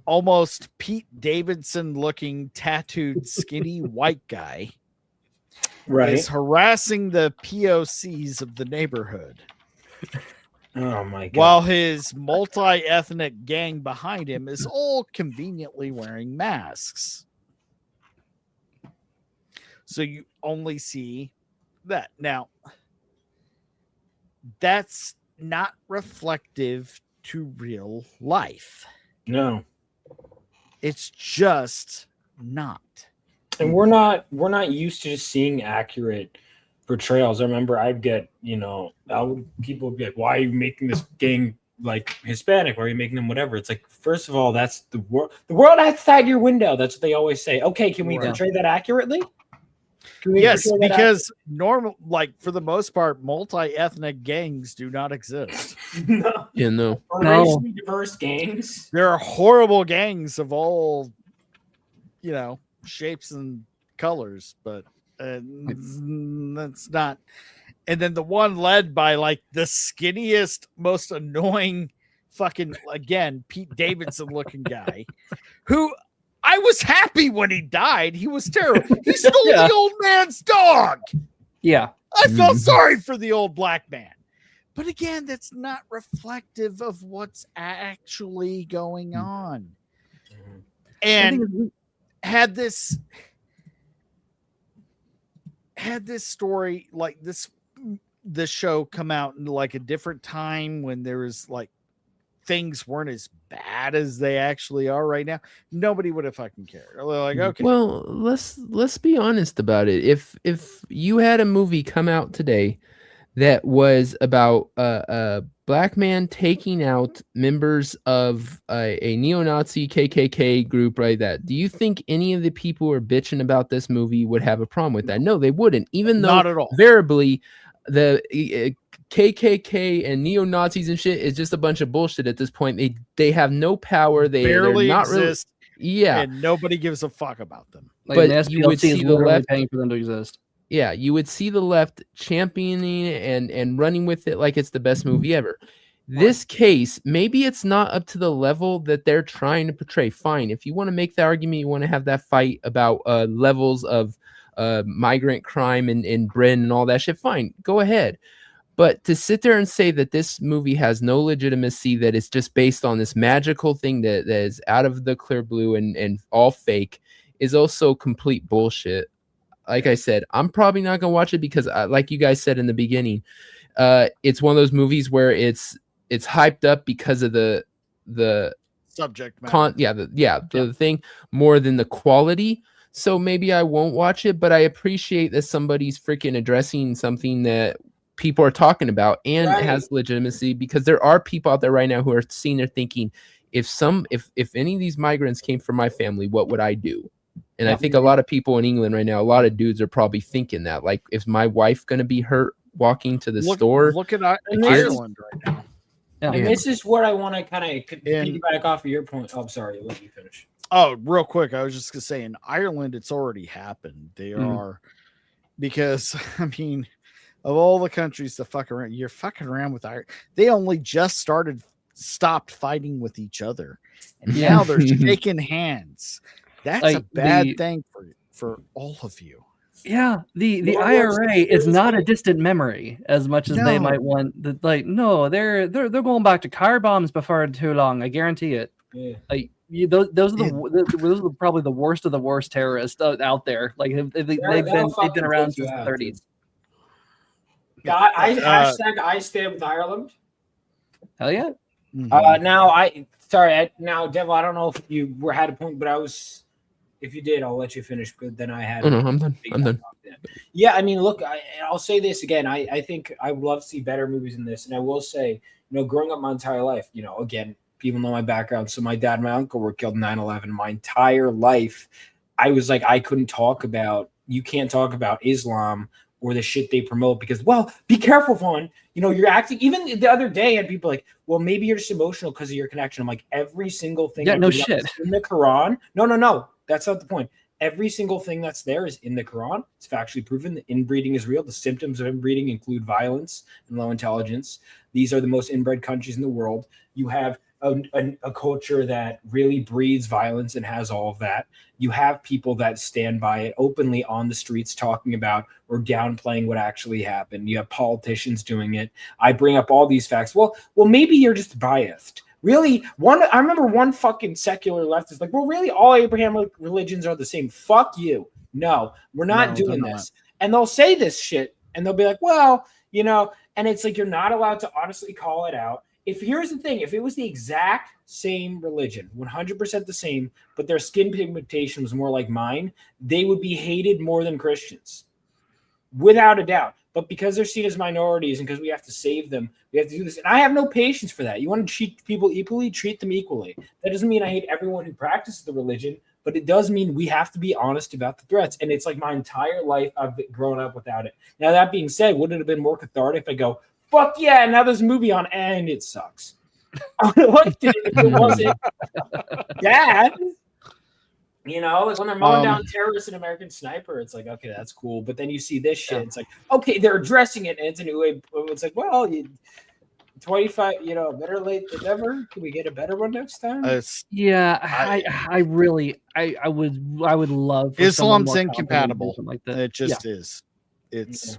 almost Pete Davidson looking tattooed skinny white guy, is harassing the POCs of the neighborhood. Oh my god. While his multi-ethnic gang behind him is all conveniently wearing masks. So you only see that. Now, that's not reflective to real life. No. It's just not. And we're not used to just seeing accurate portrayals. I remember I'd get, people would be like, why are you making this gang like Hispanic? Why are you making them whatever? It's like, first of all, that's the world outside your window. That's what they always say. Okay, can we portray that accurately? Yes, because for the most part, multi-ethnic gangs do not exist. No. Yeah, no. Racially diverse gangs. There are horrible gangs of all, shapes and colors, but that's not. And then the one led by the skinniest, most annoying fucking, again, Pete Davidson looking guy, who I was happy when he died. He was terrible. He stole the old man's dog. Yeah. I felt sorry for the old black man. But again, that's not reflective of what's actually going on. And had this story like this show come out in a different time when there was things weren't as bad as they actually are right now, nobody would have fucking cared. They're like, okay. Well, let's be honest about it. If you had a movie come out today that was about a black man taking out members of a neo-Nazi KKK group, right? Do you think any of the people who are bitching about this movie would have a problem with that? No, they wouldn't. Even though not at all. Variably, the KKK and neo-Nazis and shit is just a bunch of bullshit at this point. They have no power. They're not exist. Yeah, and nobody gives a fuck about them. But you would see the left paying for them to exist. Yeah, you would see the left championing and running with it like it's the best movie ever. This case, maybe it's not up to the level that they're trying to portray. Fine, if you want to make the argument, you want to have that fight about levels of migrant crime in Britain and all that shit, fine, go ahead. But to sit there and say that this movie has no legitimacy, that it's just based on this magical thing that is out of the clear blue and all fake, is also complete bullshit. Like I said, I'm probably not going to watch it because, like you guys said in the beginning, it's one of those movies where it's hyped up because of the subject matter. The thing more than the quality. So maybe I won't watch it, but I appreciate that somebody's freaking addressing something that people are talking about and has legitimacy, because there are people out there right now who are seeing, they're thinking, if any of these migrants came from my family, what would I do? And I think a lot of people in England right now, a lot of dudes are probably thinking that, like, is my wife going to be hurt walking to the store? Look at Ireland right now. Yeah. And this is what I want to kind of piggyback off of your point. Oh, I'm sorry, let me finish. Oh, real quick, I was just gonna say, in Ireland, it's already happened. They are, because I mean, of all the countries to fuck around, you're fucking around with Ireland. They only just stopped fighting with each other, and now they're shaking hands. That's a bad thing for all of you. Yeah, the IRA is not a distant memory as much as they might want. No, they're going back to car bombs before too long. I guarantee it. Yeah. those are probably the worst of the worst terrorists out there. Like they've been around since the 30s. Yeah, I stand with Ireland. Hell yeah. Now Devil, I don't know if you had a point, but if you did, I'll let you finish. But then I had. Oh, no, I'm done. I'm done. Yeah, I mean, look, I'll say this again. I think I would love to see better movies in this, and I will say, growing up my entire life, again, people know my background. So my dad and my uncle were killed in 9/11. My entire life, I was like, you can't talk about Islam or the shit they promote because, well, be careful, Vaughn. You're acting. Even the other day, I had people like, well, maybe you're just emotional because of your connection. I'm like, every single thing. Yeah, no shit. In the Quran. No. That's not the point. Every single thing that's there is in the Quran. It's factually proven that inbreeding is real. The symptoms of inbreeding include violence and low intelligence. These are the most inbred countries in the world. You have a culture that really breeds violence and has all of that. You have people that stand by it openly on the streets talking about or downplaying what actually happened. You have politicians doing it. I bring up all these facts. Well, maybe you're just biased. Really, I remember one fucking secular leftist like, well, really, all Abrahamic religions are the same. Fuck you. No, we're not doing this. And they'll say this shit, and they'll be like, well, and it's like you're not allowed to honestly call it out. Here's the thing, if it was the exact same religion, 100% the same, but their skin pigmentation was more like mine, they would be hated more than Christians, without a doubt. But because they're seen as minorities and because we have to save them, we have to do this. And I have no patience for that. You want to treat people equally, treat them equally. That doesn't mean I hate everyone who practices the religion, but it does mean we have to be honest about the threats. And it's like my entire life I've grown up without it. Now, that being said, would it have been more cathartic if I go, fuck yeah, now there's a movie on and it sucks? I would have liked it if it wasn't bad. Like when they're mowing down terrorists in American Sniper, it's like, okay, that's cool. But then you see this shit, it's like, okay, they're addressing it, and it's a new way. It's like, well, 25, better late than never. Can we get a better one next time? I would love for Islam's incompatible. Like that. It just is. It's.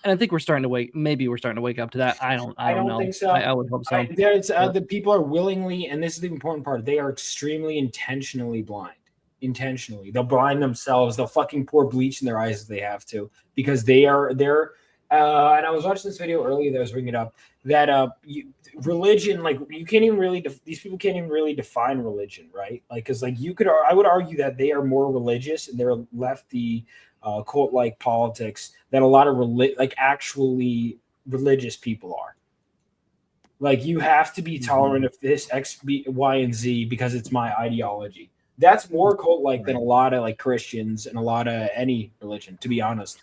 And I think we're starting to wake up to that. I don't know. Think so. I would hope so. The people are willingly, and this is the important part, they are extremely intentionally blind. They'll blind themselves. They'll fucking pour bleach in their eyes if they have to, because they're and I was watching this video earlier that I was bringing it up that religion, like you can't even really these people can't even really define religion, right? Like, because like I would argue that they are more religious and they're lefty cult like politics than a lot of actually religious people are. Like, you have to be tolerant of this X, B, Y, and Z because it's my ideology. That's more cult-like than a lot of like Christians and a lot of any religion, to be honest.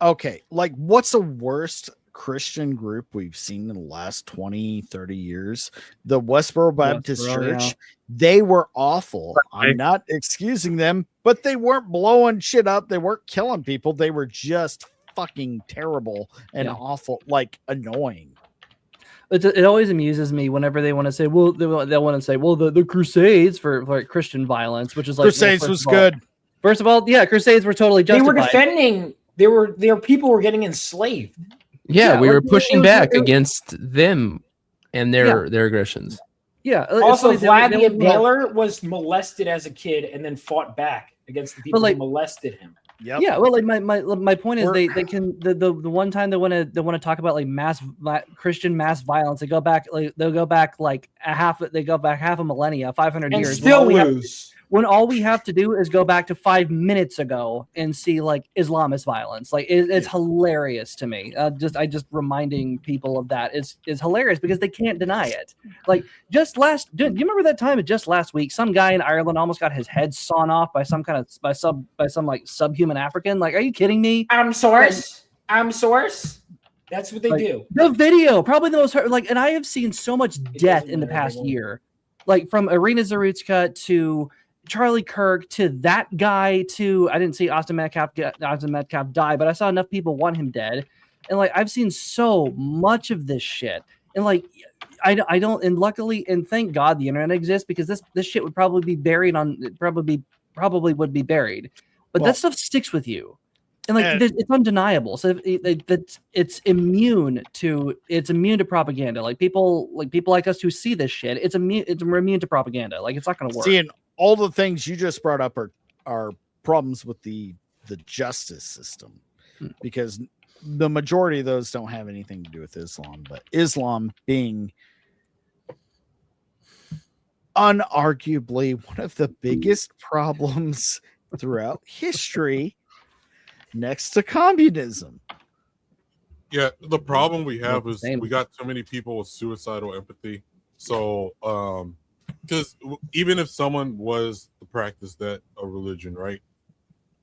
Okay, like what's the worst Christian group we've seen in the last 20, 30 years? The Westboro Baptist Church. Yeah. They were awful. I'm not excusing them, but they weren't blowing shit up. They weren't killing people. They were just fucking terrible and awful, like annoying. It always amuses me whenever they want to say, well, they'll want to say, well, the Crusades for like Christian violence, which is like Crusades was good. First of all, yeah, Crusades were totally justified. They were defending. Their people were getting enslaved. Yeah, we were pushing back against them and their aggressions. Yeah. Also, Vladimir Baylor was molested as a kid and then fought back against the people who molested him. Yep. Yeah, well, like my point is they can the one time they want to talk about like Christian mass violence, they'll go back half a millennia, 500 and years, still lose. When all we have to do is go back to 5 minutes ago and see like Islamist violence. Like it's hilarious to me. Just reminding people of that is hilarious because they can't deny it. Like do you remember that time? Just last week, some guy in Ireland almost got his head sawn off by some like subhuman African. Like, are you kidding me? I'm source. That's what they do. The video, probably the most like, and I have seen so much death in the past year, like from Irina Zarutska to Charlie Kirk to that guy to I didn't see Austin Metcalf die, but I saw enough people want him dead, and like I've seen so much of this shit, and like I don't, and luckily and thank God the internet exists because this shit would probably be buried on probably would be buried, but that stuff sticks with you. And like it's undeniable. So it's immune to propaganda. Like people like us who see this shit, we're immune to propaganda. Like it's not going to work. Seeing all the things you just brought up are problems with the justice system, because the majority of those don't have anything to do with Islam, but Islam being unarguably one of the biggest problems throughout history, next to communism. Yeah, the problem we have is we got too many people with suicidal empathy. So, because even if someone was to practice that a religion, right,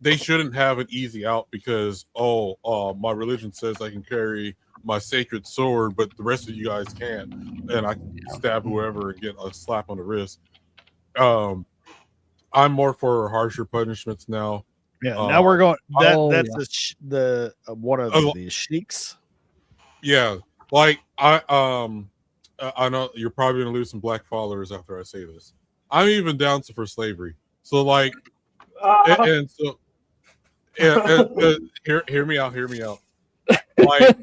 they shouldn't have an easy out because my religion says I can carry my sacred sword, but the rest of you guys can't, and I can stab whoever and get a slap on the wrist. I'm more for harsher punishments now. Yeah, now we're going. That's the one of the sheiks. Yeah, like I know you're probably gonna lose some black followers after I say this. I'm even down for slavery. So like, and so, hear me out. Like,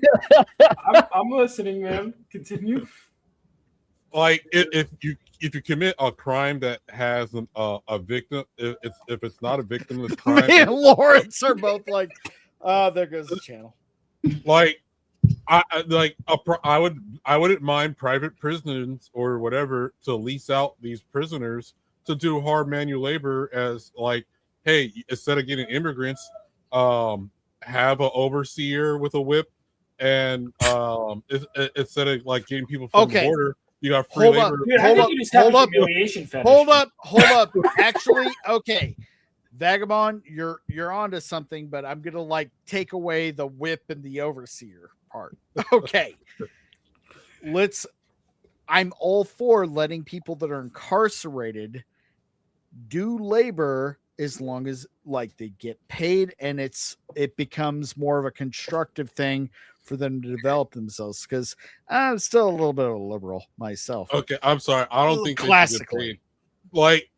I'm listening, man. Continue. Like, if you commit a crime that has a victim, if it's not a victimless crime, me and Lawrence are both like, there goes the channel. Like, I wouldn't mind private prisons or whatever to lease out these prisoners to do hard manual labor as like, hey, instead of getting immigrants, have an overseer with a whip, and instead of like getting people from the border. You got free labor. Hold up. Actually, okay. Vagabond, you're onto something, but I'm gonna like take away the whip and the overseer part. Okay. I'm all for letting people that are incarcerated do labor as long as like they get paid and it becomes more of a constructive thing for them to develop themselves, because I'm still a little bit of a liberal myself. Okay, I'm sorry. I don't think classically, like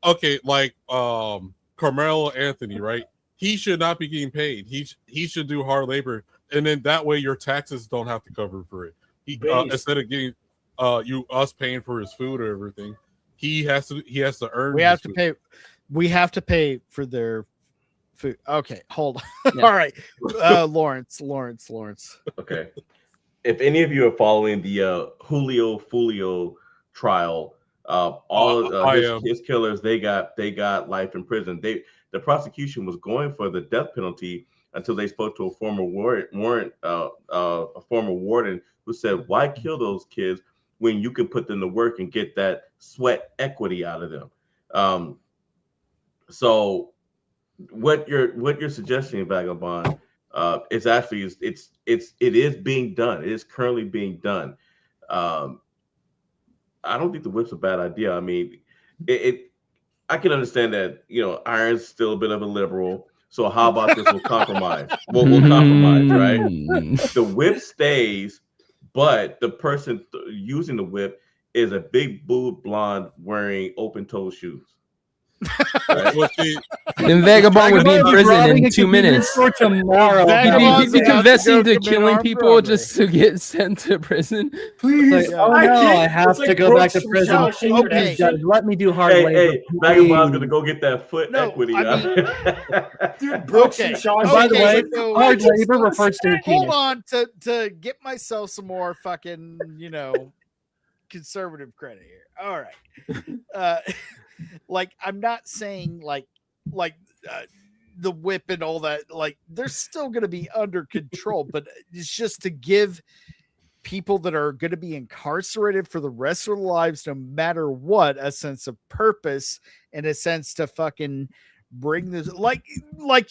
Carmelo Anthony, right? He should not be getting paid. He should do hard labor, and then that way your taxes don't have to cover for it. Instead of getting us paying for his food or everything, he has to earn. We have to pay for their food. Okay, hold on. Yeah. All right, Lawrence. Okay, if any of you are following the Julio Fulio trial, all of his killers, they got life in prison. The prosecution was going for the death penalty until they spoke to a former warden who said, "Why kill those kids when you can put them to work and get that sweat equity out of them?" So what you're suggesting, Vagabond, is actually it is being done. It is currently being done. I don't think the whip's a bad idea. I mean, I can understand that, Iron's still a bit of a liberal. So how about this? We'll compromise. We'll compromise, right? The whip stays, but the person using the whip is a big boob blonde wearing open-toe shoes. Right? Then Vagabond would be in prison in 2 minutes. For tomorrow, he'd be confessing to killing people just to get sent to prison. Please, I have to go back to prison. Okay. Let me do hard labor. Hey, Vagabond's gonna go get that foot equity. Dude, Brooks and Sean. By the way, hard labor refers to hold on to get myself some more fucking conservative credit here. All right. Like, I'm not saying like the whip and all that, like they're still going to be under control, but it's just to give people that are going to be incarcerated for the rest of their lives, no matter what, a sense of purpose and a sense to fucking bring this, like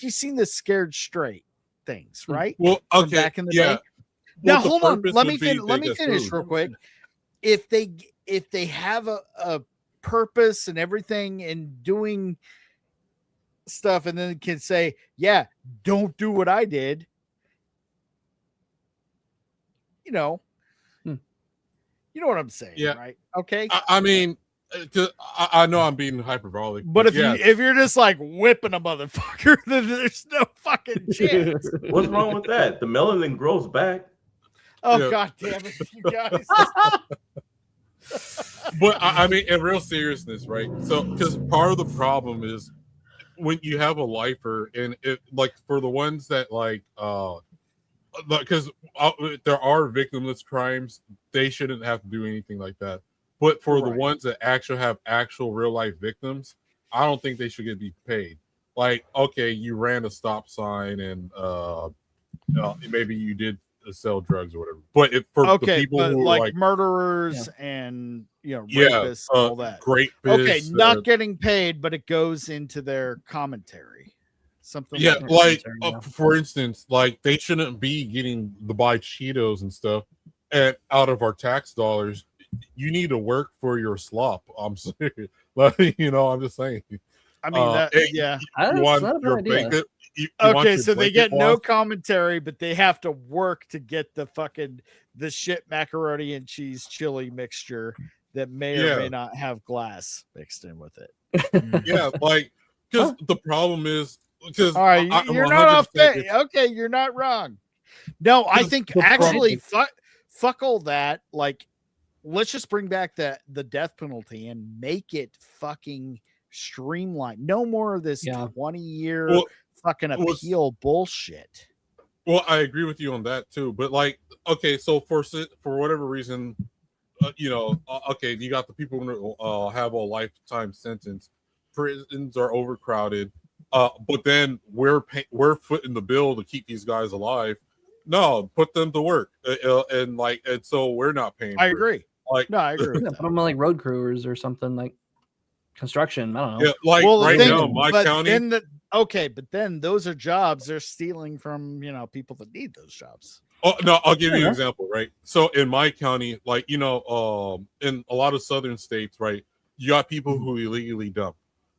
you've seen the Scared Straight things, right? Well, okay, from back in the day. Now hold on, let me finish real quick. If they have a purpose and everything and doing stuff, and then can say, yeah, don't do what I did, you know what I'm saying, yeah. Right? Okay. I mean, I know I'm being hyperbolic, but if you're just like whipping a motherfucker, then there's no fucking chance. What's wrong with that? The melanin grows back. Oh god damn it, you guys! But I mean, in real seriousness, right? So, because part of the problem is when you have a lifer, and it like for the ones that like, because there are victimless crimes, they shouldn't have to do anything like that. But for the ones that actually have actual real life victims, I don't think they should get be paid. Like, okay, you ran a stop sign and maybe you did sell drugs or whatever. But for the people who are like murderers and rapists, all that. Great. Okay, not getting paid, but it goes into their commentary. Something. Yeah, like for instance, like they shouldn't be getting to buy Cheetos and stuff and out of our tax dollars. You need to work for your slop. I'm serious. Like, I'm just saying. I mean, you want your bacon. Okay, so they get no commentary, but they have to work to get the shit macaroni and cheese chili mixture that may or may not have glass mixed in with it. Yeah, like because the problem is because all right, you're not off base. Okay, you're not wrong. No, I think actually fuck all that. Like, let's just bring back the death penalty and make it fucking streamlined. No more of this 20-year fucking appeal bullshit. Well, I agree with you on that too. But like, okay, so for whatever reason, okay, you got the people who have a lifetime sentence. Prisons are overcrowded, but then we're footing the bill to keep these guys alive. No, put them to work, and so we're not paying. I agree. Like, no, I agree. Put them like road crewers or something like construction. I don't know. Yeah, like right now, my county. But then those are jobs they're stealing from people that need those jobs. Oh no, I'll give you an example, right? So in my county, like in a lot of southern states, right, you got people who illegally dump.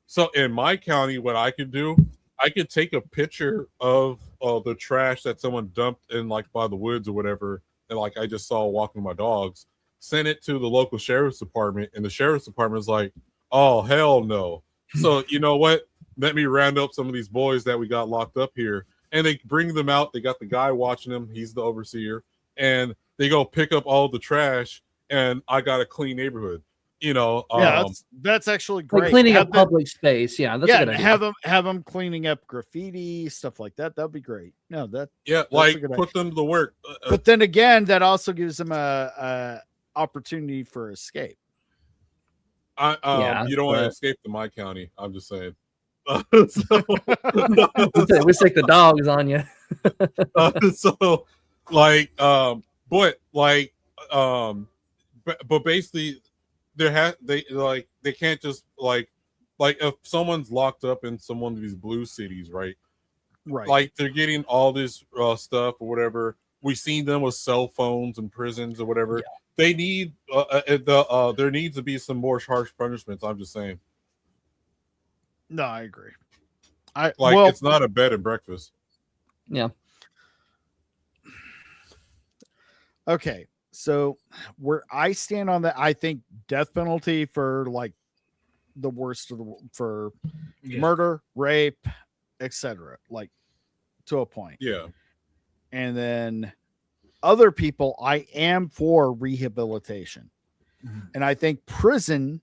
So in my county, what I could do, I could take a picture of the trash that someone dumped in like by the woods or whatever, and like I just saw walking my dogs, send it to the local sheriff's department, and the sheriff's department is like, oh hell no. So you know what? Let me round up some of these boys that we got locked up here. And they bring them out. They got the guy watching them. He's the overseer. And they go pick up all the trash. And I got a clean neighborhood. That's actually great. Like cleaning up public space. Yeah, that's a good idea. Have them cleaning up graffiti, stuff like that. That'd be great. No, that's like put them to work. But then again, that also gives them a opportunity for escape. You don't want to escape to my county. I'm just saying. We stick the dogs on you. But basically, they can't just like if someone's locked up in one of these blue cities, right? Like they're getting all this stuff or whatever. We've seen them with cell phones in prisons or whatever. Yeah. They need there needs to be some more harsh punishments. I'm just saying. No, I agree. It's not a bed and breakfast. Yeah. Okay, so where I stand on that, I think death penalty for like the worst of for murder, rape, etc. Like to a point. Yeah. And then other people, I am for rehabilitation, and I think prison,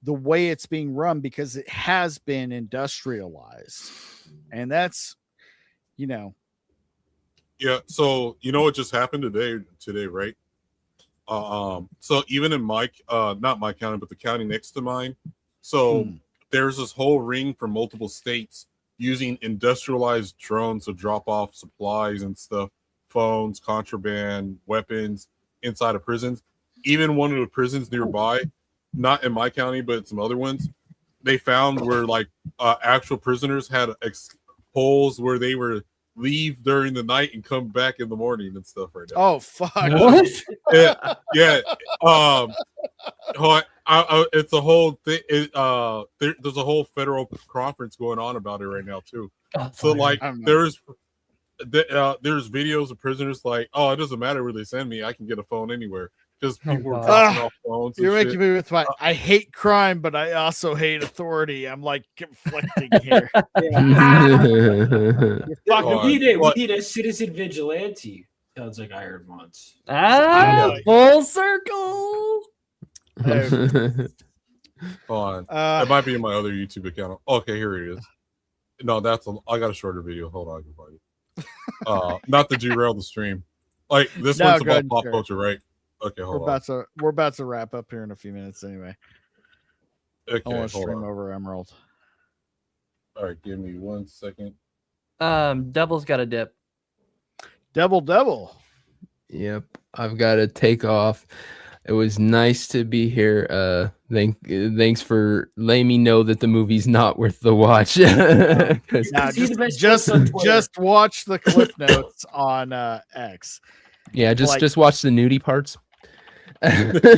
the way it's being run, because it has been industrialized, and that's Yeah, so what just happened today, right? So even in my not my county, but the county next to mine, so there's this whole ring from multiple states using industrialized drones to drop off supplies and stuff, phones, contraband, weapons inside of prisons. Even one of the prisons nearby, not in my county, but some other ones, they found where like actual prisoners had holes where they were leave during the night and come back in the morning and stuff right now. Oh fuck! What? Yeah. It's a whole thing. There's a whole federal conference going on about it right now too. So like there's videos of prisoners like, oh, it doesn't matter where they send me, I can get a phone anywhere. because people were dropping off phones. You're and making shit. me with my. I hate crime, but I also hate authority. I'm like conflicting here. We need a citizen vigilante. Sounds like I heard once. Full circle. Hold on. It might be in my other YouTube account. Okay, here it is. No, I got a shorter video. Hold on, I can find it. Not to derail the stream. Like this one's about pop culture, right? Okay, hold on. We're about to wrap up here in a few minutes anyway. Okay, I want to hold stream on. over Emerald. All right, give me 1 second. Devil's got a dip. Devil. Yep, I've got to take off. It was nice to be here. Thanks for letting me know that the movie's not worth the watch. Just watch the cliff notes on X. Yeah, just watch the nudie parts. Again, the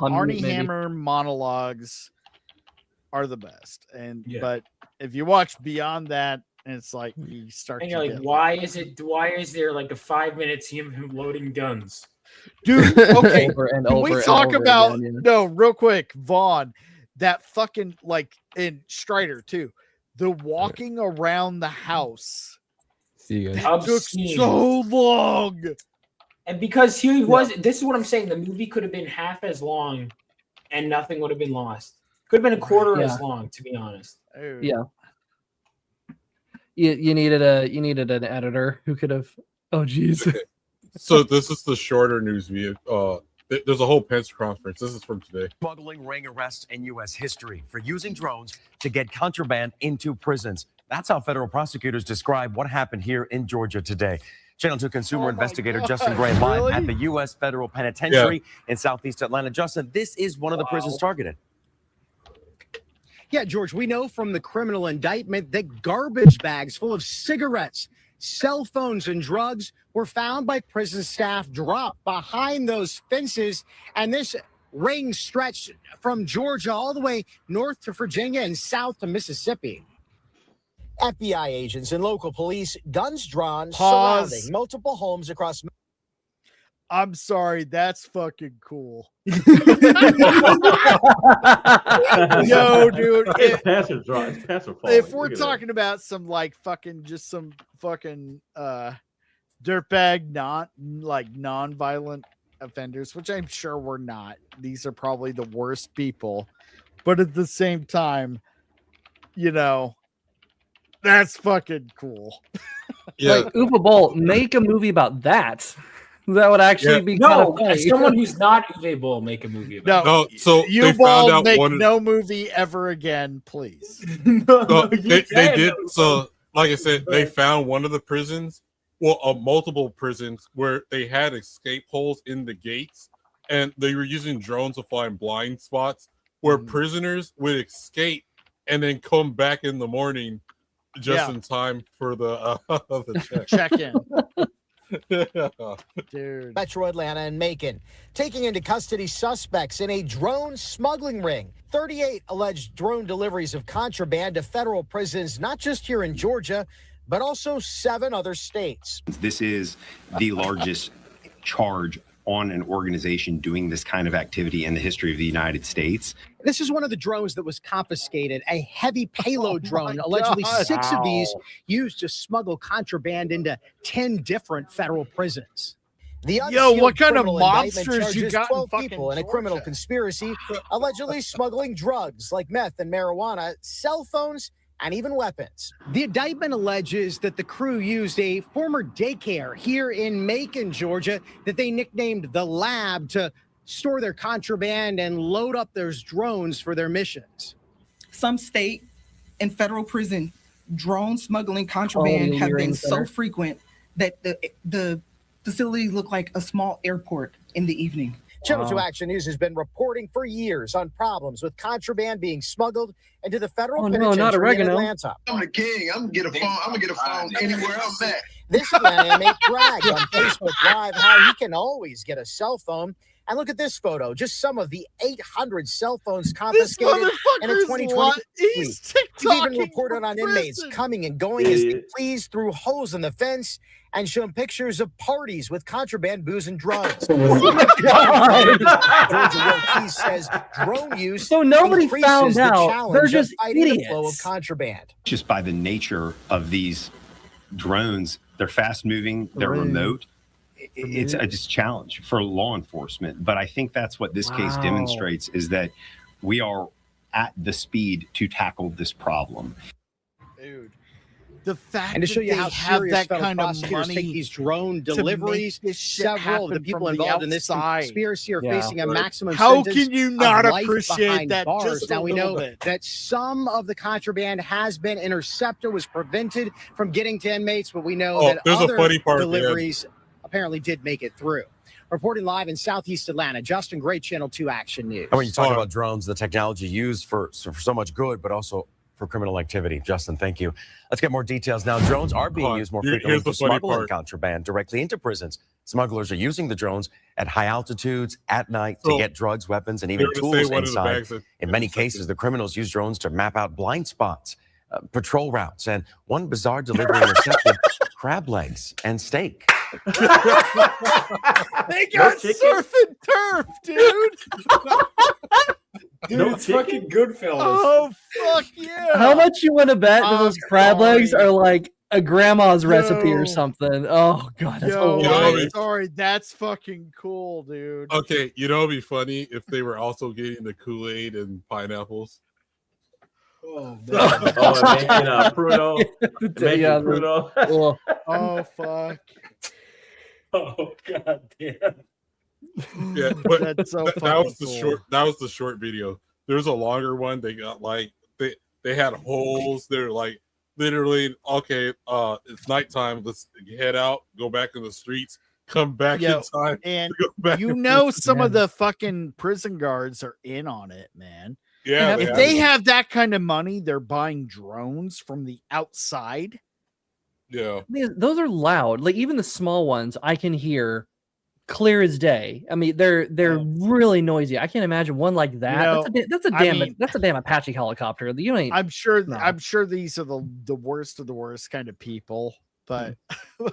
Arnie Hammer monologues are the best, but if you watch beyond that, it's like you start. And you're like, why is there like a 5 minutes of him loading guns? Dude, okay. we talk about no, real quick, Vaughn, that fucking like in Strider too. The walking around the house. See you guys. That took so long. And because he was, this is what I'm saying. The movie could have been half as long, and nothing would have been lost. Could have been a quarter as long, to be honest. Yeah. You needed an editor who could have. Oh, geez. So this is the shorter news video. There's a whole Pence conference. This is from today. Smuggling ring arrests in U.S. history for using drones to get contraband into prisons. That's how federal prosecutors describe what happened here in Georgia today. Channel 2 consumer investigator Justin Gray live at the U.S. Federal Penitentiary in Southeast Atlanta. Justin, this is one of the prisons targeted. Yeah, George, we know from the criminal indictment that garbage bags full of cigarettes, cell phones, and drugs were found by prison staff dropped behind those fences. And this ring stretched from Georgia all the way north to Virginia and south to Mississippi. FBI agents and local police, guns drawn, surrounding multiple homes across. I'm sorry, that's fucking cool. Yo, dude. If we're talking about some like fucking just some fucking dirtbag, non-violent offenders, which I'm sure we're not. These are probably the worst people. But at the same time, you know, that's fucking cool. Yeah. Like Uwe Boll, make a movie about that. That would actually be kind of funny. Someone who's not Uwe Boll make a movie about no, so Uwe Boll make no movie ever again, please. They did. So, like I said, they found one of the prisons, multiple prisons, where they had escape holes in the gates, and they were using drones to find blind spots where prisoners would escape and then come back in the morning just in time for the check-in. Dude. Metro Atlanta and Macon taking into custody suspects in a drone smuggling ring. 38 alleged drone deliveries of contraband to federal prisons, not just here in Georgia, but also 7 other states. This is the largest charge on an organization doing this kind of activity in the history of the United States. This is one of the drones that was confiscated, a heavy payload drone. Allegedly 6 of these used to smuggle contraband into 10 different federal prisons. What kind of monsters you got? 12 people in a criminal conspiracy, allegedly smuggling drugs like meth and marijuana, cell phones, and even weapons. The indictment alleges that the crew used a former daycare here in Macon, Georgia, that they nicknamed the Lab to store their contraband and load up those drones for their missions. Some state and federal prison drone smuggling contraband have been so frequent that the facility looked like a small airport in the evening. Channel 2 Action News has been reporting for years on problems with contraband being smuggled into the federal penitentiary in Atlanta. I'm the king. I'm gonna get a phone anywhere I'm at. This Atlanta inmate bragged on Facebook Live how he can always get a cell phone And look at this photo, just some of the 800 cell phones confiscated in a 2020 He's even reported on inmates coming and going as they please through holes in the fence and shown pictures of parties with contraband booze and drugs. Georgia Keys says drone use so nobody found the out. challenge They're of just fighting the idiots. flow of contraband. Just by the nature of these drones, they're fast moving, they're remote. It's a challenge for law enforcement. But I think that's what this case demonstrates, is that we are at the speed to tackle this problem. Dude, the fact And to show that you they how have serious that federal kind of prosecutors money take these drone to make deliveries, this shit several of the happen people from the involved in this outside. conspiracy are Yeah. facing a maximum How sentence can you of not life appreciate behind that bars. just a Now we little know bit? that some of the contraband has been intercepted, was prevented from getting to inmates, but we know that there's other a funny part at the end. deliveries apparently did make it through. Reporting live in Southeast Atlanta, Justin Gray, Channel 2 Action News. And when you talk about drones, the technology used for so much good, but also for criminal activity. Justin, thank you. Let's get more details now. Drones are being used more frequently Here's the to funny smuggle in part. contraband directly into prisons. Smugglers are using the drones at high altitudes, at night, to get drugs, weapons, and even they're gonna say tools one of the inside. bags that- In many cases, the criminals use drones to map out blind spots, patrol routes, and one bizarre delivery intercepted crab legs and steak. They got surf and turf, dude. Dude, it's fucking Goodfellas. Oh fuck yeah! How much you want to bet that those crab legs sorry. are like a grandma's recipe or something? Oh god, that's hilarious. I'm sorry, that's fucking cool, dude. Okay, you know, it'd be funny if they were also getting the Kool-Aid and pineapples. Oh, and making Pruno. Making Yeah, Pruno. Oh fuck. Oh god damn. Yeah, but That's so that fucking was the cool. short. That was the short video. There's a longer one. They got like they had holes. They're like literally okay. It's nighttime. Let's head out. Go back in the streets. Come back Yo, in time. and to go back you and know forth. some of the fucking prison guards are in on it, man. Yeah, If they have that kind of money, they're buying drones from the outside. Yeah. Those are loud. Like even the small ones, I can hear clear as day. I mean, they're really noisy. I can't imagine one like that. That's a damn Apache helicopter. You ain't. I'm sure these are the worst of the worst kind of people, but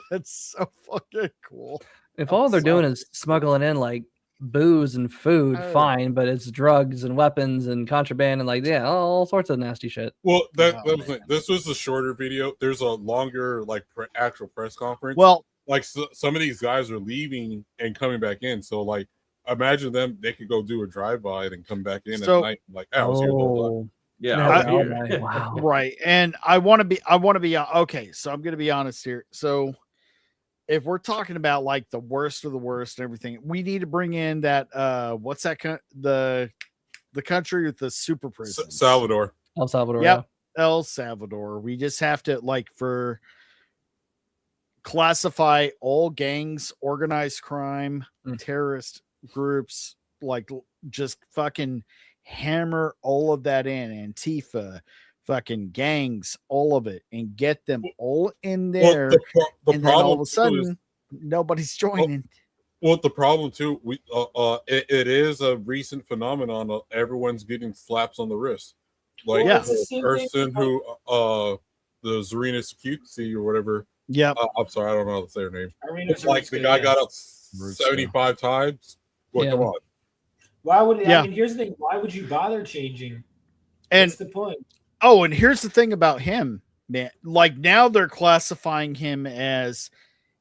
that's so fucking cool. If all they're doing is smuggling in like booze and food, fine, but it's drugs and weapons and contraband and like all sorts of nasty shit. Well, this was a shorter video. There's a longer actual press conference. Well, like some of these guys are leaving and coming back in. So like, imagine them. They could go do a drive-by and come back in at night. Like, I was here the whole time. Yeah, I was here. Wow. Right. And I want to be okay. So I'm going to be honest here. So if we're talking about like the worst of the worst and everything, we need to bring in that what's that the country with the super prison? Salvador. El Salvador. Yep. El Salvador. We just have to classify all gangs, organized crime, terrorist groups, like just fucking hammer all of that in. Antifa, fucking gangs, all of it, and get them all in there. The and then all of problem a sudden, nobody's joining. Well, the problem too, it is a recent phenomenon. Everyone's getting slaps on the wrist. Like the person who the Zarina Security or whatever. Yeah, I'm sorry, I don't know how to say her name. Irina Like the guy got up 75 times. Well, come on. Why would I mean? Here's the thing. Why would you bother changing? And what's the point? Oh, and here's the thing about him, man. Like now they're classifying him as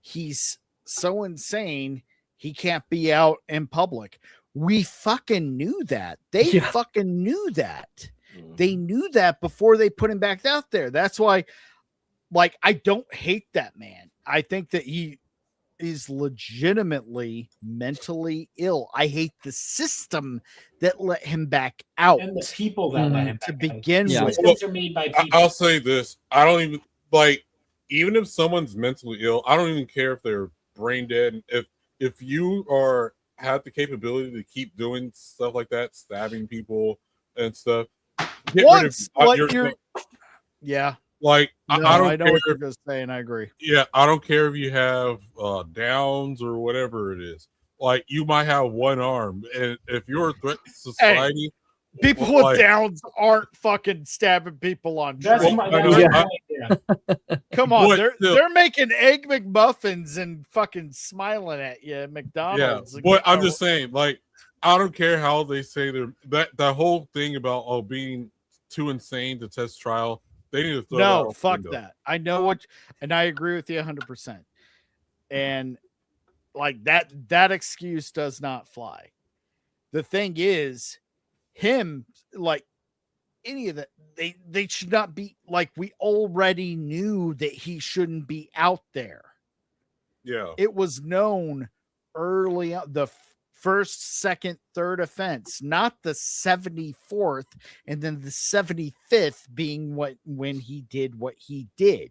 he's so insane he can't be out in public. We fucking knew that. They fucking knew that. They knew that before they put him back out there. That's why, like, I don't hate that man. I think that he is legitimately mentally ill. I hate the system that let him back out And the people that let him to back begin out. with. Systems are made by people. I'll say this. I don't even even if someone's mentally ill, I don't even care if they're brain dead. If you have the capability to keep doing stuff like that, stabbing people and stuff, yeah. Like No, I don't know care what you're saying. I agree. Yeah, I don't care if you have Downs or whatever it is. like you might have one arm, and if you're a threat to society, people with Downs aren't fucking stabbing people on That's trains. my point. Come on, But they're making egg McMuffins and fucking smiling at you at McDonald's. Yeah, but I'm just saying, like, I don't care how they say that whole thing about being too insane to test trial. They need to throw that out the fuck window. that. I know and I agree with you 100%. And like that excuse does not fly. The thing is, him, like any of that, they should not be, like, we already knew that he shouldn't be out there. Yeah, it was known early on, the first, second, third offense, not the 74th and then the 75th being when he did what he did.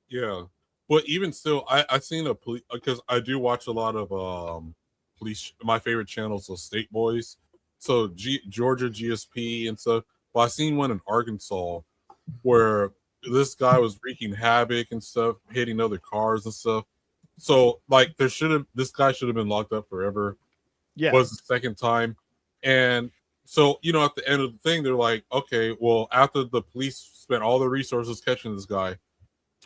Yeah, but even still, I seen a police, because I do watch a lot of police. My favorite channels are State Boys, so Georgia GSP and stuff. But I seen one in Arkansas where this guy was wreaking havoc and stuff, hitting other cars and stuff. So like this guy should have been locked up forever. Yeah, was the second time. And so, at the end of the thing, they're like, okay, well, after the police spent all their resources catching this guy,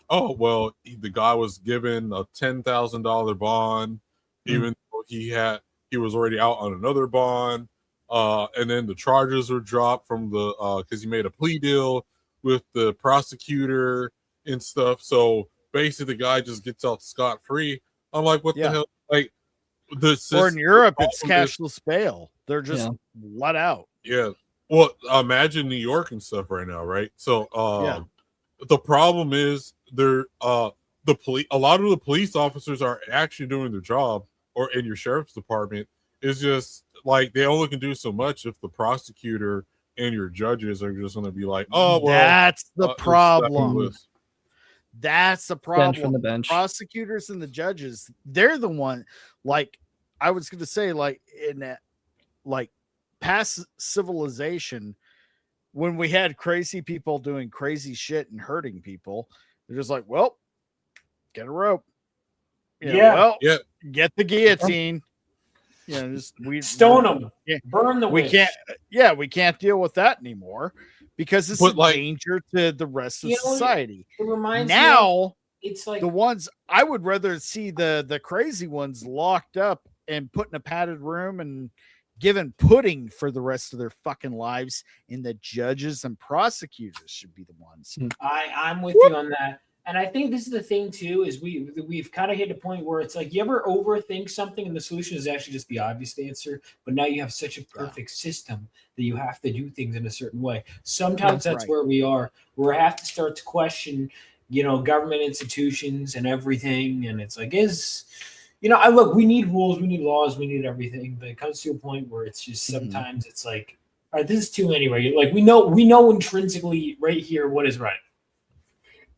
oh, well, the guy was given a $10,000 bond, even though he was already out on another bond. And then the charges were dropped from because he made a plea deal with the prosecutor and stuff. So basically the guy just gets out scot-free. I'm like, what the hell? Like, or in Europe, it's cashless bail. They're just let out. Yeah. Well, imagine New York and stuff right now, right? So the problem is a lot of the police officers are actually doing their job, or in your sheriff's department. It's just like they only can do so much if the prosecutor and your judges are just going to be like, oh, well, that's the problem. That's the problem. Bench from the bench. Prosecutors and the judges, they're the one. Like I was going to say, like in that, like past civilization, when we had crazy people doing crazy shit and hurting people, they're just like, well, get a rope. Get the guillotine. Just we stone them, burn the witch. We can't deal with that anymore because it's a danger to the rest of society. It reminds now me, it's like the ones I would rather see the crazy ones locked up and put in a padded room and given pudding for the rest of their fucking lives, and the judges and prosecutors should be the ones. I'm with you on that. And I think this is the thing too, is we've kind of hit a point where it's like you ever overthink something and the solution is actually just the obvious answer, but now you have such a perfect system that you have to do things in a certain way. Sometimes that's where we are, where we have to start to question, government institutions and everything. And it's like, look, we need rules, we need laws, we need everything, but it comes to a point where it's just sometimes it's like, all right, this is too many right. Like we know intrinsically right here what is right.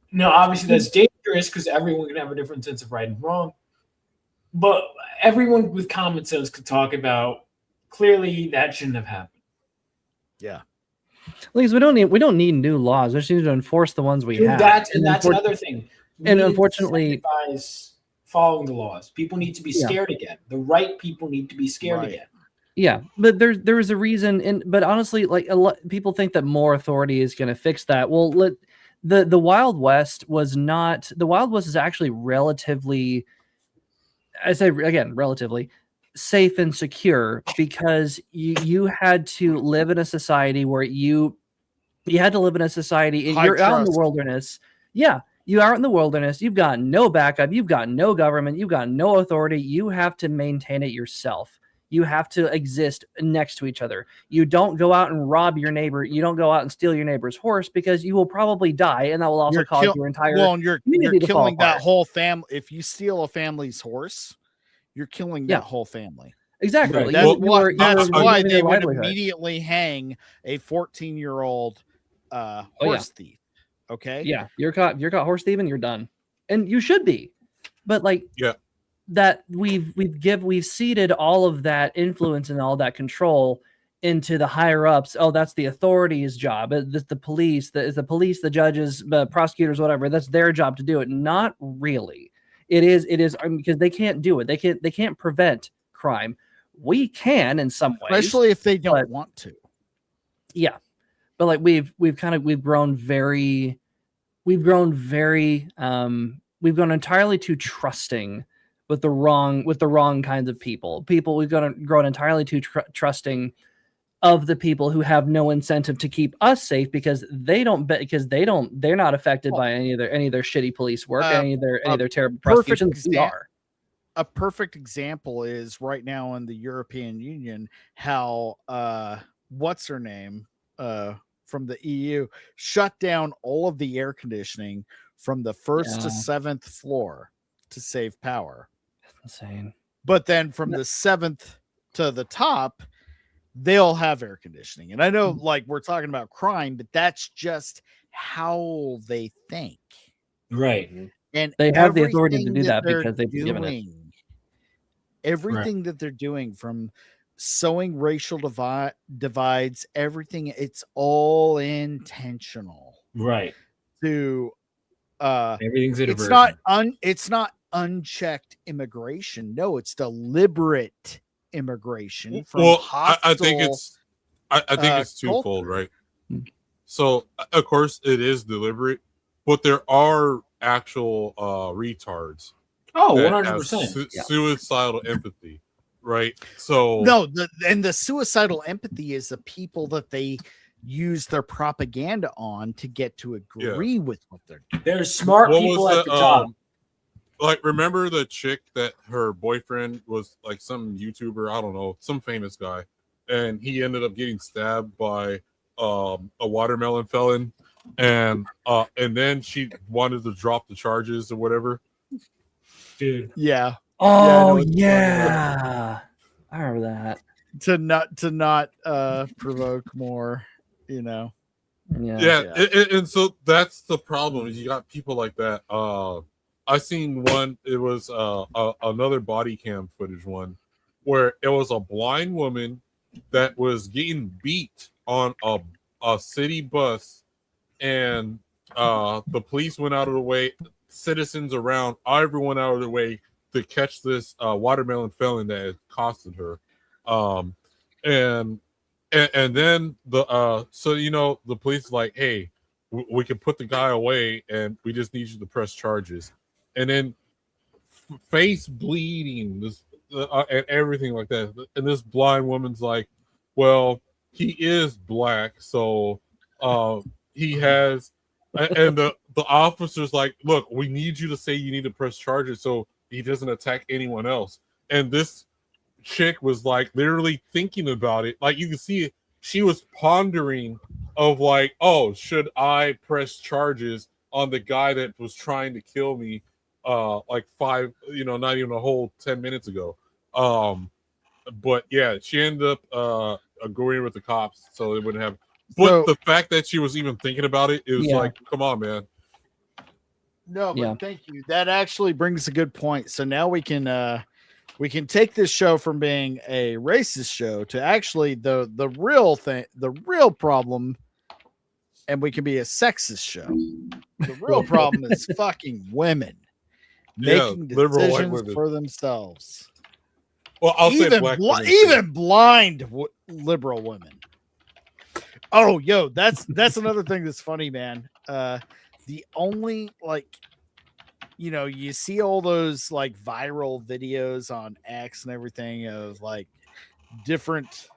Now, obviously, that's dangerous because everyone can have a different sense of right and wrong. But everyone with common sense could talk about clearly that shouldn't have happened. Yeah, because we don't need new laws. We just need to enforce the ones we have. That's another thing. And unfortunately, following the laws, people need to be scared again. The right people need to be scared again. Yeah, but there is a reason. But honestly, like people think that more authority is going to fix that. Well, The Wild West was not. The Wild West is actually relatively, I say again, relatively safe and secure because you had to live in a society where you had to live in a society. And you're out in the wilderness. Yeah, you are in the wilderness. You've got no backup. You've got no government. You've got no authority. You have to maintain it yourself. You have to exist next to each other. You don't go out and rob your neighbor. You don't go out and steal your neighbor's horse because you will probably die, and that will also cause your entire you're killing that whole family. If you steal a family's horse, you're killing that whole family. Exactly. Right. That's why they would immediately hang a 14-year-old horse thief. Okay. Yeah, you're caught horse thieving. You're done, and you should be. But that we've ceded all of that influence and all that control into the higher ups. Oh, that's the authority's job. It's the police, the judges, the prosecutors, whatever. That's their job to do it. Not really. It is because they can't do it. They can't prevent crime. We can in some ways, especially if they don't want to. Yeah, but like we've grown entirely too trusting with the wrong kinds of people. We've grown entirely too trusting of the people who have no incentive to keep us safe because they're not affected by any of their shitty police work, any of their terrible prosecutions. We are. A perfect example is right now in the European Union how what's her name from the EU shut down all of the air conditioning from the 1st to 7th floor to save power. That's insane. But then from the 7th to the top, they'll have air conditioning. And I know like we're talking about crime, but that's just how they think. Right. And they have the authority to do that because they've been given it. Everything that they're doing, from sowing racial divides, everything, it's all intentional. Right. To everything's it's not unchecked immigration. No, it's deliberate immigration from I think it's twofold, right? So of course it is deliberate, but there are actual retards. Oh, 100%. Suicidal empathy, right? So no, the suicidal empathy is the people that they use their propaganda on to get to agree with what they're doing. There's smart people at the top. Like, remember the chick that her boyfriend was like some YouTuber, I don't know, some famous guy, and he ended up getting stabbed by a watermelon felon, and then she wanted to drop the charges or whatever. Dude. Yeah. Oh yeah. I remember that. To not provoke more, you know. Yeah. And so that's the problem, is you got people like that. I seen one, it was another body cam footage one where it was a blind woman that was getting beat on a city bus, and the police went out of the way, citizens around, everyone out of the way to catch this watermelon felon that had costed her. And then so you know, the police is like, hey, we can put the guy away and we just need you to press charges. And then face bleeding, this and everything like that. And this blind woman's like, well, he is black, so he has. And the officer's like, look, we need you to say you need to press charges so he doesn't attack anyone else. And this chick was like literally thinking about it. Like, you can see she was pondering of like, oh, should I press charges on the guy that was trying to kill me like not even a whole 10 minutes ago. But yeah, she ended up agreeing with the cops so they wouldn't have. But the fact that she was even thinking about it, it was like, come on, man. No, but thank you. That actually brings a good point. So now we can take this show from being a racist show to actually the real thing, the real problem, and we can be a sexist show. The real problem is fucking women making decisions for themselves. Well, I'll say black women even blind liberal women. Oh, yo, that's another thing that's funny, man. The only, like, you know, you see all those like viral videos on X and everything of like different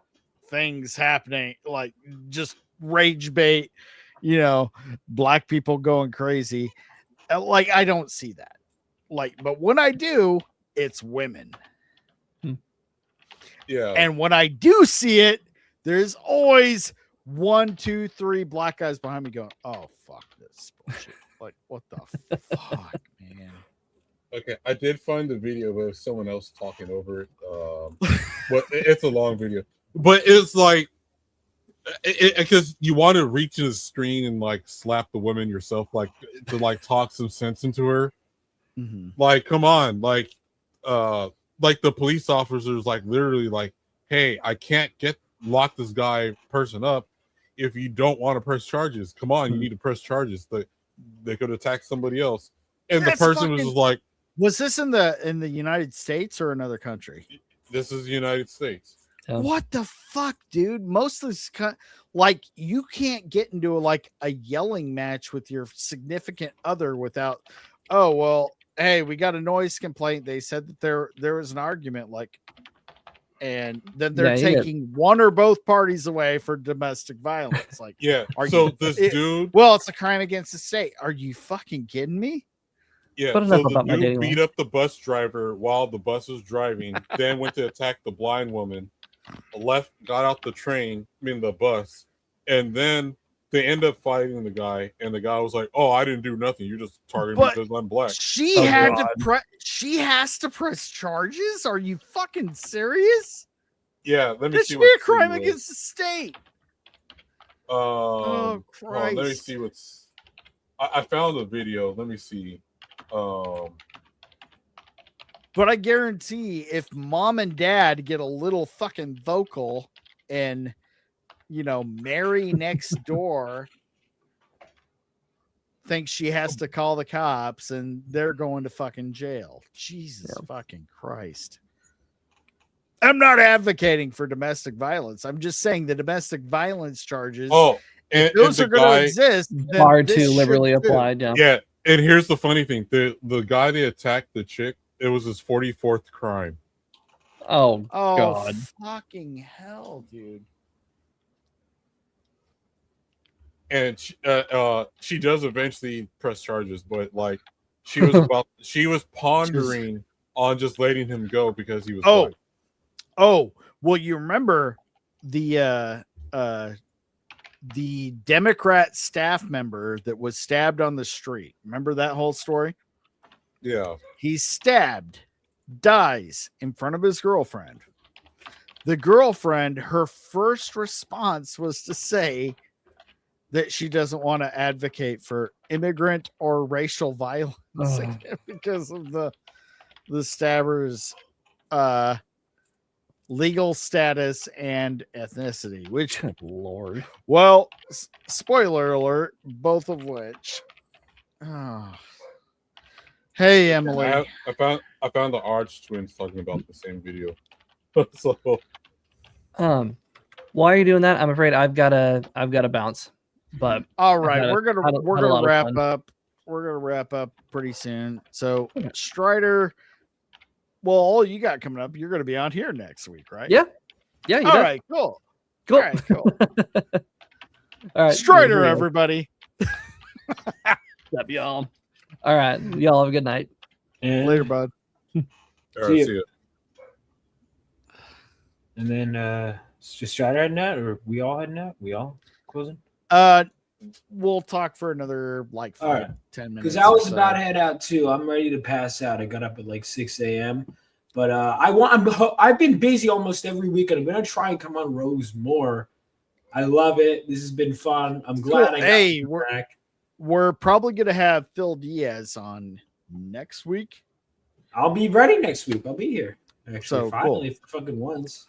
things happening, like just rage bait, you know, black people going crazy. Like, I don't see that. Like, but when I do, it's women. Yeah. And when I do see it, there's always 1, 2, 3 black guys behind me going, oh, fuck this bullshit. Like, what the fuck, man? Okay, I did find the video of someone else talking over it. But it's a long video. But it's like, because you want to reach in the screen and like slap the woman yourself, like to like talk some sense into her. Mm-hmm. Like, come on, like the police officers like literally like, hey, I can't lock this person up if you don't want to press charges. Come on, you need to press charges. They could attack somebody else. And the person was like, was this in the United States or another country? This is the United States. What the fuck, dude? Most of this, like, you can't get into a yelling match with your significant other without, oh well, hey, we got a noise complaint. They said that there was an argument, and then they're taking one or both parties away for domestic violence. Like, yeah. Dude, well, it's a crime against the state. Are you fucking kidding me? Yeah, so the dude beat up the bus driver while the bus was driving, then went to attack the blind woman, got out the bus, and then they end up fighting the guy, and the guy was like, "Oh, I didn't do nothing. You just targeted me because I'm black." She she has to press charges? Are you fucking serious? Yeah, let me this see. This should be a crime against the state. Oh Christ! Well, let me see what's. I found a video. Let me see. But I guarantee if mom and dad get a little fucking vocal and, Mary next door thinks she has to call the cops and they're going to fucking jail. Jesus fucking Christ. I'm not advocating for domestic violence. I'm just saying the domestic violence charges. And those are going to exist. Far too liberally applied. Yeah. And here's the funny thing: the guy that attacked the chick, it was his 44th crime. Oh God! Fucking hell, dude! And she does eventually press charges, but she was pondering on just letting him go because he was black. Well, you remember the Democrat staff member that was stabbed on the street. Remember that whole story? Yeah. He's stabbed, dies in front of his girlfriend. The girlfriend, her first response was to say that she doesn't want to advocate for immigrant or racial violence because of the stabber's legal status and ethnicity, which Lord. Well, spoiler alert, both of which. Hey, Emily. I found the Arch twins talking about the same video. So while you're doing that, I'm afraid I've got to bounce. But all right, we're gonna wrap up. We're gonna wrap up pretty soon. So Strider, well, all you got coming up, you're gonna be on here next week, right? Yeah. All right, cool. All right, cool. All right, Strider, everybody. Up, y'all. All right, y'all have a good night. And later, bud. All right, see you. And then just Strider heading out, or we all heading out? We all closing? We'll talk for another 10 minutes. Because I was about to head out too. I'm ready to pass out. I got up at 6 a.m. But I've been busy almost every weekend. I'm gonna try and come on Rose more. I love it. This has been fun. I'm glad I got back. We're probably gonna have Phil Diaz on next week. I'll be ready next week. I'll be here. Actually, so finally, for fucking once.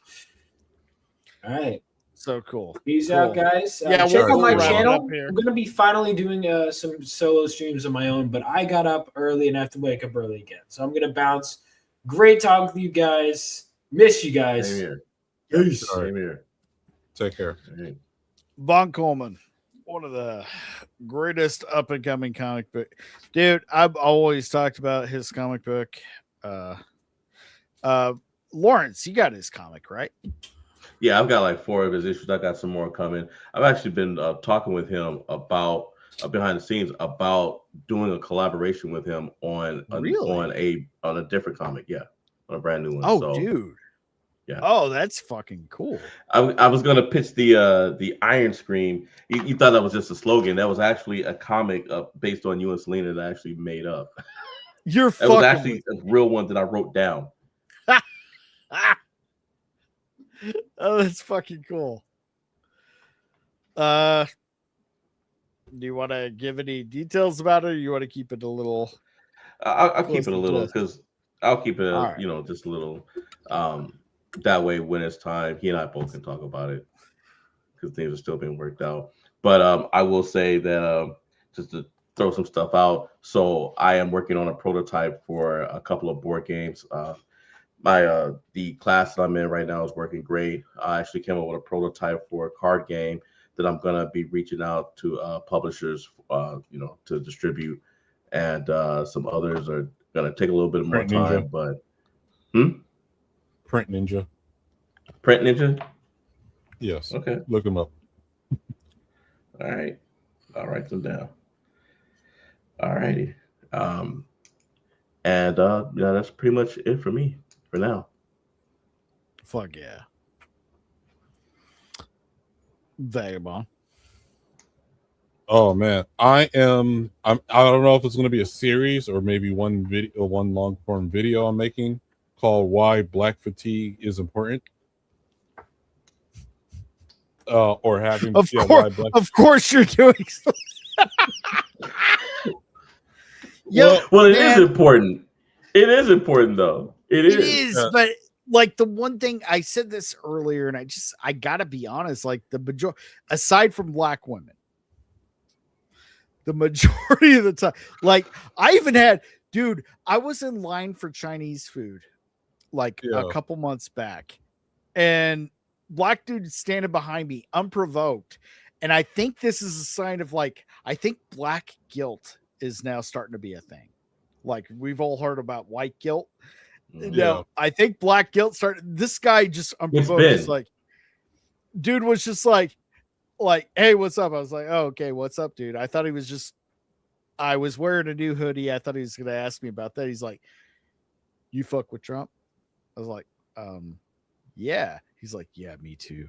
All right. So cool. Peace out, guys. Yeah, check out my channel. I'm going to be finally doing some solo streams of my own, but I got up early and I have to wake up early again. So I'm going to bounce. Great talking with you guys. Miss you guys. Same here. Peace. Same here. Take care. Vaughn Coleman, one of the greatest up-and-coming comic book. Dude, I've always talked about his comic book. Lawrence, you got his comic, right? Yeah, I've got 4 of his issues. I got some more coming. I've actually been talking with him about behind the scenes about doing a collaboration with him on a different comic. Yeah, on a brand new one. Oh, dude. Yeah. Oh, that's fucking cool. I was gonna pitch the Iron Scream. You thought that was just a slogan. That was actually a comic based on you and Selena that I actually made up. You're that was actually a real one that I wrote down. Oh, that's fucking cool. Do you want to give any details about it, or you want to keep it a little? I'll keep it a little because I'll keep it, just a little. That way, when it's time, he and I both can talk about it because things are still being worked out. But I will say that just to throw some stuff out. So I am working on a prototype for a couple of board games. the class that I'm in right now is working great. I actually came up with a prototype for a card game that I'm gonna be reaching out to publishers, to distribute, and some others are gonna take a little bit more Print time. Ninja. But Print Ninja. Print Ninja. Yes. Okay. Look them up. All right. I'll write them down. All righty. And that's pretty much it for me for now. Fuck yeah. Vagabond. Oh man, I don't know if it's going to be a series or maybe one long form video I'm making called "Why Black Fatigue is Important." Or having of course you're doing. Well, it is important. It is important though. It is. But like the one thing I said this earlier, and I gotta be honest, like the majority, aside from black women, the majority of the time, like I even had, dude, I was in line for Chinese food like a couple months back, and black dude standing behind me unprovoked. And I think this is a sign of like, I think black guilt is now starting to be a thing. Like we've all heard about white guilt. No, I think black guilt started. This guy just unprovoked is like, dude was just like, hey, what's up? I was like, oh, okay, what's up, dude? I thought he was just, I was wearing a new hoodie. I thought he was going to ask me about that. He's like, you fuck with Trump? I was like, yeah. He's like, yeah, me too.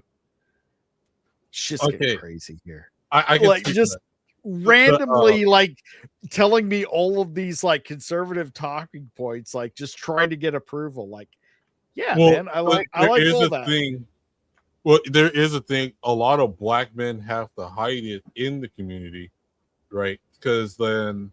Shit's getting crazy here. I like just randomly like telling me all of these like conservative talking points, like just trying to get approval. Like, yeah, man, I like all that. Thing, well, there is a thing. A lot of black men have to hide it in the community, right? Because then,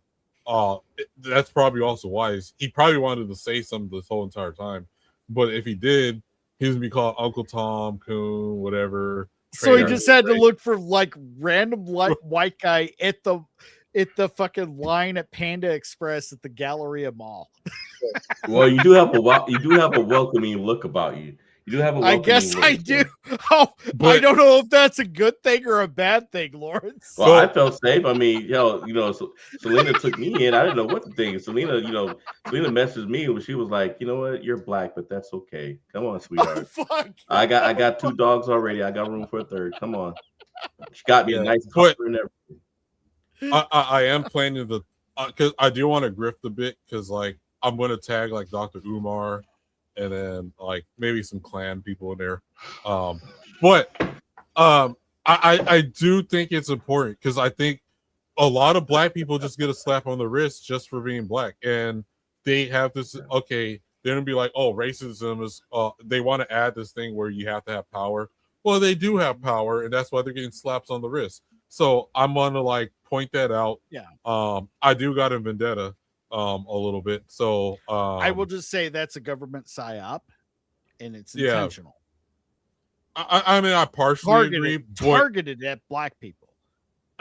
that's probably also why he probably wanted to say something this whole entire time, but if he did, he was gonna be called Uncle Tom, Coon, whatever. So he just had to look for like random white guy at the fucking line at Panda Express at the Galleria Mall. Well, you do have a welcoming look about you. You do have a welcoming I guess look. I do. Oh, I don't know if that's a good thing or a bad thing, Lawrence. Well, I felt safe. I mean, Selena took me in. I didn't know what to think. Selena messaged me when she was like, you know what, you're black, but that's okay. Come on, sweetheart. Oh, fuck. I got 2 dogs already. I got room for a third. Come on. She got me a nice collar and everything. I am planning to, because I do want to grift a bit, because like I'm going to tag like Dr. Umar and then like maybe some clan people in there. But I do think it's important, because I think a lot of black people just get a slap on the wrist just for being black, and they have this. Okay, they're gonna be like, "Oh, racism is." They want to add this thing where you have to have power. Well, they do have power, and that's why they're getting slaps on the wrist. So I'm gonna like point that out. Yeah. I do got a vendetta a little bit. So I will just say that's a government psyop, and it's intentional. I mean, I partially agree. Targeted at black people.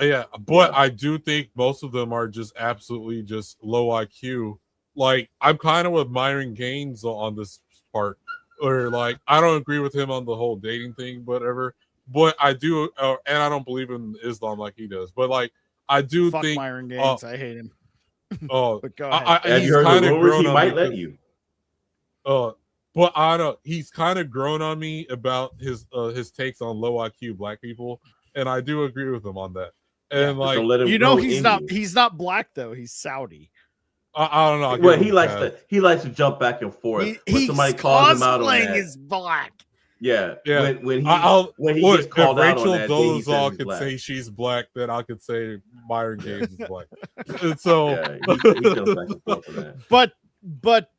Yeah, but I do think most of them are just absolutely just low IQ. Like, I'm kind of with Myron Gaines on this part, or like I don't agree with him on the whole dating thing, whatever. But I do, and I don't believe in Islam like he does. But like, I do Fuck think Myron Gaines. I hate him. Oh, but go ahead. Have you heard the rumors? He might let you. But I don't. He's kind of grown on me about his takes on low IQ black people, and I do agree with him on that. And like, he's not black though. He's Saudi. I don't know. Well, he likes to jump back and forth. When somebody calls him out on that, is black. Yeah. When he gets called out on that, if Rachel Dolezal could say she's black, then I could say Myron Gaines is black. And so, he jumps back and forth for that. But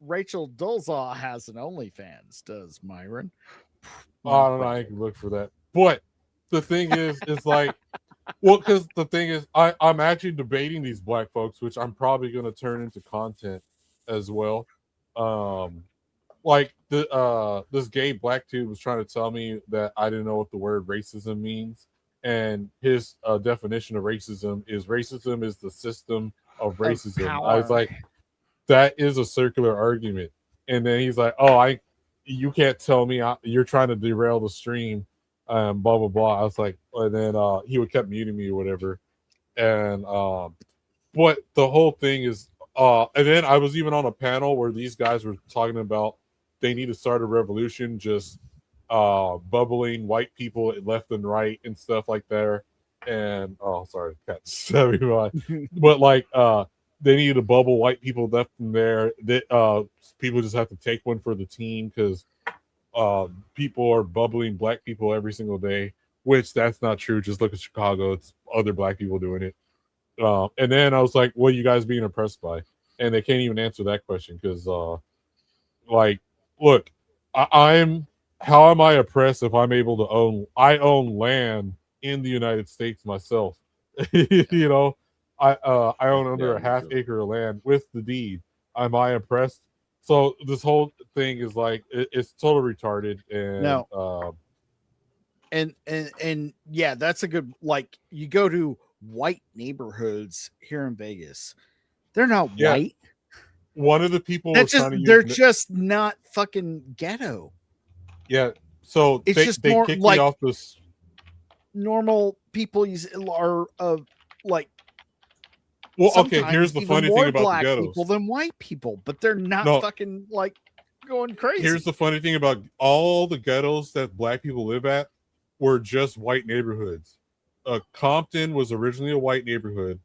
Rachel Dolezal has an OnlyFans, does Myron? I don't know. I can look for that. But the thing is like, well, because the thing is, I'm actually debating these black folks, which I'm probably going to turn into content as well. Like this gay black dude was trying to tell me that I didn't know what the word racism means, and his definition of racism is the system of racism. I was like, that is a circular argument, And then he's like, "Oh, you can't tell me you're trying to derail the stream." Blah blah blah. I was like, and then he would kept muting me or whatever. And but the whole thing is, and then I was even on a panel where these guys were talking about they need to start a revolution, just bubbling white people left and right and stuff like that. And sorry, cat stabbed me. But like they need to bubble white people left from there. That people just have to take one for the team because people are bubbling black people every single day, which that's not true. Just look at Chicago; it's other black people doing it. And then I was like, "What are you guys being oppressed by?" And they can't even answer that question because, like, look, I'm how am I oppressed if I'm able to own land in the United States myself? You know, I own under a half acre of land with the deed. Am I oppressed? So this whole thing is like it's totally retarded. And no. And yeah, that's a good, like, you go to white neighborhoods here in Vegas, they're not white. One of the people was trying to use they're just not fucking ghetto. Yeah, so it's just they more kicked like me off this. Normal people are like. Well, okay. Here's the funny thing about black the ghettos. people than white people, but they're not fucking like going crazy. Here's the funny thing about all the ghettos that black people live at were just white neighborhoods. Compton was originally a white neighborhood.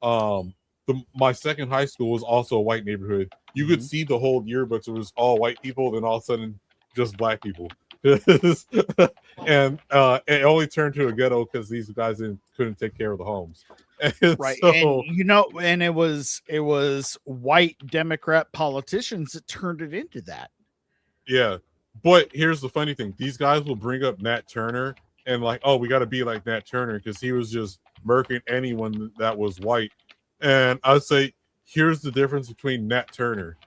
My second high school was also a white neighborhood. You could see the whole yearbooks; it was all white people. Then all of a sudden, just black people. And it only turned to a ghetto because these guys couldn't take care of the homes. And right. So, and you know, and it was white Democrat politicians that turned it into that. Yeah. But here's the funny thing. These guys will bring up Nat Turner and like, oh, we got to be like Nat Turner because he was just murking anyone that was white. And I'd say, here's the difference between Nat Turner.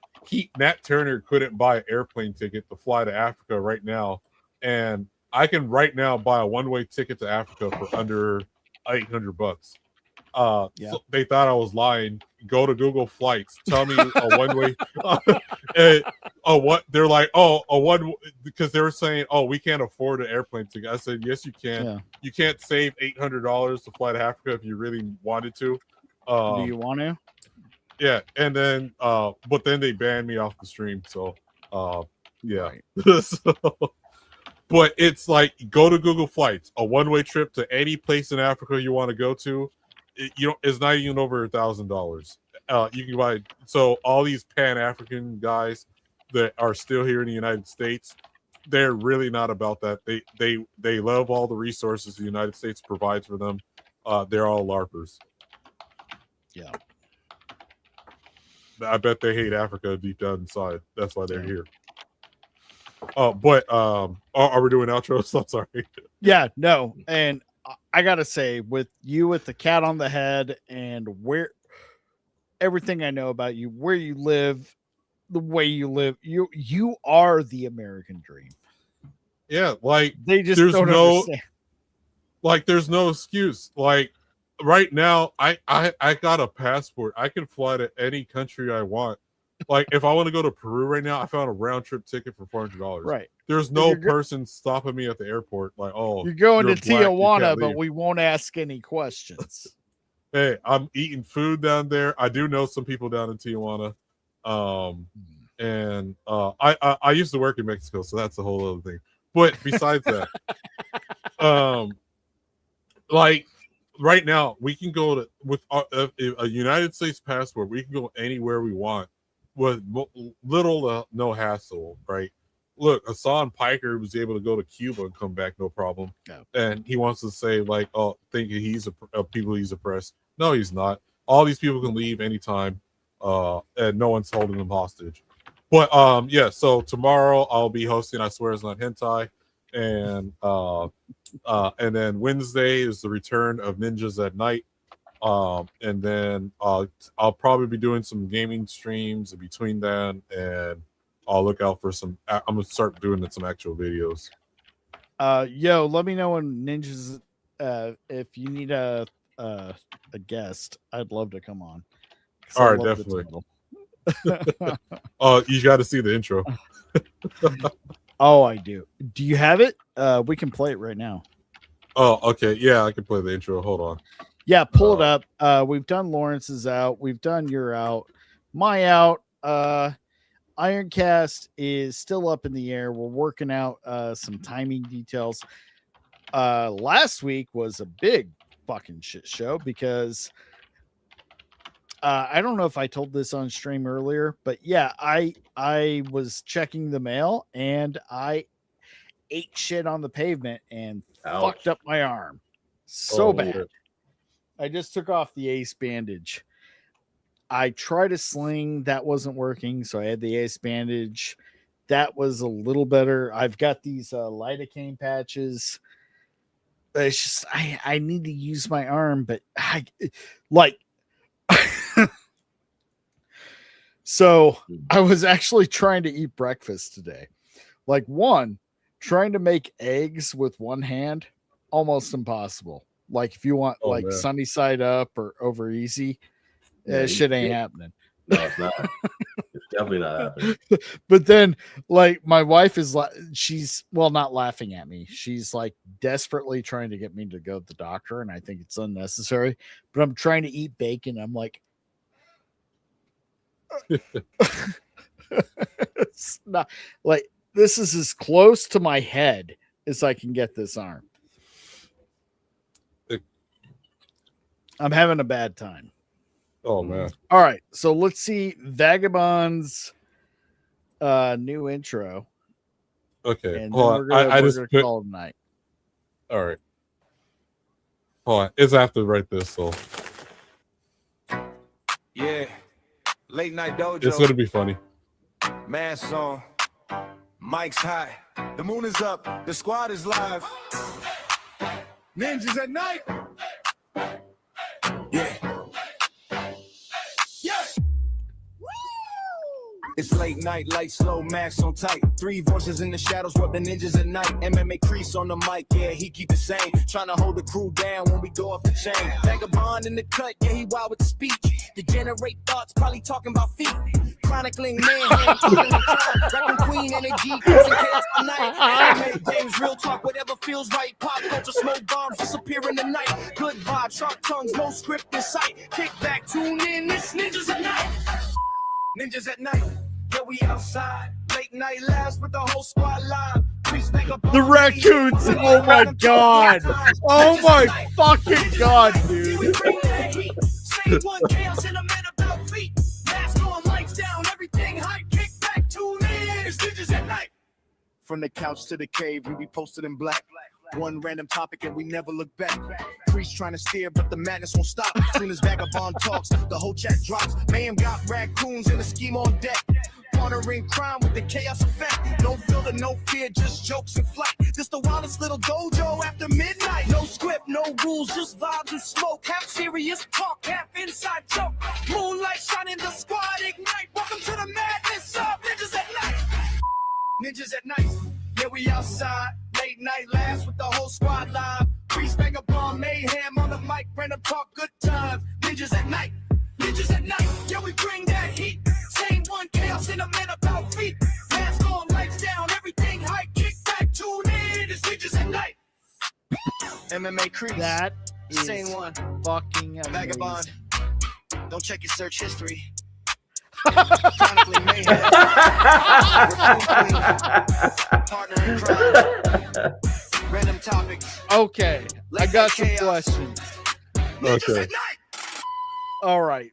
Nat Turner couldn't buy an airplane ticket to fly to Africa right now. And I can right now buy a one-way ticket to Africa for under $800. So they thought I was lying. Go to Google Flights. Tell me a one-way. What they're like? Because they were saying, oh, we can't afford an airplane ticket. I said, yes, you can. Yeah. You can't save $800 to fly to Africa if you really wanted to. Do you want to? Yeah, and then but then they banned me off the stream. So yeah. Right. So, but it's like go to Google Flights, a one-way trip to any place in Africa you want to go to. It's not even over $1,000. You can buy. So all these Pan-African guys that are still here in the United States, they're really not about that. They love all the resources the United States provides for them. They're all LARPers. Yeah. I bet they hate Africa deep down inside. That's why they're here. But are we doing outros? I'm sorry. Yeah, no. And I gotta say, with the cat on the head and everything I know about you, where you live, the way you live, you are the American dream. Yeah, like they just don't understand. Like there's no excuse. Like right now, I got a passport. I can fly to any country I want. Like if I want to go to Peru right now, I found a round trip ticket for $400. Right. There's no person stopping me at the airport. Like, oh, you're going to black, Tijuana, but we won't ask any questions. Hey, I'm eating food down there. I do know some people down in Tijuana. And I used to work in Mexico, so that's a whole other thing. But besides that, like right now, we can go with a United States passport. We can go anywhere we want with little to no hassle, right? Look, Hassan Piker was able to go to Cuba and come back no problem. Yeah. And he wants to say like, oh, thinking he's people he's oppressed. No, he's not. All these people can leave anytime, and no one's holding them hostage. But yeah. So tomorrow I'll be hosting. I swear it's not hentai, and then Wednesday is the return of Ninjas at Night. And then I'll probably be doing some gaming streams in between then, and I'll look out for some. I'm gonna start doing some actual videos. Yo, let me know when Ninjas. If you need a guest, I'd love to come on. All right, definitely. Oh, you got to see the intro. Oh, I do. Do you have it? We can play it right now. Oh, okay. Yeah, I can play the intro. Hold on. Yeah, pull it up. We've done Lawrence's out. We've done your out. My out. Ironcast is still up in the air. We're working out some timing details. Last week was a big fucking shit show because I don't know if I told this on stream earlier, but yeah, I was checking the mail and I ate shit on the pavement and fucked up my arm so bad. Shit. I just took off the ace bandage. I tried a sling, that wasn't working, so I had the ace bandage. That was a little better. I've got these lidocaine patches. It's just I need to use my arm, but I like. So I was actually trying to eat breakfast today. Like trying to make eggs with one hand, almost impossible. Like if you want sunny side up or over easy, shit ain't happening. No, it's not. It's definitely not happening. But then, like, my wife is she's not laughing at me. She's like desperately trying to get me to go to the doctor, and I think it's unnecessary. But I'm trying to eat bacon. I'm like, it's not like this is as close to my head as I can get this arm. I'm having a bad time. Oh man. All right, so let's see Vagabond's new intro. Okay. And Hold on. I just put call it night. All right. Hold on. It's after right this, so yeah. Late night dojo. It's gonna be funny. Mask on. Mike's hot. The moon is up. The squad is live. Ninjas at night. Yeah. It's late night, light, slow, max on tight. 3 voices in the shadows, what the ninjas at night. MMA crease on the mic, yeah, he keep the same. Trying to hold the crew down when we go off the chain. Vagabond in the cut, yeah, he wild with the speech. Degenerate thoughts, probably talking about feet. Chronicling man, rapping queen energy, causing chaos tonight. Games, real talk, whatever feels right. Pop culture, smoke bombs, disappear in the night. Good vibes, sharp tongues, no script in sight. Kick back, tune in, this Ninjas at Night. Ninjas at night, yeah, we outside. Late night laughs with the whole squad live. The raccoons, oh my god. Oh my fucking god, dude. From the couch to the cave, we be posted in black. One random topic and we never look back. Priest trying to steer, but the madness won't stop. As soon as Vagabond talks, the whole chat drops. Mayhem got raccoons in the scheme on deck. Partnering crime with the chaos effect. No filter, no fear, just jokes in flight. This the wildest little dojo after midnight. No script, no rules, just vibes and smoke. Half serious talk, half inside joke. Moonlight shining, the squad ignite. Welcome to the madness of Ninjas at Night. Ninjas at Night, yeah, we outside. Late night laughs with the whole squad live. Priest, Vagabond, mayhem on the mic. Random talk, good times. Ninjas at Night. Ninjas at Night, yeah, we bring that heat. Same one, chaos in a man about feet. Mask on, lights down, everything high. Kick back, tune in, it's Ninjas at Night. MMA creeps. That is same one. Fucking amazing. Vagabond, don't check your search history. Chronically mayhem. Partner in crime. Random topics. Okay, I got some questions. Okay. All right,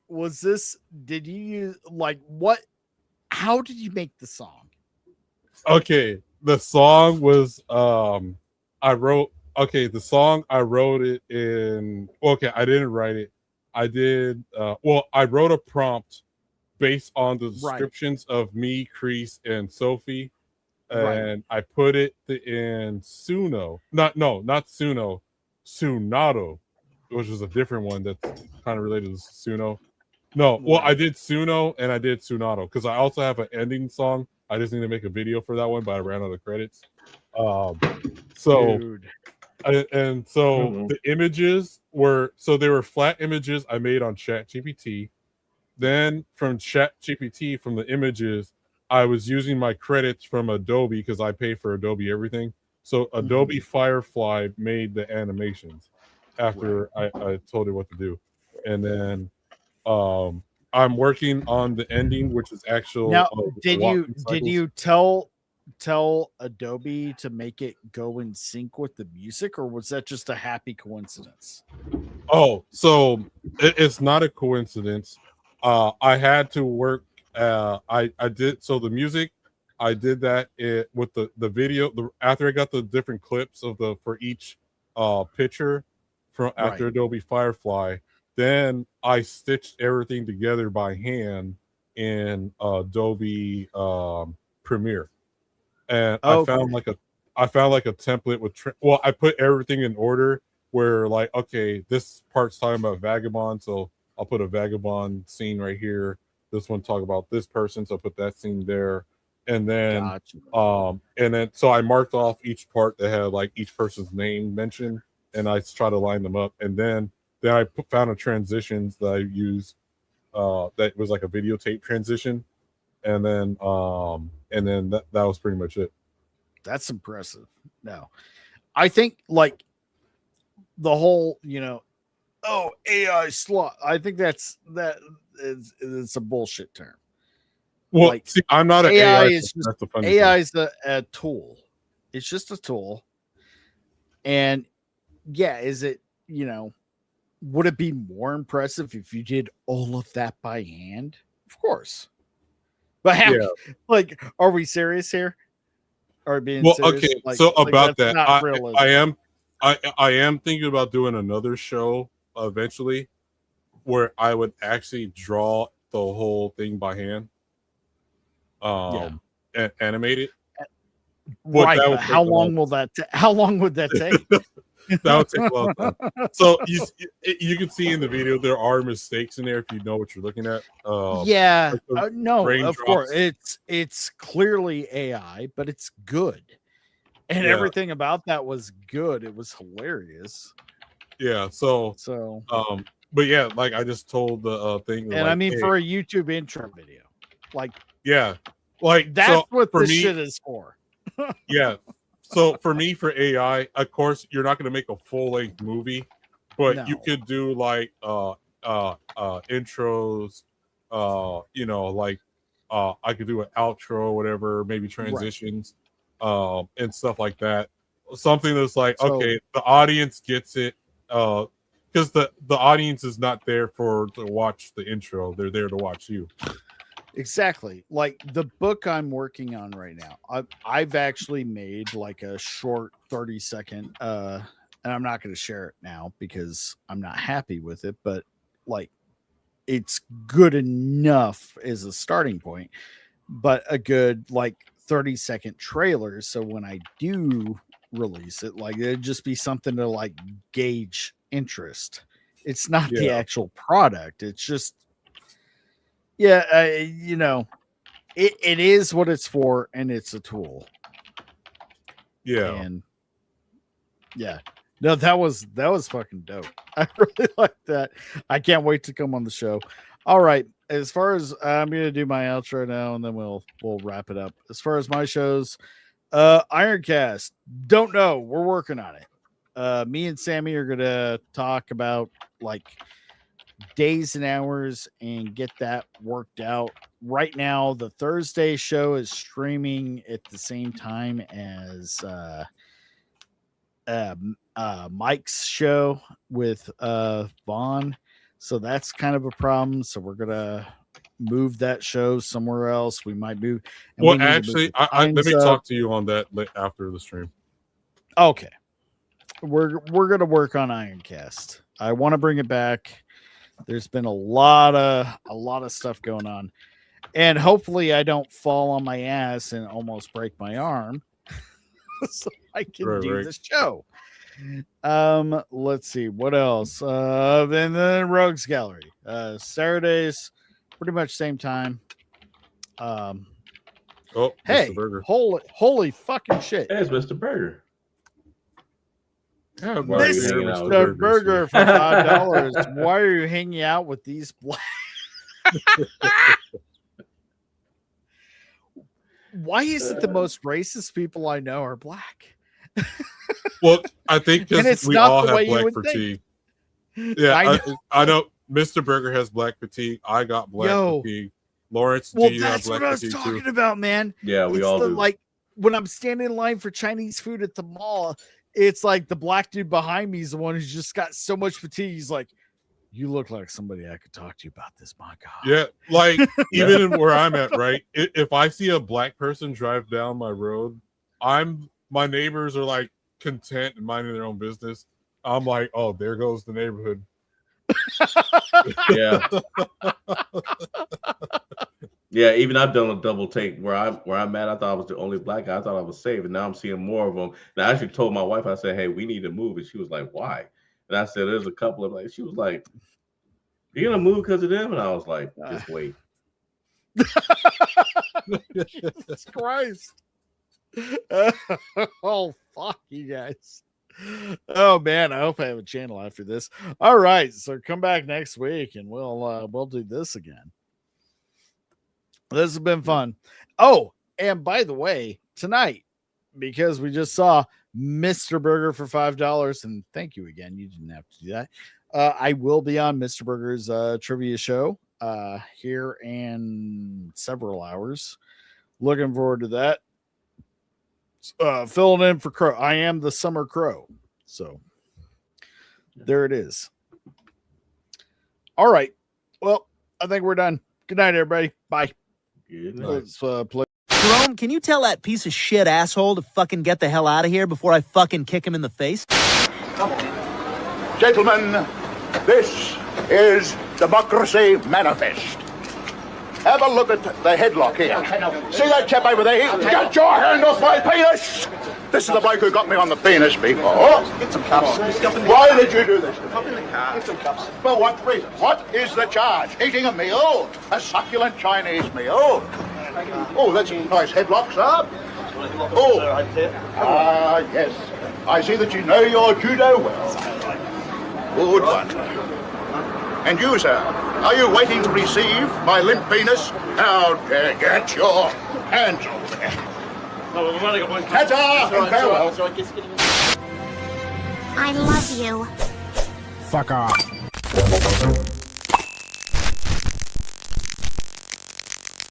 did you use how did you make the song? Okay, the song was I wrote it in I didn't write it. I did I wrote a prompt based on the descriptions of me, Crease, and Sophie, and I put it in Suno. Not Suno, Sunado, which is a different one that's kind of related to Suno. I did Suno and I did Sunado because I also have an ending song. I just need to make a video for that one, but I ran out of credits. The images were flat images I made on ChatGPT. Then from ChatGPT, from the images, I was using my credits from Adobe because I pay for Adobe everything. So Adobe Firefly made the animations after I told it what to do. And then I'm working on the ending, which is actual. Now, did you tell Adobe to make it go in sync with the music, or was that just a happy coincidence? Oh, so it's not a coincidence. I had to work. I did so the music. I did that with the video. After I got the different clips of for each picture from after Adobe Firefly, then I stitched everything together by hand in Adobe Premiere, and I found like a template with. I put everything in order where like, okay, this part's talking about Vagabond, so I'll put a Vagabond scene right here. This one talk about this person, so I'll put that scene there. And then so I marked off each part that had like each person's name mentioned, and I try to line them up. And then I found a transitions that I used that was like a videotape transition, and then that was pretty much it. That's impressive. No, I think like the whole, AI slot. I think it's a bullshit term. Well, like, see, I'm not an AI. AI is a tool. It's just a tool. And yeah, is it, would it be more impressive if you did all of that by hand? Of course. But like, are we serious here? Are we being serious? Okay. Like, so about that, I am thinking about doing another show eventually where I would actually draw the whole thing by hand. And animate it. Right. But how long would that take? That would take a long time. So you can see in the video there are mistakes in there if you know what you're looking at. No, of course it's clearly AI, but it's good, and everything about that was good. It was hilarious. Yeah. So but yeah, like I just told the thing, and like, I mean, for a YouTube intro video, like like that's what this shit is for. Yeah. So for me, for AI, of course, you're not going to make a full-length movie, but you could do like intros, like I could do an outro or whatever, maybe transitions, and stuff like that. Something that's like, okay, the audience gets it, because the audience is not there to watch the intro; they're there to watch you. Exactly. Like the book I'm working on right now, I've actually made like a short 30-second, and I'm not going to share it now because I'm not happy with it, but like it's good enough as a starting point, but a good like 30-second trailer. So when I do release it, like it'd just be something to like gauge interest. It's not the actual product. It's just, it is what it's for, and it's a tool. And no, that was fucking dope. I really like that. I can't wait to come on the show. All right, as far as I'm gonna do my outro now, and then we'll wrap it up. As far as my shows, Ironcast, don't know, we're working on it. Me and Sammy are gonna talk about like days and hours and get that worked out. Right now, the Thursday show is streaming at the same time as Mike's show with Vaughn, so that's kind of a problem. So we're gonna move that show somewhere else. We might move. Well, actually, let me talk to you on that after the stream. Okay, we're gonna work on Ironcast. I want to bring it back. There's been a lot of stuff going on, and hopefully I don't fall on my ass and almost break my arm, so I can do the show. Let's see what else. Then the Rogues Gallery, Saturdays, pretty much same time. Hey, Mr. Burger. Holy fucking shit! Hey, it's Mr. Burger. Yeah, this is the burger for $5. Why are you hanging out with these black? Why is it the most racist people I know are black? Well, I think And because it's we not all the have way you black would fatigue. think. Yeah, I know. Mr. Burger has black fatigue. I got black fatigue. Lawrence, Well, do you have that's black what I was fatigue talking too? about, man. Yeah, we It's all do. like when I'm standing in line for Chinese food at the mall, it's like the black dude behind me is the one who's just got so much fatigue. He's like, "You look like somebody I could talk to you about this, my God." Yeah, like even in where I'm at, right? If I see a black person drive down my road, my neighbors are like content and minding their own business. I'm like, oh, there goes the neighborhood. Yeah. Yeah, even I've done a double take where I'm at. I thought I was the only black guy. I thought I was safe, and now I'm seeing more of them. And I actually told my wife, I said, "Hey, we need to move," and she was like, "Why?" And I said, "There's a couple of like." She was like, "You gonna move because of them?" And I was like, "Just wait." Jesus Christ. Oh, fuck you guys. Oh man, I hope I have a channel after this. All right, so come back next week and we'll do this again. This has been fun. Oh, and by the way, tonight, because we just saw Mr. Burger for $5, and thank you again. You didn't have to do that. I will be on Mr. Burger's trivia show here in several hours. Looking forward to that. Filling in for Crow. I am the Summer Crow. So there it is. All right. Well, I think we're done. Good night, everybody. Bye. Good night. Let's play. Jerome, can you tell that piece of shit asshole to fucking get the hell out of here before I fucking kick him in the face? Come on. Gentlemen, this is Democracy Manifest. Have a look at the headlock here. See that chap over there? Get your hand off my penis! This is the bloke who got me on the penis before. Get some cups. Why did you do this? Up in the car. Get some cups. For what reason? What is the charge? Eating a meal? A succulent Chinese meal? Oh, that's a nice headlock, sir. Oh, yes. I see that you know your judo well. Good one. And you, sir, are you waiting to receive my limp penis? How dare get your hands off there. Ta-ta and farewell. I love you. Fuck off.